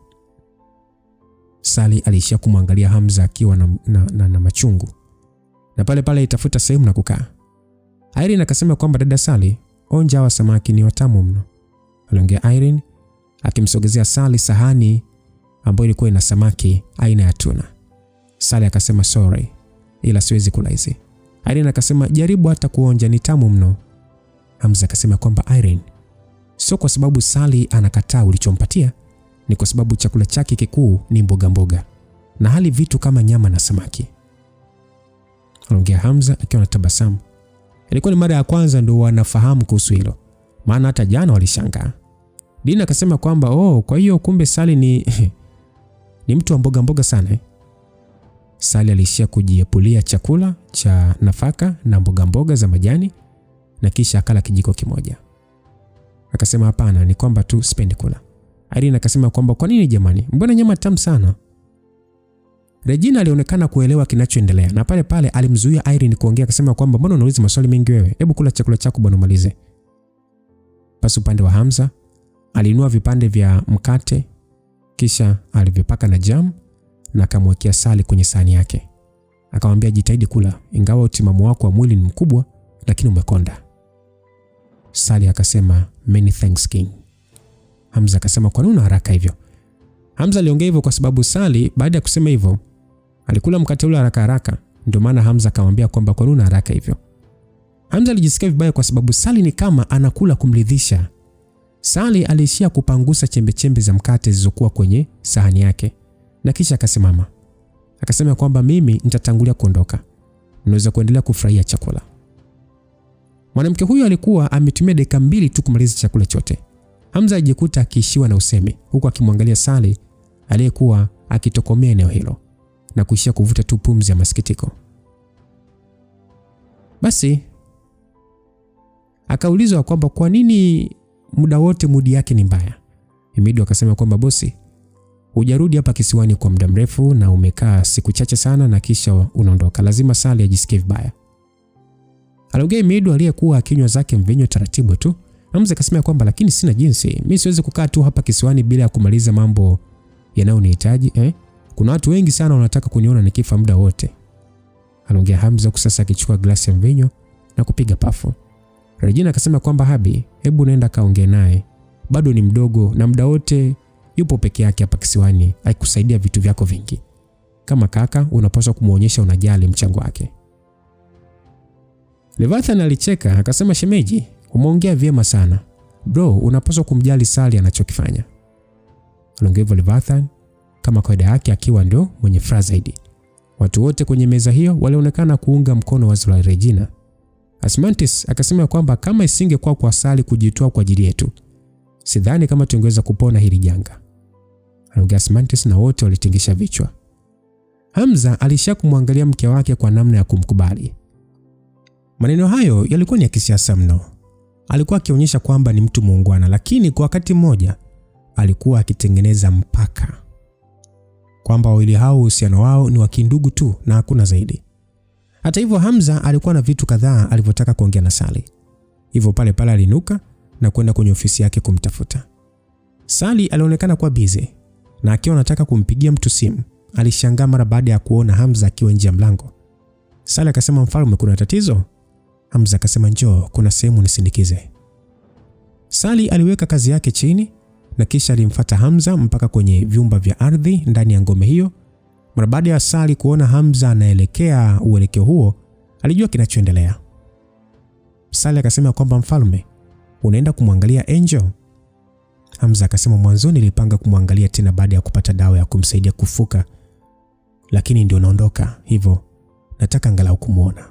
Sali alishia kumwangalia Hamza akiwa na machungu. Na pale itafuta sehemu na kukaa. Irene akasema kwamba dada Sally, onja hawa samaki ni watamu mno. Aliongea Irene akimsogezea Sally sahani ambayo ilikuwa ina samaki aina ya tuna. Sally akasema sorry, ila siwezi kula hizi. Irene akasema jaribu hata kuonja, ni tamu mno. Hamza akasema kwamba Irene, sio kwa sababu Sally anakataa ulichompatia, ni kwa sababu chakula chake kikuu ni mboga mboga na hali vitu kama nyama na samaki. Aliongea Hamza akiwa na tabasamu. Ilikuwa ni mara ya kwanza ndio wanafahamu kuhusu hilo, maana hata jana walishangaa. Dina akasema kwamba kwa hiyo kumbe Sally ni mtu wa mboga mboga sana. Sally alishia kujiepulia chakula cha nafaka na mboga mboga za majani na kisha akala kijiko kimoja. Akasema hapana, ni kwamba tu sipendi kula. Irene akasema kwamba kwa nini jamani? Mbona nyama tamu sana? Regina alionekana kuelewa kinachoendelea na pale pale alimzuia Irene kuongea, akasema kwamba mbona unauliza maswali mengi wewe? Hebu kula chakula chako bwana malize. Basi upande wa Hamza alinua vipande vya mkate kisha alivipaka na jam na akamwekea Sally kwenye sahani yake. Akamwambia jitahidi kula, ingawa utimamu wako wa mwili ni mkubwa lakini umekonda. Sally akasema many thanks king. Hamza akasema kwa nini una haraka hivyo? Hamza aliongea hivyo kwa sababu Sally baada ya kusema hivyo alikula mkate ule haraka haraka, ndio maana Hamza akamwambia kwamba kwa nini una haraka hivyo. Hamza alijisikia vibaya kwa sababu Sally ni kama anakula kumridhisha. Sally aliishia kupangusa chembe za mkate zilizokuwa kwenye sahani yake na kisha akasimama. Akasema kwamba mimi nitatangulia kuondoka, unaweza kuendelea kufurahia chakula. Mwanamke huyo alikuwa ametumia dakika 2 tu kumaliza chakula chote. Hamza alijikuta akiishiwa na usemi huku akimwangalia Sally aliyekuwa akitokomea eneo hilo na kuishia kuvuta tu pumzi ya masikitiko. Basi akaulizwa kwamba kwa nini muda wote mudi yake ni mbaya. Himidu akasema kwamba bosi, hujarudi hapa kisiwani kwa muda mrefu na umekaa siku chache sana na kisha unaondoka, lazima Sally ajisikie vibaya. Aliongea Himidu aliyekuwa akinywa zake mvinyo taratibu tu. Hamza akasema kwamba lakini sina jinsi, mimi siwezi kukaa tu hapa kisiwani bila ya kumaliza mambo yanayonihitaji. Kuna watu wengi sana wanataka kuniona nikifa muda wote. Aliongea Hamza sasa akichukua glasi ya mvinyo na kupiga pafu. Regina akasema kwamba Habi, hebu nenda kaongee naye, bado ni mdogo na muda wote yupo peke yake hapa kisiwani, haikusaidia vitu vyako vingi. Kama kaka unapaswa kumuonyesha unajali mchango wake. Levathan alicheka akasema shemeji, umeongea vyema sana. Bro, unapaswa kumjali Sally anachokifanya. Aliongea Levathan kama kawaida yake akiwa ndio mwenye furaha zaidi. Watu wote kwenye meza hiyo walionekana kuunga mkono wazo la Regina. Asmantis akasema kwamba kama isingekuwa kwa Sally kujitoa kwa ajili yetu, sidhani kama tungeweza kupona hili janga. Aliongea Asmantis na wote walitingisha vichwa. Hamza alishia kumwangalia mke wake kwa namna ya kumkubali. Maneno hayo yalikuwa ni ya kisiasa mno. Alikuwa akionyesha kwamba ni mtu muungwana, lakini kwa wakati mmoja alikuwa akitengeneza mpaka kwamba wawili hao uhusiano wao ni wa kindugu tu na hakuna zaidi. Hata hivyo Hamza alikuwa na vitu kadhaa alivyotaka kuongea na Sally. Hivyo pale pale alinuka na kwenda kwenye ofisi yake kumtafuta. Sally alionekana kuwa busy na akiwa anataka kumpigia mtu simu. Alishangaa mara baada ya kuona Hamza akiwa nje ya mlango. Sally akasema mfalme, kuna tatizo? Hamza akasema njoo, kuna sehemu nisindikize. Sally aliweka kazi yake chini na kisha alimfuata Hamza mpaka kwenye vyumba vya ardhi ndani ya ngome hiyo. Mara baada ya Sally kuona Hamza anaelekea uelekeo huo, alijua kinachoendelea. Sally akasema kwamba mfalme, unaenda kumwangalia Angel? Hamza akasema mwanzoni nilipanga kumwangalia tena baada ya kupata dawa ya kumsaidia kufuka, lakini ndio naondoka, hivyo nataka angalau kumuona.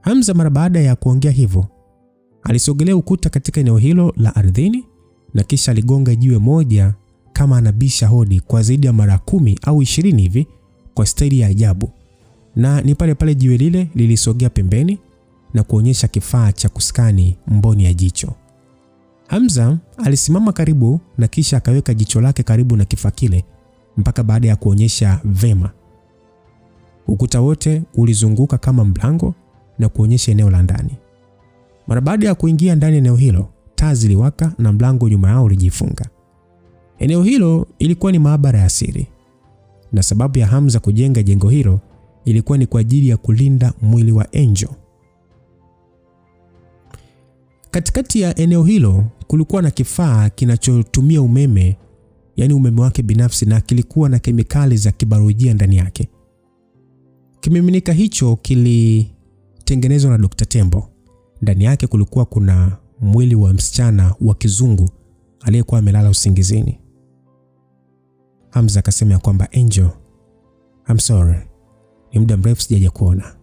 Hamza mara baada ya kuongea hivyo alisogelea ukuta katika eneo hilo la ardhini na kisha aligonga jiwe moja kama anabisha hodi kwa zaidi ya mara 10 au 20 hivi kwa staili ya ajabu, na ni pale pale jiwe lile lilisogea pembeni na kuonyesha kifaa cha kuskani mboni ya jicho. Hamza alisimama karibu na kisha akaweka jicho lake karibu na kifaa kile mpaka baada ya kuonyesha vema. Ukuta wote ulizunguka kama mlango na kuonyesha eneo la ndani. Mara baada ya kuingia ndani eneo hilo, taa ziliwaka na mlango nyuma yao ulijifunga. Eneo hilo ilikuwa ni maabara ya siri. Na sababu ya Hamza kujenga jengo hilo ilikuwa ni kwa ajili ya kulinda mwili wa Angel. Katikati ya eneo hilo kulikuwa na kifaa kinachotumia umeme, yaani umeme wake binafsi, na kilikuwa na kemikali za kibiolojia ndani yake. Kimiminika hicho kilitengenezwa na Dr. Tembo. Ndani yake kulikuwa kuna mwili wa msichana wa kizungu aliyekuwa amelala usingizini. Hamza akasema kwamba Angel, I'm sorry. Ni muda mrefu sijaja kuona.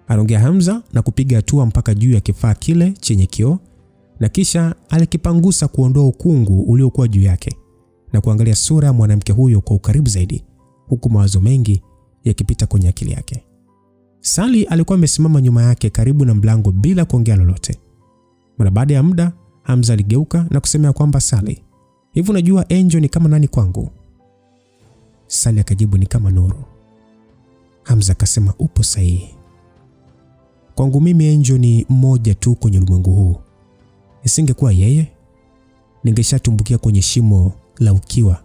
Aliongea Hamza na kupiga hatua mpaka juu ya kifaa kile chenye kioo, na kisha alikipangusa kuondoa ukungu uliokuwa juu yake na kuangalia sura ya mwanamke huyo kwa ukaribu zaidi, huku mawazo mengi yakipita kwenye akili yake. Sally alikuwa amesimama nyuma yake karibu na mlango bila kuongea lolote. Mara baada ya muda, Hamza aligeuka na kusema kwamba Sally, hivi unajua Angel ni kama nani kwangu? Sally akajibu, ni kama nuru. Hamza akasema, upo sahihi. Kwangu mimi Angel ni mmoja tu kwenye ulimwengu huu. Isingekuwa yeye, ningeshatumbukia kwenye shimo la ukiwa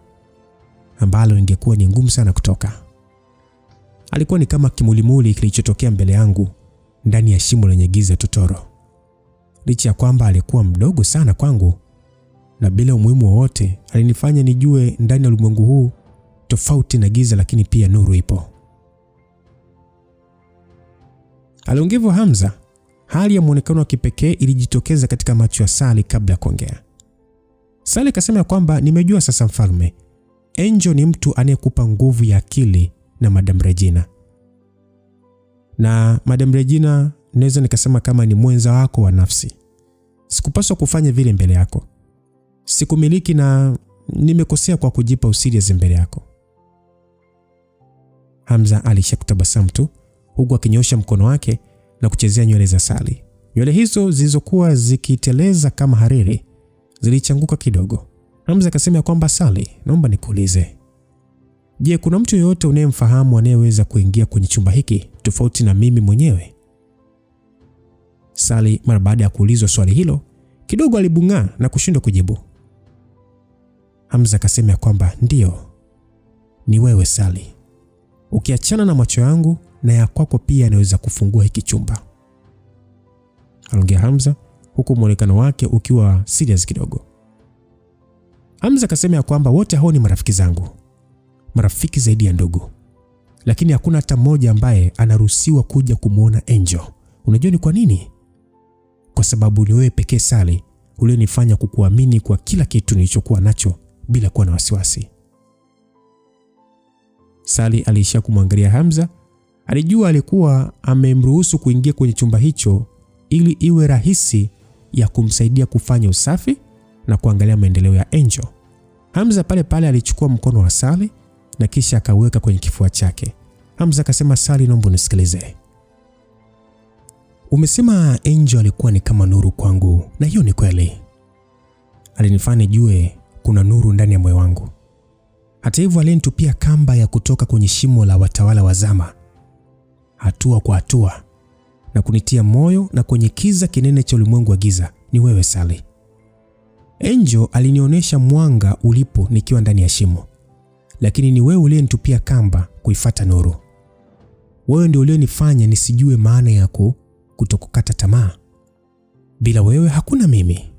ambalo ingekuwa ni ngumu sana kutoka. Alikuwa ni kama kimulimuli kilichotokea mbele yangu ndani ya shimo lenye giza totoro. Licha ya kwamba alikuwa mdogo sana kwangu na bila umuhimu wowote, alinifanya nijue ndani ya ulimwengu huu tofauti na giza, lakini pia nuru ipo. Aliongea Hamza. Hali ya muonekano wa kipekee ilijitokeza katika macho ya Sally kabla ya kuongea. Sally akasema kwamba nimejua sasa mfalme. Angel ni mtu anayekupa nguvu ya akili na Madam Regina. Na Madam Regina naweza nikasema kama ni mwenza wako wa nafsi. Sikupaswa kufanya vile mbele yako. Sikumiliki na nimekosea kwa kujipa usirias mbele yako. Hamza alishakutabasamu tu huku akinyosha mkono wake na kuchezea nywele za Sally. Nywele hizo zilizokuwa zikiteleza kama hariri zilichanguka kidogo. Hamza akasema kwamba Sally, naomba nikuulize. Je, kuna mtu yeyote unayemfahamu anayeweza kuingia kwenye chumba hiki tofauti na mimi mwenyewe? Sally mara baada ya kuulizwa swali hilo kidogo alibung'aa na kushindwa kujibu. Hamza akasema kwamba ndio, ni wewe Sally. Ukiachana na macho yangu na ya kwako pia yanaweza kufungua hiki chumba. Aliongea Hamza huku muonekano wake ukiwa serious kidogo. Hamza akasema kwamba wote hao ni marafiki zangu. Marafiki zaidi ya ndugu. Lakini hakuna hata mmoja ambaye anaruhusiwa kuja kumuona Angel. Unajua ni kwa nini? Kwa sababu ni wewe pekee Sally ulionifanya kukuamini kwa kila kitu nilichokuwa nacho bila kuwa na wasiwasi. Sally aliishia kumwangalia Hamza. Alijua alikuwa amemruhusu kuingia kwenye chumba hicho ili iwe rahisi ya kumsaidia kufanya usafi na kuangalia maendeleo ya Angel. Hamza pale pale alichukua mkono wa Sally na kisha akaweka kwenye kifua chake. Hamza akasema, Sally, naomba unisikilize. Umesema Angel alikuwa ni kama nuru kwangu, na hiyo ni kweli. Alinifanya nijue kuna nuru ndani ya moyo wangu. Hata hivyo alinitupia kamba ya kutoka kwenye shimo la watawala wa zama, hatua kwa hatua, na kunitia moyo na kwenye kiza kinene cha ulimwengu wa giza. Ni wewe Sally. Angel alinionyesha mwanga ulipo nikiwa ndani ya shimo, lakini ni wewe uliyenitupia kamba kuifuata nuru. Wewe ndio ulionifanya nisijue maana ya kutokukata tamaa. Bila wewe hakuna mimi.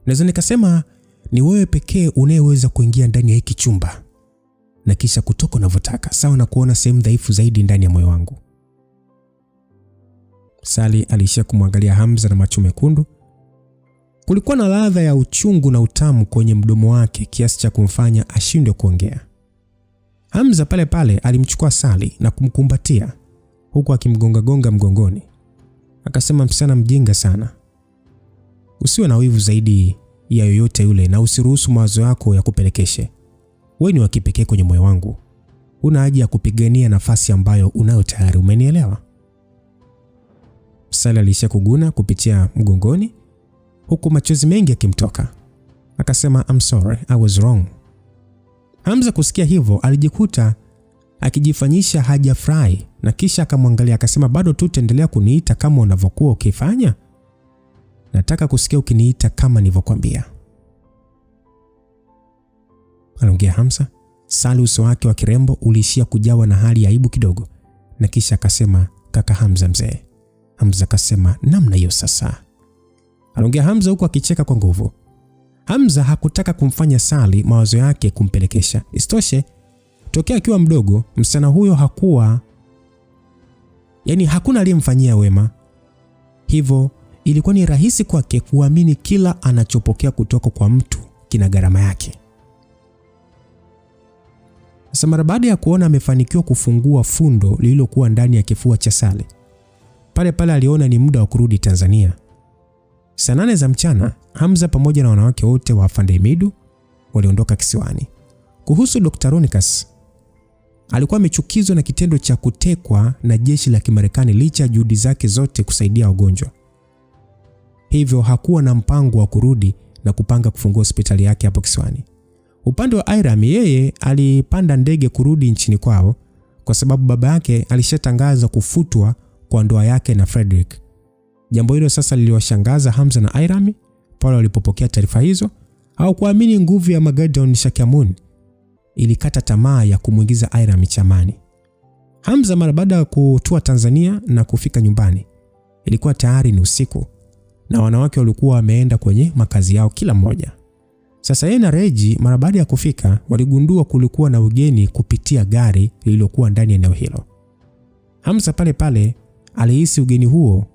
Naweza nikasema ni wewe pekee unayeweza kuingia ndani ya hiki chumba na kisha kutoka unavyotaka, sawa na kuona sehemu dhaifu zaidi ndani ya moyo wangu. Sally alishia kumwangalia Hamza na macho mekundu. Kulikuwa na ladha ya uchungu na utamu kwenye mdomo wake kiasi cha kumfanya ashindwe kuongea. Hamza pale pale alimchukua Sally na kumkumbatia huku akimgonga mgongoni. Akasema, msichana mjinga sana. Usiwe na wivu zaidi ya yoyote yule na usiruhusu mawazo yako ya kupelekeshe. Wewe ni wa kipekee kwenye moyo wangu. Una haja ya kupigania nafasi ambayo unayo tayari, umenielewa? Sally alishia kuguna kupitia mgongoni huku machozi mengi yakimtoka. Akasema, I'm sorry, I was wrong. Hamza kusikia hivyo alijikuta akijifanyisha hajafurahi na kisha akamwangalia akasema, bado tu utaendelea kuniita kama unavyokuwa ukifanya? Nataka kusikia ukiniita kama nilivyokuambia. Aliongea Hamza. Sally uso wake wa kirembo uliishia kujawa na hali ya aibu kidogo na kisha akasema, kaka Hamza mzee. Hamza akasema, namna hiyo sasa. aliongea Hamza huku akicheka kwa nguvu. Hamza hakutaka kumfanya Sally mawazo yake kumpelekesha. Isitoshe, tokea akiwa mdogo, msichana huyo hakuna aliyemfanyia wema. Hivyo ilikuwa ni rahisi kwake kuamini kila anachopokea kutoka kwa mtu kina gharama yake. Sasa mara baada ya kuona amefanikiwa kufungua fundo lililokuwa ndani ya kifua cha Sally, pale aliona ni muda wa kurudi Tanzania. Saa 8 za mchana, Hamza pamoja na wanawake wote wa Afande Himidu waliondoka kisiwani. Kuhusu Dr. Ronicus, alikuwa amechukizwa na kitendo cha kutekwa na jeshi la Kimarekani licha ya juhudi zake zote kusaidia wagonjwa. Hivyo hakuwa na mpango wa kurudi na kupanga kufungua hospitali yake hapo kisiwani. Upande wa Iram, yeye alipanda ndege kurudi nchini kwao kwa sababu baba yake alishatangaza kufutwa kwa ndoa yake na Frederick. Jambo hilo sasa liliwashangaza Hamza na Iram pale walipopokea taarifa hizo. Au kuamini nguvu ya Magadan Shakiamun ilikata tamaa ya kumuingiza Iram chamani. Hamza mara baada ya kutua Tanzania na kufika nyumbani, ilikuwa tayari ni usiku na wanawake walikuwa wameenda kwenye makazi yao kila mmoja. Sasa yeye na Reji mara baada ya kufika waligundua kulikuwa na ugeni kupitia gari lililokuwa ndani ya eneo hilo. Hamza pale alihisi ugeni huo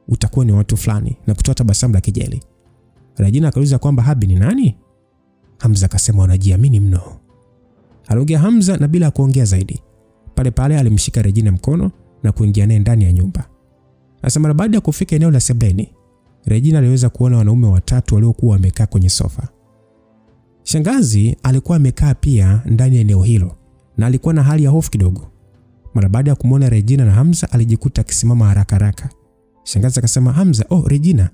utakuwa ni watu fulani na kutoa tabasamu la kejeli. Regina akauliza kwamba Habi ni nani? Hamza akasema wanajiamini mno. Aliongea Hamza na bila kuongea zaidi. Pale alimshika Regina mkono na kuingia naye ndani ya nyumba. Sasa mara baada ya kufika eneo la sebeni, Regina aliweza kuona wanaume watatu waliokuwa wamekaa kwenye sofa. Shangazi alikuwa amekaa pia ndani ya eneo hilo na alikuwa na hali ya hofu kidogo. Mara baada ya kumwona Regina na Hamza alijikuta akisimama haraka. Shangazi akasema, Hamza, Regina,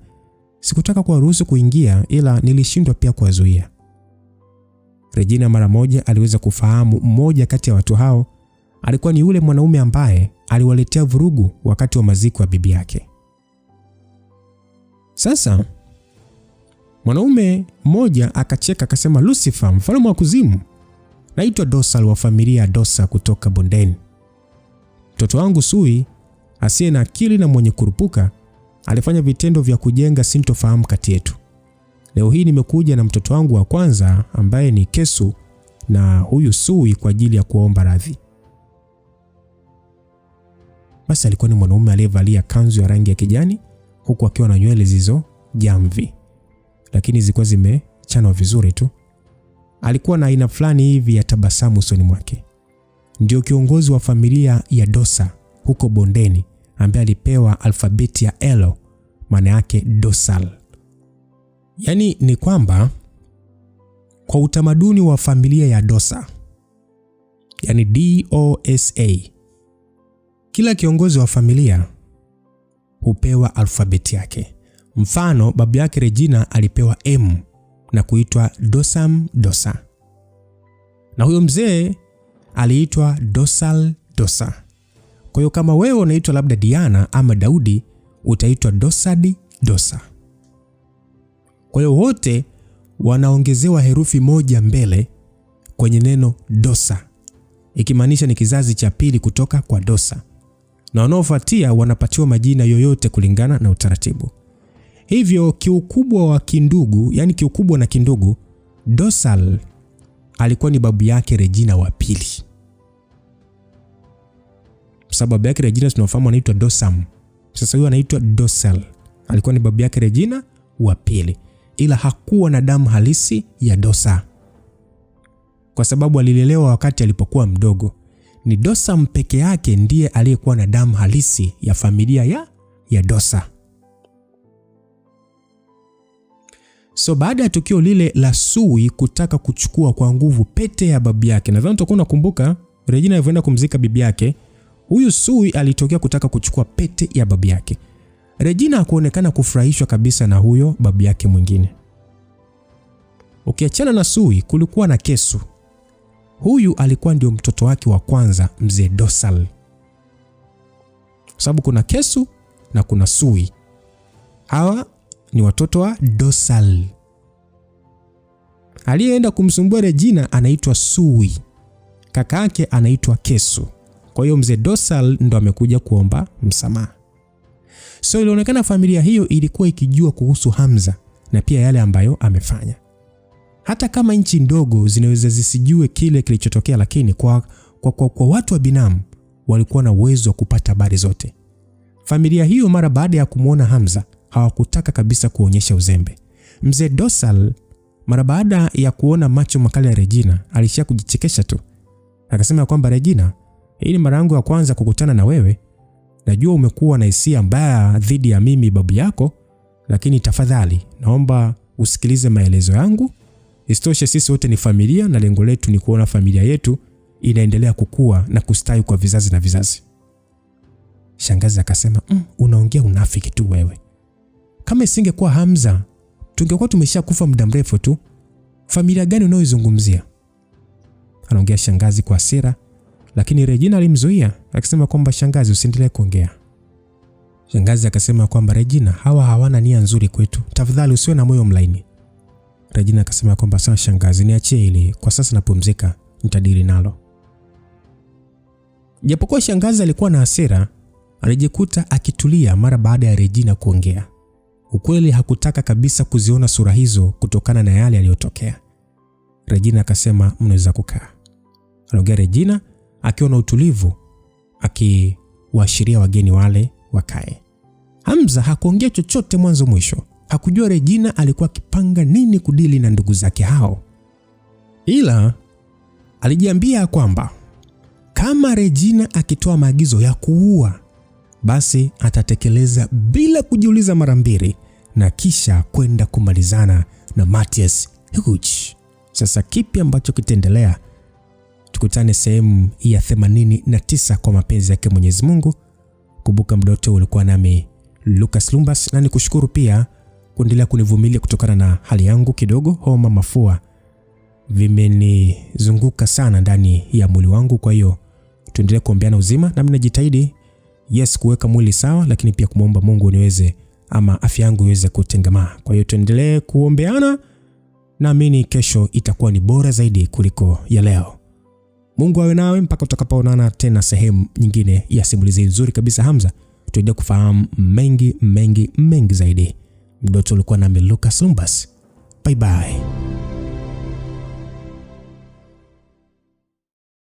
sikutaka kuwaruhusu kuingia ila nilishindwa pia kuwazuia. Regina mara moja aliweza kufahamu mmoja kati ya watu hao alikuwa ni yule mwanaume ambaye aliwaletea vurugu wakati wa maziko ya bibi yake. Sasa mwanaume mmoja akacheka akasema, Lucifer, mfalme wa kuzimu. Naitwa Dosal wa familia ya Dosa kutoka Bondeni. Mtoto wangu Sui asiye na akili na mwenye kurupuka alifanya vitendo vya kujenga sintofahamu kati yetu. Leo hii nimekuja na mtoto wangu wa kwanza ambaye ni Kesu na huyu Sui kwa ajili ya kuomba radhi. Basi alikuwa ni mwanaume aliyevalia kanzu ya rangi ya kijani huku akiwa na nywele zilizo jamvi, lakini zilikuwa zimechanwa vizuri tu. Alikuwa na aina fulani hivi ya tabasamu usoni mwake. Ndio kiongozi wa familia ya Dosa huko Bondeni ambaye alipewa alfabeti ya L, maana yake Dosal. Yaani ni kwamba kwa utamaduni wa familia ya Dosa, yani DOSA, kila kiongozi wa familia hupewa alfabeti yake. Mfano, babu yake Regina alipewa M na kuitwa Dosam Dosa. Na huyo mzee aliitwa Dosal Dosa. Kwa hiyo kama wewe unaitwa labda Diana ama Daudi, utaitwa Dosadi Dosa. Kwa hiyo wote wanaongezewa herufi moja mbele kwenye neno Dosa, ikimaanisha ni kizazi cha pili kutoka kwa Dosa. Na wanaofuatia wanapatiwa majina yoyote kulingana na utaratibu. Hivyo kiukubwa wa kindugu, yani kiukubwa na kindugu, Dosal alikuwa ni babu yake Regina wa pili. Sababu yake Regina tunafahamu anaitwa Dosam. Sasa huyu anaitwa Dosal. Alikuwa ni babu yake Regina wa pili, ila hakuwa na damu halisi ya Dosa kwa sababu alilelewa wakati alipokuwa mdogo. Ni Dosam peke yake ndiye aliyekuwa na damu halisi ya familia ya Dosa. So baada ya tukio lile la Sui kutaka kuchukua kwa nguvu pete ya babu yake, nadhani utakuwa unakumbuka Regina alivyoenda kumzika bibi yake, huyu Sui alitokea kutaka kuchukua pete ya babu yake. Regina hakuonekana kufurahishwa kabisa na huyo babu yake mwingine. Ukiachana na Sui, kulikuwa na Kesu. Huyu alikuwa ndio mtoto wake wa kwanza, mzee Dosal. Kwa sababu kuna Kesu na kuna Sui. Hawa ni watoto wa Dosal. Aliyeenda kumsumbua Regina anaitwa Sui. Kaka yake anaitwa Kesu. Kwa hiyo mzee Dosal ndo amekuja kuomba msamaha. So ilionekana familia hiyo ilikuwa ikijua kuhusu Hamza na pia yale ambayo amefanya. Hata kama nchi ndogo zinaweza zisijue kile kilichotokea, lakini kwa watu wa binamu walikuwa na uwezo wa kupata habari zote. Familia hiyo mara baada ya kumuona Hamza hawakutaka kabisa kuonyesha uzembe. Mzee Dosal mara baada ya kuona macho makali ya Regina alishia kujichekesha tu. Akasema kwamba Regina, hii ni mara yangu ya kwanza kukutana na wewe. Najua umekuwa na hisia mbaya dhidi ya mimi babu yako, lakini tafadhali naomba usikilize maelezo yangu. Isitoshe sisi wote ni familia na lengo letu ni kuona familia yetu inaendelea kukua na kustawi kwa vizazi na vizazi. Shangazi akasema, unaongea unafiki tu wewe. Kama isingekuwa Hamza, tungekuwa tumeshakufa muda mrefu tu. Familia gani unaoizungumzia? Anaongea shangazi kwa hasira, lakini Regina alimzuia akisema kwamba shangazi, usiendelee kuongea. Shangazi akasema kwamba Regina, hawa hawana nia nzuri kwetu. Tafadhali usiwe na moyo mlaini. Regina akasema kwamba sawa shangazi, niachie ili kwa sasa napumzika, nitadili nalo. Japokuwa shangazi alikuwa na hasira, alijikuta akitulia mara baada ya Regina kuongea. Ukweli hakutaka kabisa kuziona sura hizo kutokana na yale yaliyotokea. Regina akasema mnaweza kukaa. Anaongea Regina akiwa na utulivu, akiwaashiria wageni wale wakae. Hamza hakuongea chochote mwanzo mwisho. Hakujua Regina alikuwa akipanga nini kudili na ndugu zake hao. Ila alijiambia kwamba kama Regina akitoa maagizo ya kuua, basi atatekeleza bila kujiuliza mara mbili na kisha kwenda kumalizana na Matthias Huge. Sasa kipi ambacho kitaendelea? Tukutane sehemu ya 89 kwa mapenzi yake Mwenyezi Mungu. Kumbuka mdoto ulikuwa nami Lucas Lumbas, na nikushukuru pia kuendelea kunivumilia kutokana na hali yangu kidogo. Homa, mafua vimenizunguka sana ndani ya mwili wangu, kwa hiyo tuendelee kuombeana uzima na mnajitahidi kuweka mwili sawa, lakini pia kumuomba Mungu niweze ama afya yangu iweze kutengemaa. Kwa hiyo tuendelee kuombeana, naamini kesho itakuwa ni bora zaidi kuliko ya leo. Mungu awe nawe mpaka tutakapoonana tena sehemu nyingine ya simulizi nzuri kabisa Hamza. Tuendelee kufahamu mengi zaidi. Mdoto ulikuwa nami Lucas Lumbas. Bye bye.